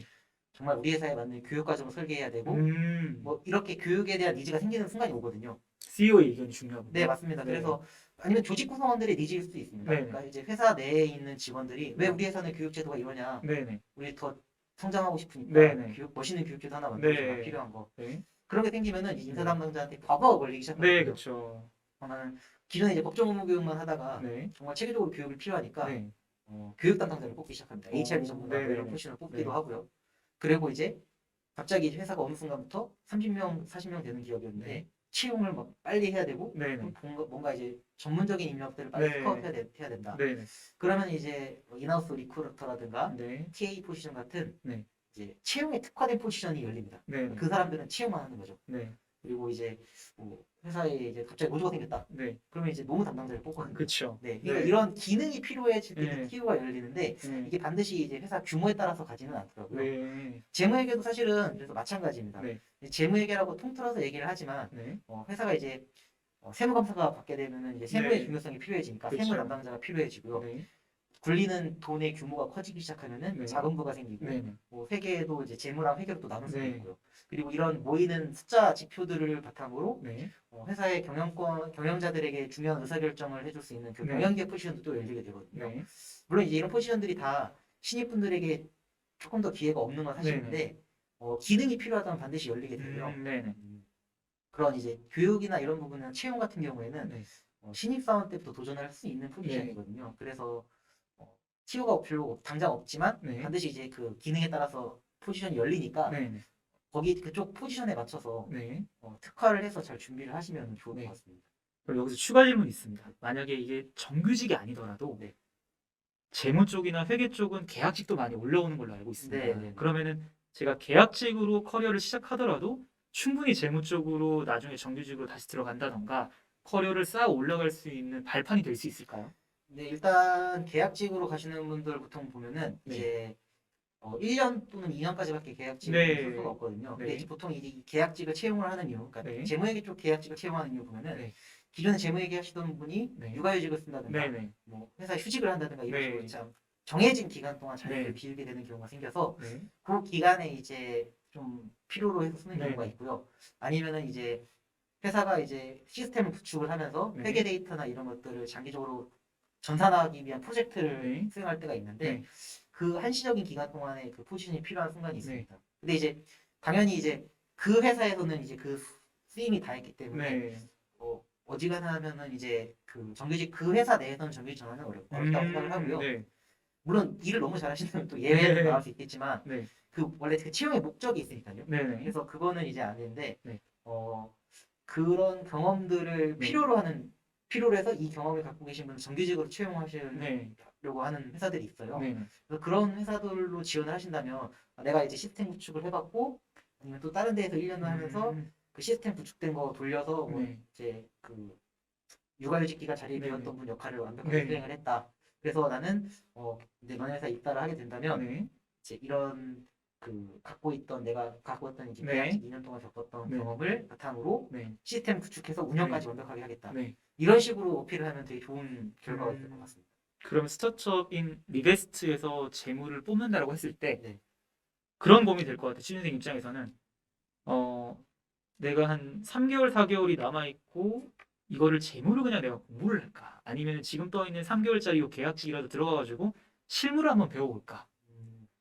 정말 우리 회사에 맞는 교육 과정을 설계해야 되고 뭐 음. 이렇게 교육에 대한 니즈가 생기는 순간이 오거든요. CEO의 의견이 중요하군요. 네, 맞습니다. 네. 그래서 아니면 조직 구성원들의 니즈일 수도 있습니다. 네. 그러니까 이제 회사 내에 있는 직원들이 왜 우리 회사는 교육 제도가 이러냐? 네네. 우리 더 성장하고 싶으니까 네네. 멋있는 교육제도 하나 만들어줘 네. 필요한 거. 네. 그런 게 생기면은 인사 네. 담당자한테 과부하가 걸리기 네, 시작하거든요. 그렇죠. 나는 기존에 이제 법정 의무 교육만 하다가 네. 정말 체계적으로 교육이 필요하니까 네. 교육 담당자를 뽑기 시작합니다. HRD 전문가 네네. 이런 포지션을 뽑기도 네. 하고요. 그리고 이제 갑자기 이제 회사가 어느 순간부터 30명, 40명 되는 기업이었는데 네. 채용을 막 빨리 해야 되고 네네. 뭔가 이제 전문적인 인력들을 빨리 네. 스카웃해야 된다. 네네. 그러면 이제 인하우스 리크루터라든가 네. TA 포지션 같은 네. 이제 채용에 특화된 포지션이 열립니다. 네. 그 사람들은 채용만 하는 거죠. 네. 그리고 이제 뭐 회사에 이제 갑자기 노조가 생겼다. 네. 그러면 이제 노무 담당자를 뽑거든요. 그렇죠. 네, 그러니까 네. 이런 기능이 필요해질 때 네. TO가 열리는데 네. 이게 반드시 이제 회사 규모에 따라서 가지는 않더라고요. 네. 재무회계도 사실은 그래서 마찬가지입니다. 네. 재무회계라고 통틀어서 얘기를 하지만 네. 회사가 이제 세무감사가 받게 되면은 이제 세무의 네. 중요성이 필요해지니까 그렇죠. 세무 담당자가 필요해지고요. 네. 굴리는 돈의 규모가 커지기 시작하면은 네. 자금부가 생기고 네. 뭐 회계도 이제 재무랑 회계로 또 나눌 수도 네. 있고요. 그리고 이런 모이는 숫자 지표들을 바탕으로 네. 회사의 경영자들에게 중요한 의사결정을 해줄 수 있는 그 네. 경영계 포지션도 또 열리게 되거든요. 네. 물론 이제 이런 포지션들이 다 신입분들에게 조금 더 기회가 없는 건 사실인데 기능이 필요하다면 반드시 열리게 되고요. 네네. 그런 이제 교육이나 이런 부분은 채용 같은 경우에는 네. 신입사원 때부터 도전할 수 있는 포지션이거든요. 그래서 TO가 별로 당장 없지만 네. 반드시 이제 그 기능에 따라서 포지션이 열리니까 네. 거기 그쪽 포지션에 맞춰서 네. 특화를 해서 잘 준비를 하시면 좋을 네. 것 같습니다. 그럼 여기서 추가 질문 있습니다. 만약에 이게 정규직이 아니더라도 네. 재무 쪽이나 회계 쪽은 계약직도 많이 올라오는 걸로 알고 있습니다. 네, 네. 그러면은 제가 계약직으로 커리어를 시작하더라도 충분히 재무 쪽으로 나중에 정규직으로 다시 들어간다던가 커리어를 쌓아 올라갈 수 있는 발판이 될 수 있을까요? 네, 일단 계약직으로 가시는 분들 보통 보면은 네. 이제 1년 또는 2년까지밖에 계약직을 네. 쓸 수가 없거든요. 근데 네. 이제 보통 이 계약직을 채용을 하는 이유, 그러니까 네. 재무회계 쪽 계약직을 채용하는 이유 보면은 네. 기존에 재무회계 하시던 분이 네. 육아휴직을 쓴다든가 네네. 뭐 회사 휴직을 한다든가 이런 네. 식으로 참 정해진 기간 동안 자리를 네. 비우게 되는 경우가 생겨서 네. 그 기간에 이제 좀 필요로 해서 쓰는 네. 경우가 있고요. 아니면은 이제 회사가 이제 시스템을 구축을 하면서 네. 회계 데이터나 이런 것들을 장기적으로 전산화하기 위한 프로젝트를 네. 수행할 때가 있는데 네. 그 한시적인 기간 동안에 그 포지션이 필요한 순간이 네. 있습니다. 근데 이제 당연히 이제 그 회사에서는 이제 그 쓰임이 다 했기 때문에 네. 어지간하면은 이제 그 정규직 그 회사 내에서는 정규직 전환은 어렵다고 생각을 하고요. 네. 물론 일을 너무 잘하신다면 또 예외는 네. 나올 수 있겠지만 네. 그 원래 그 채용의 목적이 있으니까요. 네네. 그래서 그거는 이제 안 되는데 네. 그런 경험들을 네. 필요로 해서 이 경험을 갖고 계신 분을 정규직으로 채용하시려고 네. 하는 회사들이 있어요. 네네. 그래서 그런 회사들로 지원을 하신다면 내가 이제 시스템 구축을 해봤고 아니면 또 다른 데에서 1년을 하면서 음. 그 시스템 구축된 거 돌려서 뭐 네. 이제 그 육아휴직 기간 자리에 네네. 비웠던 분 역할을 완벽하게 네네. 수행을 했다. 그래서 나는 이제 너네 회사에 입사를 하게 된다면 네. 이제 이런 그 내가 갖고 있던 이제 네. 계약직 2년 동안 겪었던 네. 경험을 바탕으로 네. 시스템 구축해서 운영까지 완벽하게 하겠다. 네. 이런 식으로 어필을 하면 되게 좋은 결과가 있을 것 같습니다. 그럼 스타트업인 리베스트에서 재물을 뽑는다라고 했을 때 네. 그런 고민이 될 것 같아요. 취준생 입장에서는 내가 한 3개월, 4개월이 남아있고 이거를 재무로 그냥 내가 공부를 할까? 아니면 지금 떠있는 3개월짜리 계약직이라도 들어가가지고 실무를 한번 배워볼까?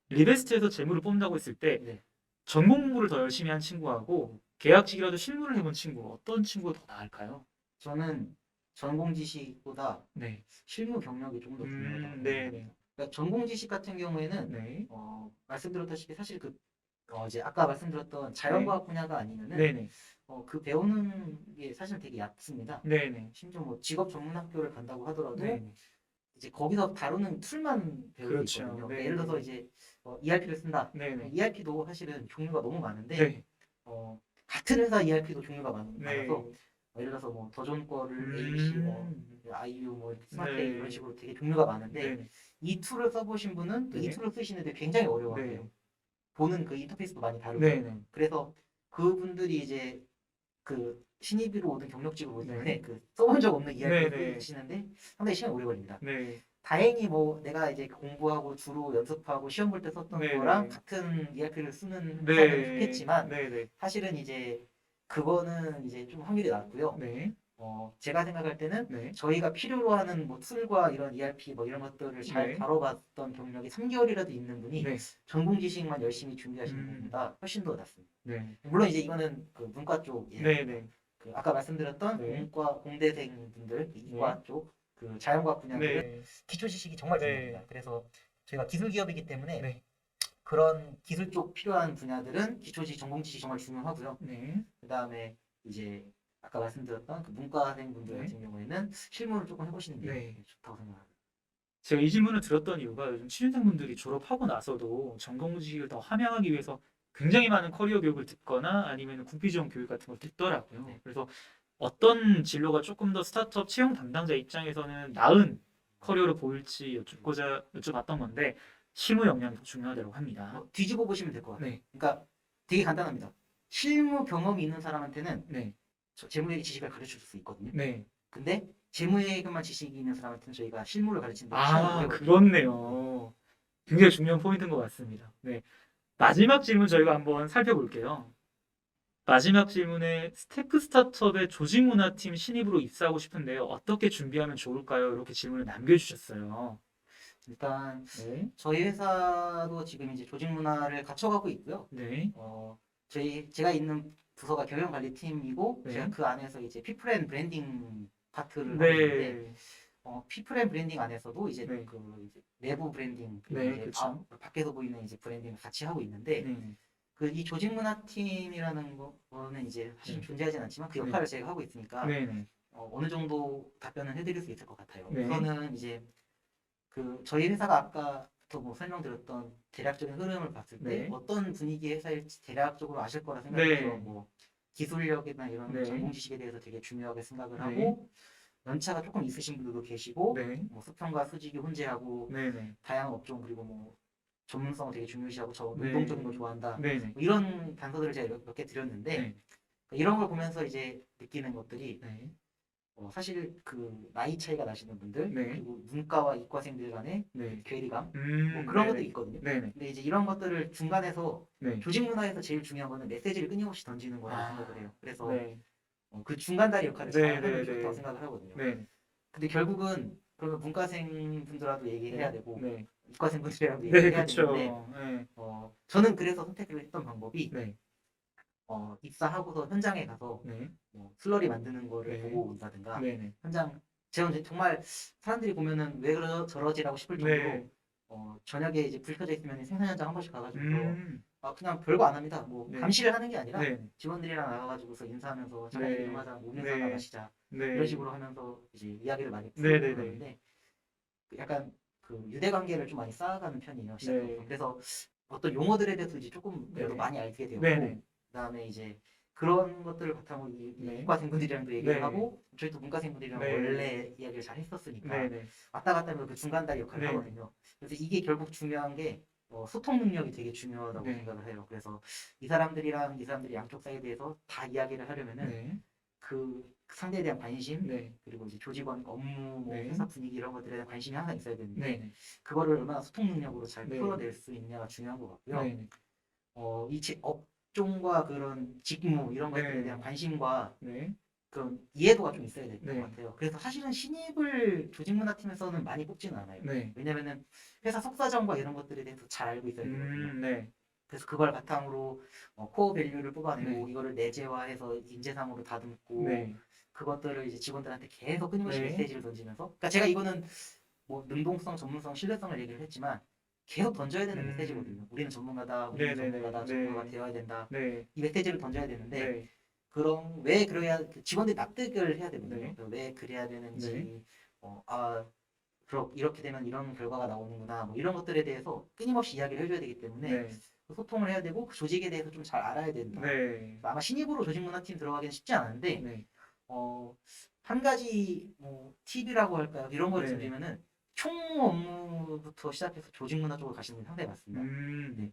리베스트에서 재무를 뽑는다고 했을 때 네. 전공 공부를 더 열심히 한 친구하고 계약직이라도 실무를 해본 친구 어떤 친구가 더 나을까요? 저는 전공 지식보다 네. 실무 경력이 조금 더 중요하다고 네. 생각합니다. 그러니까 전공 지식 같은 경우에는 네. 말씀드렸다시피 사실 이제 아까 말씀드렸던 자연과학 분야가 아니면은 네네. 그 배우는 게 사실 되게 얕습니다. 네네. 심지어 뭐 직업 전문 학교를 간다고 하더라도 네네. 이제 거기서 다루는 툴만 배우고 그렇죠. 있거든요. 네. 예를 들어서 이제 ERP를 쓴다. 네네. ERP도 사실은 종류가 너무 많은데 네. 같은 회사 ERP도 종류가 네. 많아서 예를 들어서 뭐 더존 거를 ABC, IU, 뭐 스마트 A 네. 이런 식으로 되게 종류가 많은데 네네. 이 툴을 써보신 분은 또 이 네. 툴을 쓰시는데 굉장히 어려워해요. 네. 보는 그 인터페이스도 많이 다르고 네네. 그래서 그분들이 이제 그 신입으로 오든 경력직으로 오든 네. 그 써본 적 없는 이야기를 네네. 쓰시는데 상당히 시간이 오래 걸립니다. 네. 다행히 뭐 내가 이제 공부하고 주로 연습하고 시험 볼 때 썼던 네네. 거랑 같은 ERP를 쓰는 네. 회사는 좋겠지만 네네. 사실은 이제 그거는 이제 좀 확률이 낮고요. 네. 제가 생각할 때는 네. 저희가 필요로 하는 뭐 툴과 이런 ERP 뭐 이런 것들을 잘 네. 다뤄봤던 경력이 3개월이라도 있는 분이 네. 전공 지식만 열심히 준비하시는 분보다 훨씬 더 낫습니다. 네. 물론 이제 이거는 그 문과 쪽이에요. 네네. 그 아까 말씀드렸던 네. 공대생 분들, 이과 쪽, 그 자연과학 분야들은 네. 기초 지식이 정말 네. 중요합니다. 그래서 저희가 기술 기업이기 때문에 네. 그런 기술 쪽 필요한 분야들은 기초 지식, 전공 지식이 정말 중요하고요. 네. 그 다음에 이제 아까 말씀드렸던 그 문과생 분들 네. 같은 경우에는 실무를 조금 해보시는 게 네. 좋다고 생각합니다. 제가 이 질문을 드렸던 이유가 요즘 취준생분들이 졸업하고 나서도 전공 지식을 더 함양하기 위해서 굉장히 많은 커리어 교육을 듣거나 아니면 국비 지원 교육 같은 걸 듣더라고요. 네. 그래서 어떤 진로가 조금 더 스타트업 채용 담당자 입장에서는 나은 커리어로 보일지 여쭤봤던 건데 실무 역량이 더 중요하다고 합니다. 뒤집어 보시면 될 것 같아요. 네. 그러니까 되게 간단합니다. 실무 경험이 있는 사람한테는 네. 재무회계 지식을 가르쳐 줄 수 있거든요. 네. 근데 재무회계만 지식이 있는 사람한테는 저희가 실무를 가르치는데 아, 그렇네요. 굉장히 중요한 포인트인 것 같습니다. 네. 마지막 질문 저희가 한번 살펴볼게요. 마지막 질문에 스테크 스타트업의 조직 문화팀 신입으로 입사하고 싶은데요. 어떻게 준비하면 좋을까요? 이렇게 질문을 남겨주셨어요. 일단 네. 저희 회사도 지금 이제 조직 문화를 갖춰가고 있고요. 네. 제가 있는 부서가 경영관리팀이고 네. 제가 그 안에서 이제 피플 앤 브랜딩 파트를 하고 있는데 네. 피플 앤 브랜딩 안에서도 이제 네. 이제 내부 브랜딩 그리고 네, 이제 그쵸. 밖에서 보이는 이제 브랜딩을 같이 하고 있는데 네. 그 이 조직 문화팀이라는 거는 이제 사실 네. 존재하진 않지만 그 네. 역할을 제가 하고 있으니까 네. 네. 어느 정도 답변을 해드릴 수 있을 것 같아요. 네. 우선은 이제 그 저희 회사가 아까부터 뭐 설명드렸던 대략적인 흐름을 봤을 때 네. 어떤 분위기의 회사일지 대략적으로 아실 거라 생각해서 네. 뭐 기술력이나 이런 네. 전공 지식에 대해서 되게 중요하게 생각을 네. 하고 연차가 조금 있으신 분들도 계시고 네. 뭐 수평과 수직이 혼재하고 네. 네. 다양한 업종 그리고 뭐 전문성을 되게 중요시하고 저 네. 능동적인 걸 좋아한다 네. 네. 뭐 이런 단서들을 제가 몇 개 드렸는데 네. 이런 걸 보면서 이제 느끼는 것들이 네. 사실 그 나이 차이가 나시는 분들 네. 그리고 문과와 이과생들 간의 네. 괴리감 뭐 그런 것도 있거든요. 네네. 근데 이제 이런 것들을 중간에서 네. 조직 문화에서 제일 중요한 거는 메시지를 끊임없이 던지는 거라고 아, 생각을 해요. 그래서 네. 그 중간다리 역할을 네, 잘 하면 네, 좋다고 네. 생각을 하거든요. 네. 근데 결국은 그러면 문과생 분들하고 얘기해야 되고 네. 이과생 분들이랑도 네, 얘기해야 그렇죠. 되는데 네. 저는 그래서 선택을 했던 방법이 네. 입사하고서 현장에 가서 네. 뭐 슬러리 만드는 거를 네. 보고 온다든가 네. 네. 현장 제가 정말 사람들이 보면은 왜 저러지라고 싶을 정도로 네. 저녁에 이제 불 켜져 있으면 생산 현장 한 번씩 가가지고 음. 그냥 별거 안 합니다. 뭐 네. 감시를 하는 게 아니라 네. 직원들이랑 나가가지고서 인사하면서 잘 네. 좀 하자, 뭐 음료수 네. 하나 마시자 네. 이런 식으로 하면서 이제 이야기를 많이 네, 네, 풀고 네. 그러는데 약간 그 유대 관계를 좀 많이 쌓아가는 편이에요. 시작부터. 네. 그래서 어떤 용어들에 대해서 이제 조금 그래도 네. 많이 알게 되었고 네, 네. 그다음에 이제 그런 것들을 바탕으로 네. 이과생분들이랑도 얘기를 네. 하고 저희도 문과생분들이랑 네. 원래 이야기를 잘 했었으니까 네, 네. 왔다 갔다 하면서 그 중간다리 역할을 네. 하거든요. 그래서 이게 결국 중요한 게 소통 능력이 되게 중요하다고 네. 생각을 해요. 그래서 이 사람들이랑 이 사람들이 양쪽 사이드에서 다 이야기를 하려면은 네. 그 상대에 대한 관심 네. 그리고 이제 조직원 업무 뭐 네. 회사 분위기 이런 것들에 대한 관심이 항상 있어야 되는데 네. 그거를 얼마나 소통 능력으로 잘 네. 풀어낼 수 있냐가 중요한 것 같고요. 네. 업종과 그런 직무 이런 것들에 네. 대한 관심과 네. 그런 이해도가 좀 있어야 될 것 네. 같아요. 그래서 사실은 신입을 조직문화팀에서는 많이 뽑지는 않아요. 네. 왜냐면은 회사 속사정과 이런 것들에 대해서 잘 알고 있어야 되거든요. 네. 그래서 그걸 바탕으로 코어 밸류를 뽑아내고 네. 이거를 내재화해서 인재상으로 다듬고 네. 그것들을 이제 직원들한테 계속 끊임없이 네. 메시지를 던지면서 그러니까 제가 이거는 뭐 능동성, 전문성, 신뢰성을 얘기를 했지만 계속 던져야 되는 메시지거든요. 우리는 전문가다, 우리는 네네네. 전문가다, 네. 전문가가 되어야 된다. 네. 이 메시지를 던져야 되는데 네. 그럼 왜 그래야 직원들이 납득을 해야 되거든요. 네. 왜 그래야 되는지 네. 이렇게 되면 이런 결과가 나오는구나 뭐 이런 것들에 대해서 끊임없이 이야기를 해줘야 되기 때문에 네. 소통을 해야 되고 그 조직에 대해서 좀 잘 알아야 된다. 네. 아마 신입으로 조직문화팀 들어가기는 쉽지 않은데 네. 한 가지 뭐 팁이라고 할까요? 이런 걸 네. 드리면은 총무 업무부터 시작해서 조직문화 쪽으로 가시는 게 상당히 많습니다. 네.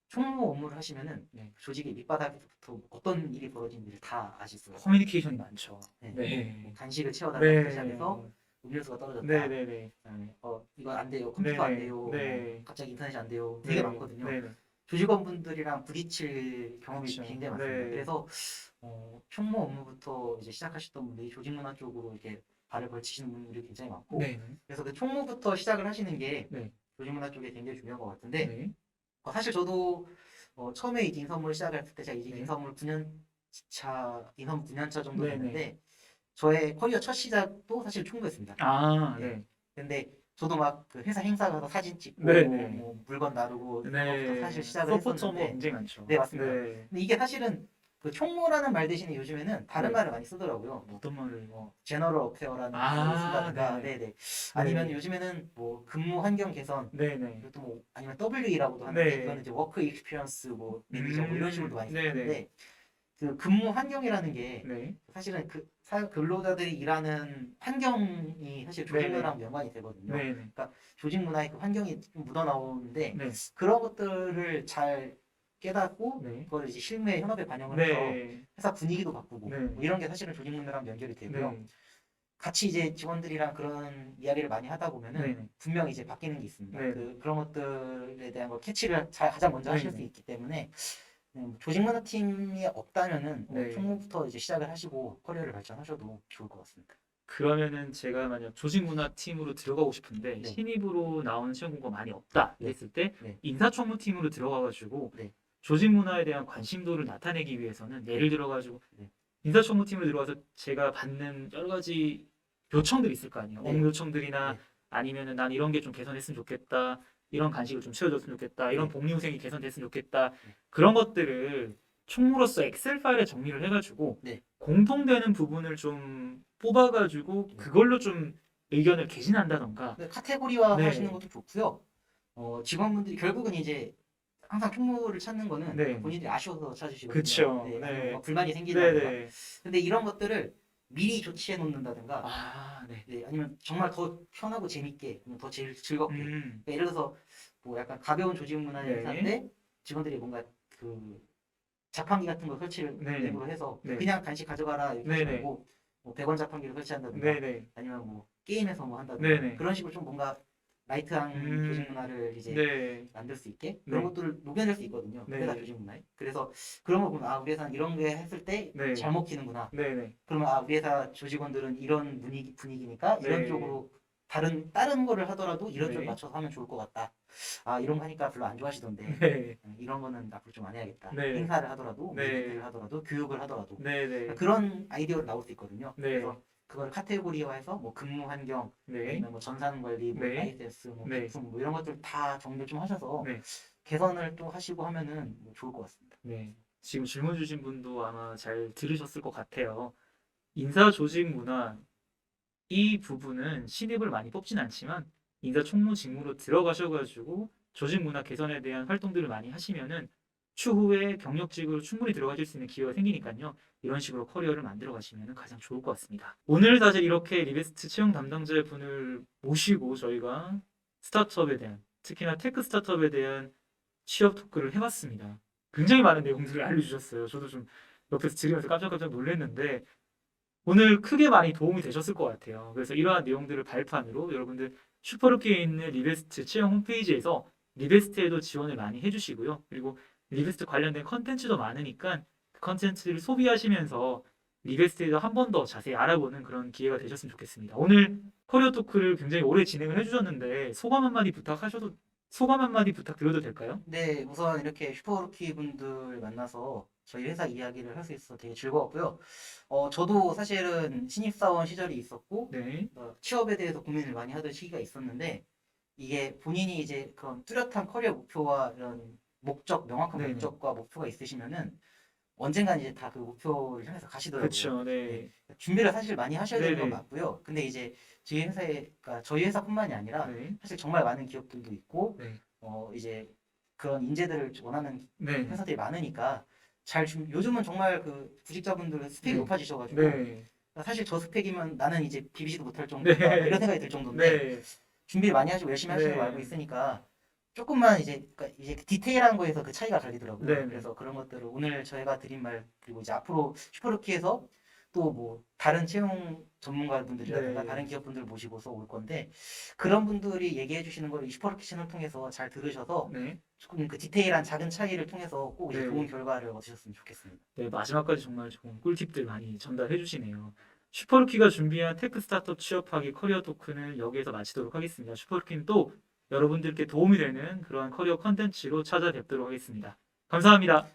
총무 업무를 하시면은 네. 조직의 밑바닥에서부터 어떤 일이 벌어지는지를 다 아실 수가 있어요. 커뮤니케이션이 많죠. 네. 네. 뭐 간식을 채워달라부터 네. 시작해서 음료수가 떨어졌다. 네, 네, 네. 그다음에 이거 안 돼요. 컴퓨터 안 네. 돼요. 네. 뭐 갑자기 인터넷이 안 돼요. 되게 네. 많거든요. 네, 네. 조직원분들이랑 부딪힐 경험이 그렇죠. 굉장히 많습니다. 네. 그래서 총무 업무부터 이제 시작하셨던 분들이 조직문화 쪽으로 이렇게 발을 걸치시는 분들이 굉장히 많고 네. 그래서 그 총무부터 시작을 하시는 게 네. 조직문화 쪽에 굉장히 중요한 것 같은데 네. 사실 저도 처음에 이제 인사업무를 시작했을 때 제가 이제 네. 인사업무를 9년차 인사업무 9년차 정도 네, 됐는데 저의 커리어 첫 시작도 사실 총무였습니다. 아, 네. 네. 근데 저도 막 그 회사 행사 가서 사진 찍고 네, 네. 뭐 물건 나르고 이런 네. 것부터 사실 시작을 서포트 업무가 했었는데 굉장히 많죠. 네, 맞습니다. 네. 근데 이게 사실은 그 총무라는 말 대신에 요즘에는 다른 네. 말을 많이 쓰더라고요. 뭐 어떤 말을? 제너럴 어페어라는 말을 쓴다든가, 네네. 네네. 아니면 요즘에는 뭐 근무 환경 개선, 네네. 그리고 뭐 아니면 WE라고도 하는데 네. 이거는 이제 워크 익스피리언스 뭐 매니저 뭐 이런 식으로도 많이 네네. 쓰는데 그 근무 환경이라는 게 네. 사실은 그 근로자들이 일하는 환경이 사실 조직문화랑 연관이 되거든요. 네네. 조직 문화의 그 환경이 좀 묻어 나오는데 네. 그런 것들을 잘 깨닫고 네. 그걸 이제 실무에 현업에 반영을 해서 네. 회사 분위기도 바꾸고 네. 뭐 이런 게 사실은 조직 문화랑 연결이 되고요. 네. 같이 이제 직원들이랑 그런 이야기를 많이 하다 보면은 네네. 분명히 이제 바뀌는 게 있습니다. 네네. 그런 것들에 대한 걸 캐치를 가장 먼저 하실 수 네네. 있기 때문에 조직문화팀이 없다면은 네. 총무부터 이제 시작을 하시고 커리어를 발전하셔도 좋을 것 같습니다. 그러면은 제가 만약 조직문화팀으로 들어가고 싶은데 네. 신입으로 나오는 시험 공고가 많이 없다 네. 이랬을 때 네. 인사총무팀으로 들어가가지고 네. 조직문화에 대한 관심도를 나타내기 위해서는 예를 들어가지고 네. 인사총무팀으로 들어가서 제가 받는 여러 가지 요청들이 있을 거 아니에요. 네. 업무 요청들이나 네. 아니면은 난 이런 게 좀 개선했으면 좋겠다. 이런 간식을 좀 채워줬으면 좋겠다. 이런 네. 복리후생이 개선됐으면 좋겠다. 네. 그런 것들을 총무로서 엑셀 파일에 정리를 해가지고 네. 공통되는 부분을 좀 뽑아가지고 네. 그걸로 좀 의견을 개진한다던가. 네, 카테고리화 네. 하시는 것도 좋고요. 직원분들이 결국은 이제 항상 총무를 찾는 거는 네. 본인들이 아쉬워서 찾으시거든요. 그쵸. 네, 네. 아니면 뭐 불만이 생기다든가. 네네. 근데 이런 것들을 미리 조치해 놓는다든가 아, 네. 네, 아니면 정말 더 편하고 재밌게 더 제일 즐겁게 음. 그러니까 예를 들어서 뭐 약간 가벼운 조직 문화 네. 행사인데 직원들이 뭔가 그 자판기 같은 거 설치를 네네. 일부러 해서 네. 그냥 간식 가져가라 이렇게 하지 네네. 말고 뭐 100원 자판기를 설치한다든가 네네. 아니면 뭐 게임에서 뭐 한다든가 네네. 그런 식으로 좀 뭔가 라이트한 조직 문화를 이제 네. 만들 수 있게 그런 네. 것들을 녹여낼 수 있거든요. 네. 회사 조직 문화에. 그래서 그런 거 보면 우리 회사는 이런 게 했을 때 네. 잘 먹히는구나. 네네. 그러면 우리 회사 조직원들은 이런 분위기니까 이런 네. 쪽으로 다른 거를 하더라도 이런 네. 쪽에 맞춰서 하면 좋을 것 같다. 이런 거 하니까 별로 안 좋아하시던데 네. 이런 거는 앞으로 좀 안 해야겠다. 네. 행사를 하더라도 네. 이벤트를 하더라도 교육을 하더라도 네네. 그런 아이디어로 나올 수 있거든요. 네. 그래서 그걸 카테고리화해서 뭐 근무 환경, 네. 아니면 뭐 전산 관리, 뭐 네. 라이센스, 뭐 네. 제품 뭐 이런 것들 다 정리를 좀 하셔서 네. 개선을 또 하시고 하면은 뭐 좋을 것 같습니다. 네. 지금 질문 주신 분도 아마 잘 들으셨을 것 같아요. 인사 조직 문화 이 부분은 신입을 많이 뽑진 않지만 인사 총무 직무로 들어가셔가지고 조직 문화 개선에 대한 활동들을 많이 하시면은 추후에 경력직으로 충분히 들어가실 수 있는 기회가 생기니까요. 이런 식으로 커리어를 만들어 가시면 가장 좋을 것 같습니다. 오늘 사실 이렇게 리베스트 채용 담당자분을 모시고 저희가 스타트업에 대한 특히나 테크 스타트업에 대한 취업 토크를 해봤습니다. 굉장히 많은 내용들을 알려주셨어요. 저도 좀 옆에서 들으면서 깜짝깜짝 놀랐는데 오늘 크게 많이 도움이 되셨을 것 같아요. 그래서 이러한 내용들을 발판으로 여러분들 슈퍼루키에 있는 리베스트 채용 홈페이지에서 리베스트에도 지원을 많이 해주시고요. 그리고 리베스트 관련된 컨텐츠도 많으니까 그 컨텐츠를 소비하시면서 리베스트에서 한 번 더 자세히 알아보는 그런 기회가 되셨으면 좋겠습니다. 오늘 커리어 토크를 굉장히 오래 진행을 해주셨는데 소감 한마디 부탁드려도 될까요? 네, 우선 이렇게 슈퍼루키 분들 만나서 저희 회사 이야기를 할 수 있어서 되게 즐거웠고요. 저도 사실은 신입사원 시절이 있었고, 네, 취업에 대해서 고민을 많이 하던 시기가 있었는데, 이게 본인이 이제 그런 뚜렷한 커리어 목표와 이런 명확한 네네. 목적과 목표가 있으시면은 언젠간 이제 다 그 목표를 향해서 가시더라고요. 그렇죠. 네, 준비를 사실 많이 하셔야 되는 건 네네. 맞고요. 근데 이제 그러니까 저희 회사뿐만이 아니라 네, 사실 정말 많은 기업들도 있고, 네, 이제 그런 인재들을 원하는 네, 회사들이 많으니까 요즘은 정말 그 구직자분들은 스펙이 네. 높아지셔가지고 네, 사실 저 스펙이면 나는 이제 비비지도 못할 네, 정도다 뭐 이런 생각이 들 정도인데 네, 준비를 많이 하시고 열심히 하시는 거 네. 알고 있으니까 조금만 이제 디테일한 거에서 그 차이가 갈리더라고요. 네. 그래서 그런 것들을 오늘 저희가 드린 말 그리고 이제 앞으로 슈퍼루키에서 또 뭐 다른 채용 전문가분들이라든가 네. 다른 기업분들 모시고서 올 건데 그런 분들이 얘기해 주시는 걸 이 슈퍼루키 채널 통해서 잘 들으셔서 네. 조금 그 디테일한 작은 차이를 통해서 꼭 이제 네. 좋은 결과를 얻으셨으면 좋겠습니다. 네, 마지막까지 정말 좋은 꿀팁들 많이 전달해 주시네요. 슈퍼루키가 준비한 테크 스타트업 취업하기 커리어 토크는 여기에서 마치도록 하겠습니다. 슈퍼루키는 또 여러분들께 도움이 되는 그러한 커리어 컨텐츠로 찾아뵙도록 하겠습니다. 감사합니다.